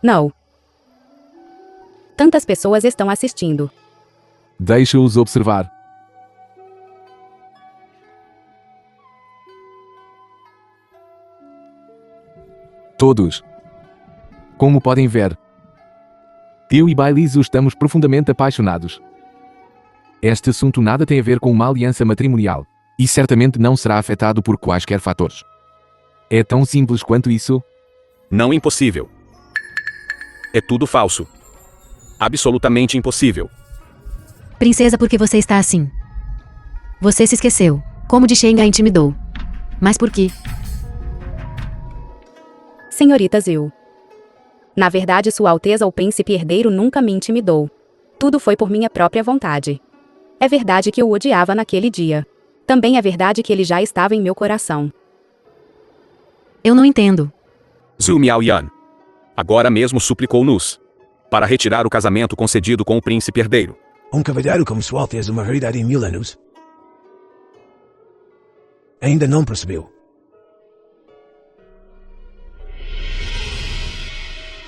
Não. Tantas pessoas estão assistindo. Deixa-os observar. Todos. Como podem ver, eu e Bai Lizu estamos profundamente apaixonados. Este assunto nada tem a ver com uma aliança matrimonial, e certamente não será afetado por quaisquer fatores. É tão simples quanto isso? Não impossível. É tudo falso. Absolutamente impossível. Princesa, por que você está assim? Você se esqueceu. Como de Shen a intimidou. Mas por quê? Senhorita Zil. Na verdade, Sua Alteza o Príncipe Herdeiro nunca me intimidou. Tudo foi por minha própria vontade. É verdade que eu o odiava naquele dia. Também é verdade que ele já estava em meu coração. Eu não entendo. Zhu Miaoyan. Agora mesmo suplicou-nos para retirar o casamento concedido com o príncipe herdeiro. Cavalheiro como Sua Alteza uma raridade em 1000 anos? Ainda não percebeu?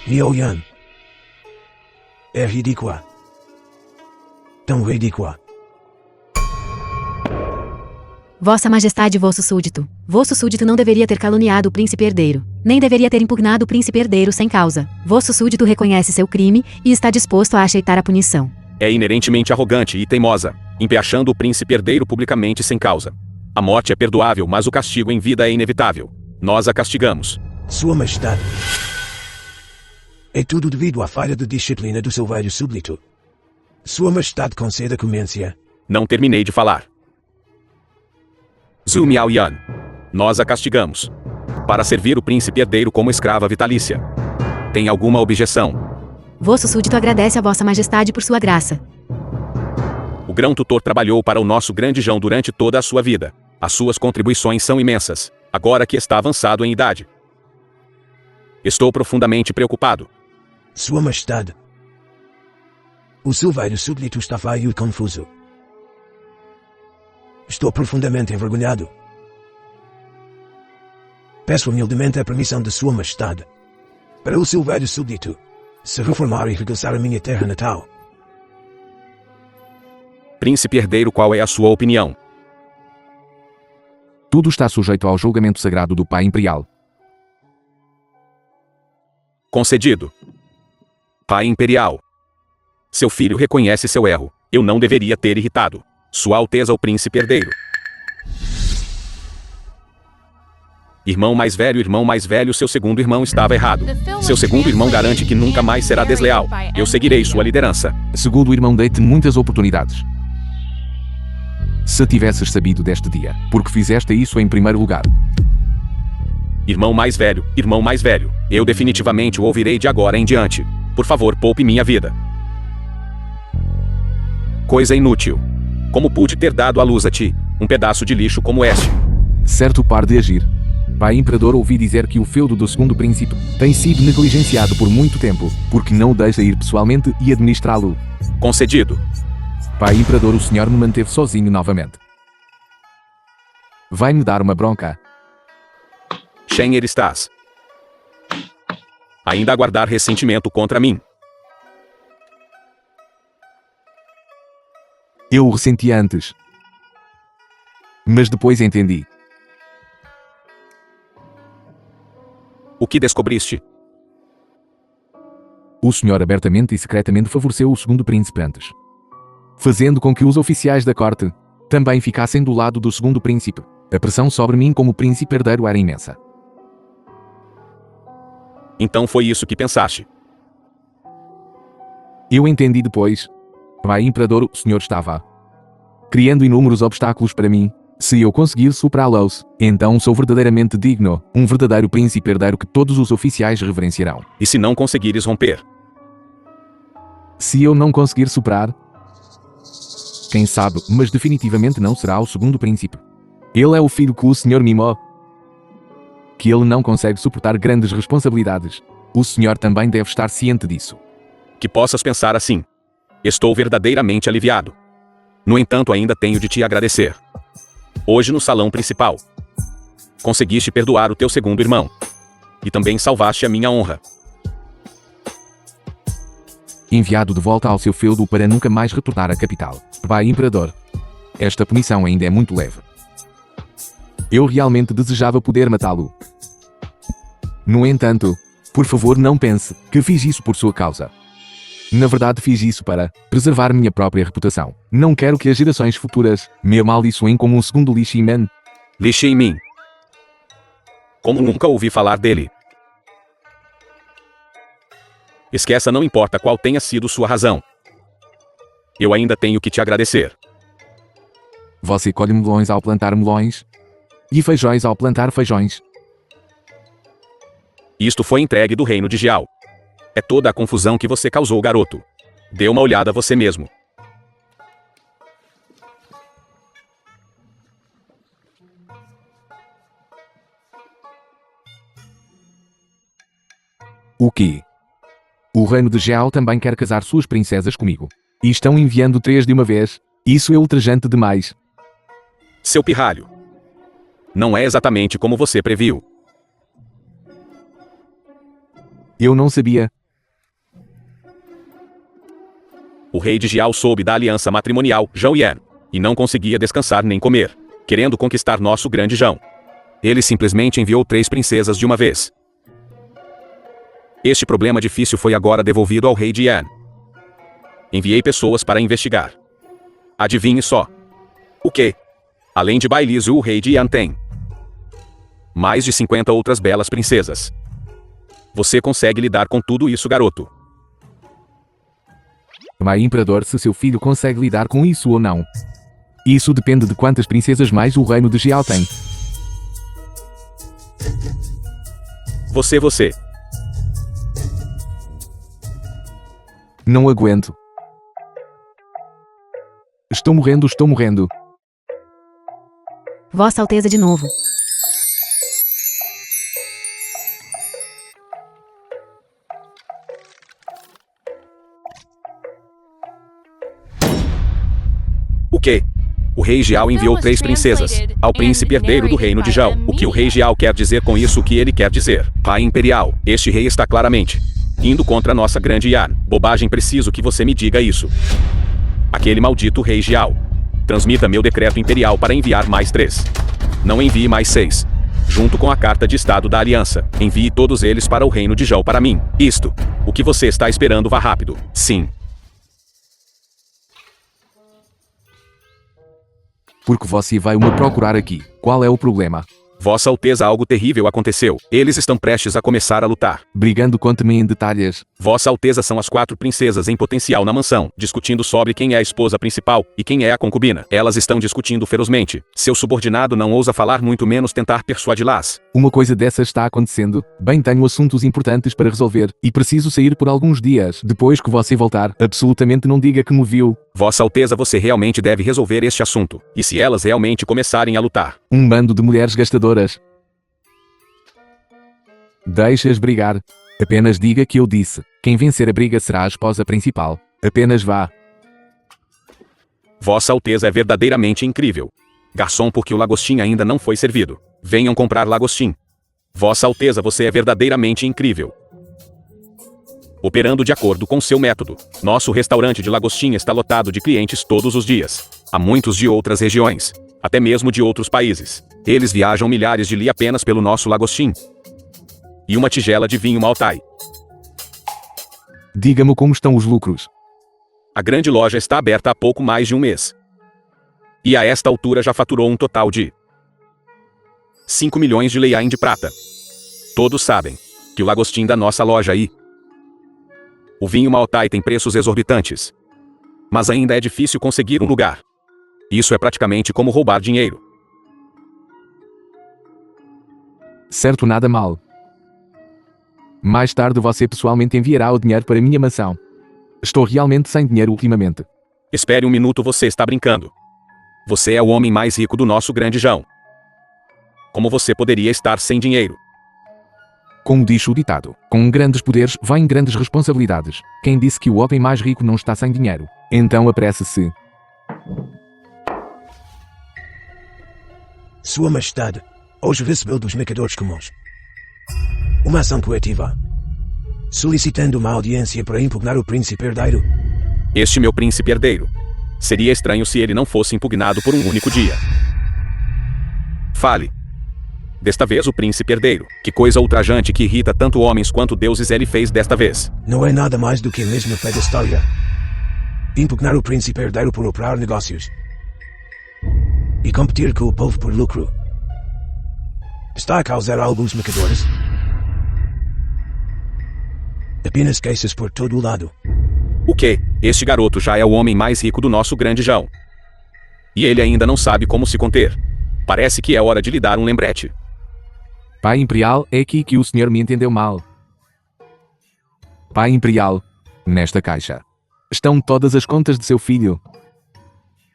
Miaoyan. É ridícula. Tão ridícula. Vossa Majestade e vosso súdito. Vosso súdito não deveria ter caluniado o príncipe herdeiro. Nem deveria ter impugnado o príncipe herdeiro sem causa. Vosso súdito reconhece seu crime e está disposto a aceitar a punição. É inerentemente arrogante e teimosa, empeachando o príncipe herdeiro publicamente sem causa. A morte é perdoável, mas o castigo em vida é inevitável. Nós a castigamos. Sua Majestade. É tudo devido à falha de disciplina do seu velho súbdito. Sua Majestade conceda clemência. Não terminei de falar. Zhu Miaoyan. Nós a castigamos para servir o príncipe herdeiro como escrava vitalícia. Tem alguma objeção? Vosso súdito agradece a vossa majestade por sua graça. O grão-tutor trabalhou para o nosso grande Jão durante toda a sua vida. As suas contribuições são imensas, agora que está avançado em idade. Estou profundamente preocupado. Sua Majestade. O seu velho súbdito está feio e confuso. Estou profundamente envergonhado. Peço humildemente a permissão de Sua Majestade para o seu velho súbdito se reformar e regressar à minha terra natal. Príncipe herdeiro, qual é a sua opinião? Tudo está sujeito ao julgamento sagrado do Pai Imperial. Concedido. Pai Imperial. Seu filho reconhece seu erro. Eu não deveria ter irritado Sua Alteza o Príncipe Herdeiro. Irmão mais velho, seu segundo irmão estava errado. Seu segundo irmão garante que nunca mais será desleal. Eu seguirei sua liderança. Segundo o irmão, dei-te muitas oportunidades. Se tivesses sabido deste dia, porque fizeste isso em primeiro lugar. Irmão mais velho, eu definitivamente o ouvirei de agora em diante. Por favor, poupe minha vida. Coisa inútil. Como pude ter dado à luz a ti, um pedaço de lixo como este? Certo par de agir. Pai Imperador, ouvi dizer que o feudo do segundo príncipe tem sido negligenciado por muito tempo, porque não o deixa ir pessoalmente e administrá-lo. Concedido. Pai Imperador, o senhor me manteve sozinho novamente. Vai-me dar uma bronca. Shen'er, estás ainda a guardar ressentimento contra mim? Eu o ressenti antes. Mas depois entendi. O que descobriste? O senhor abertamente e secretamente favoreceu o segundo príncipe antes, fazendo com que os oficiais da corte também ficassem do lado do segundo príncipe. A pressão sobre mim como príncipe herdeiro era imensa. Então foi isso que pensaste? Eu entendi depois. Pai Imperador, o senhor estava criando inúmeros obstáculos para mim. Se eu conseguir superá-los, então sou verdadeiramente digno, um verdadeiro príncipe herdeiro que todos os oficiais reverenciarão. E se não conseguires romper? Se eu não conseguir superar, quem sabe, mas definitivamente não será o segundo príncipe. Ele é o filho que o senhor mimou. Que ele não consegue suportar grandes responsabilidades. O senhor também deve estar ciente disso. Que possas pensar assim. Estou verdadeiramente aliviado. No entanto, ainda tenho de te agradecer. Hoje no salão principal, conseguiste perdoar o teu segundo irmão. E também salvaste a minha honra. Enviado de volta ao seu feudo para nunca mais retornar à capital. Pai Imperador. Esta punição ainda é muito leve. Eu realmente desejava poder matá-lo. No entanto, por favor, não pense que fiz isso por sua causa. Na verdade, fiz isso para preservar minha própria reputação. Não quero que as gerações futuras me amaldiçoem como um segundo Li Shimin. Li Shimin. Como nunca ouvi falar dele. Esqueça, não importa qual tenha sido sua razão. Eu ainda tenho que te agradecer. Você colhe melões ao plantar melões? E feijões ao plantar feijões? Isto foi entregue do reino de Jiao. É toda a confusão que você causou, garoto. Dê uma olhada você mesmo. O quê? O reino de Gel também quer casar suas princesas comigo. E estão enviando 3 de uma vez. Isso é ultrajante demais. Seu pirralho. Não é exatamente como você previu. Eu não sabia. O rei de Jiao soube da aliança matrimonial, Zhao Yan, e não conseguia descansar nem comer, querendo conquistar nosso grande Zhao. Ele simplesmente enviou 3 princesas de uma vez. Este problema difícil foi agora devolvido ao rei de Yan. Enviei pessoas para investigar. Adivinhe só. O quê? Além de Bai Lizu, o rei de Yan tem mais de 50 outras belas princesas. Você consegue lidar com tudo isso, garoto? Mas imperador, se seu filho consegue lidar com isso ou não. Isso depende de quantas princesas mais o reino de Gel tem. Você. Não aguento. Estou morrendo. Vossa Alteza de novo. O quê? O rei Jiao enviou 3 princesas ao príncipe herdeiro do reino de Zhao. O que o rei Jiao quer dizer com isso? O que ele quer dizer? Pai imperial, este rei está claramente indo contra nossa grande Yan. Bobagem, preciso que você me diga isso. Aquele maldito rei Jiao. Transmita meu decreto imperial para enviar mais 3. Não envie mais 6. Junto com a carta de estado da aliança, envie todos eles para o reino de Zhao para mim. Isto. O que você está esperando? Vá rápido. Sim. Porque você vai me procurar aqui. Qual é o problema? Vossa Alteza, algo terrível aconteceu. Eles estão prestes a começar a lutar. Brigando, conte-me em detalhes. Vossa Alteza, são as 4 princesas em potencial na mansão, discutindo sobre quem é a esposa principal e quem é a concubina. Elas estão discutindo ferozmente. Seu subordinado não ousa falar, muito menos tentar persuadi-las. Uma coisa dessas está acontecendo. Bem, tenho assuntos importantes para resolver e preciso sair por alguns dias. Depois que você voltar, absolutamente não diga que me viu. Vossa Alteza, você realmente deve resolver este assunto. E se elas realmente começarem a lutar? Um bando de mulheres gastadoras. Deixa-as brigar. Apenas diga que eu disse. Quem vencer a briga será a esposa principal. Apenas vá. Vossa Alteza é verdadeiramente incrível. Garçom, porque o lagostim ainda não foi servido. Venham comprar lagostim. Vossa Alteza, você é verdadeiramente incrível. Operando de acordo com seu método, nosso restaurante de lagostim está lotado de clientes todos os dias. Há muitos de outras regiões, até mesmo de outros países. Eles viajam milhares de li apenas pelo nosso lagostim. E uma tigela de vinho Maltai. Diga-me como estão os lucros. A grande loja está aberta há pouco mais de um mês. E a esta altura já faturou um total de 5 milhões de leiain de prata. Todos sabem que o lagostim da nossa loja aí. O vinho Maltai tem preços exorbitantes. Mas ainda é difícil conseguir um lugar. Isso é praticamente como roubar dinheiro. Certo, nada mal. Mais tarde você pessoalmente enviará o dinheiro para minha mansão. Estou realmente sem dinheiro ultimamente. Espere um minuto, você está brincando. Você é o homem mais rico do nosso grande Zhao. Como você poderia estar sem dinheiro? Como diz o ditado, com grandes poderes vêm grandes responsabilidades. Quem disse que o homem mais rico não está sem dinheiro? Então apresse-se. Sua Majestade, hoje recebeu dos mercadores comuns uma ação coletiva, solicitando uma audiência para impugnar o príncipe herdeiro. Este meu príncipe herdeiro. Seria estranho se ele não fosse impugnado por um único dia. Fale. Desta vez o príncipe herdeiro. Que coisa ultrajante que irrita tanto homens quanto deuses ele fez desta vez. Não é nada mais do que a mesma fé da história. Impugnar o príncipe herdeiro por operar negócios e competir com o povo por lucro. Está a causar a alguns mercadores apenas queixas por todo o lado. O quê? Este garoto já é o homem mais rico do nosso grande Zhao. E ele ainda não sabe como se conter. Parece que é hora de lhe dar um lembrete. Pai Imperial, é aqui que o senhor me entendeu mal. Pai Imperial. Nesta caixa. Estão todas as contas de seu filho.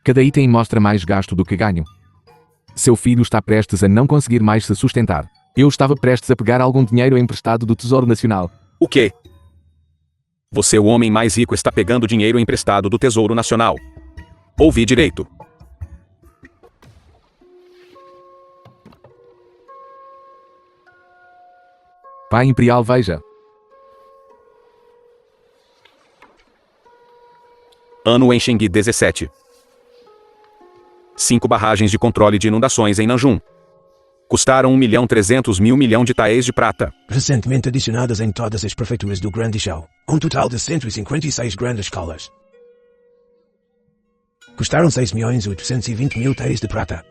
Cada item mostra mais gasto do que ganho. Seu filho está prestes a não conseguir mais se sustentar. Eu estava prestes a pegar algum dinheiro emprestado do Tesouro Nacional. O quê? Você, o homem mais rico, está pegando dinheiro emprestado do Tesouro Nacional. Ouvi direito. Pai Imperial, veja. Ano Encheng 17. 5 barragens de controle de inundações em Nanjum. Custaram 1.300.000 de taéis de prata. Recentemente adicionadas em todas as prefeituras do Grande Chão. Um total de 156 grandes escolas. Custaram 6.820.000 taéis de prata.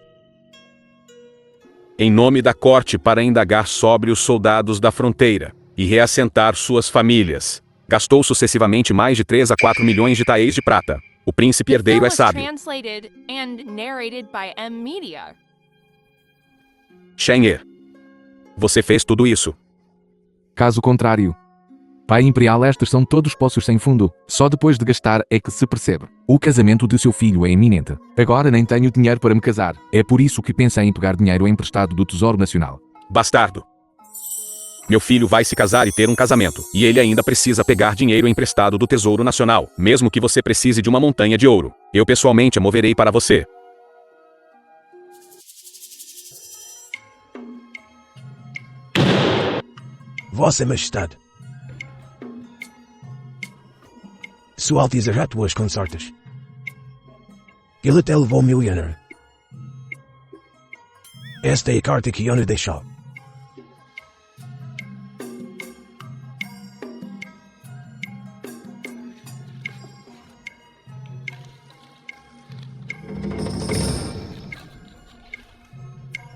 Em nome da corte para indagar sobre os soldados da fronteira e reassentar suas famílias. Gastou sucessivamente mais de 3 a 4 milhões de taéis de prata. O príncipe herdeiro é sábio. Translated and narrated by M Media. Shen He. Você fez tudo isso. Caso contrário. Pai Imperial, estes são todos poços sem fundo. Só depois de gastar é que se percebe. O casamento de seu filho é iminente. Agora nem tenho dinheiro para me casar. É por isso que pensei em pegar dinheiro emprestado do Tesouro Nacional. Bastardo. Meu filho vai se casar e ter um casamento. E ele ainda precisa pegar dinheiro emprestado do Tesouro Nacional. Mesmo que você precise de uma montanha de ouro. Eu pessoalmente a moverei para você. Vossa Majestade. Sua Alteza já tuas consortes. Ele até levou milionário. Esta é a carta que Yona deixou.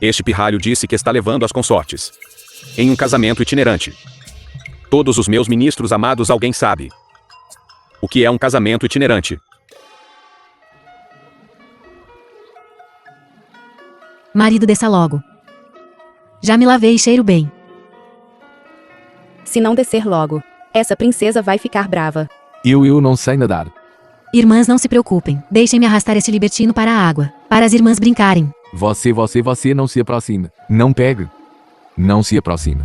Este pirralho disse que está levando as consortes em um casamento itinerante. Todos os meus ministros amados, alguém sabe o que é um casamento itinerante? Marido, desça logo. Já me lavei e cheiro bem. Se não descer logo, essa princesa vai ficar brava. Eu não sei nadar. Irmãs, não se preocupem. Deixem-me arrastar esse libertino para a água. Para as irmãs brincarem. Você não se aproxime. Não pegue. Não se aproxime.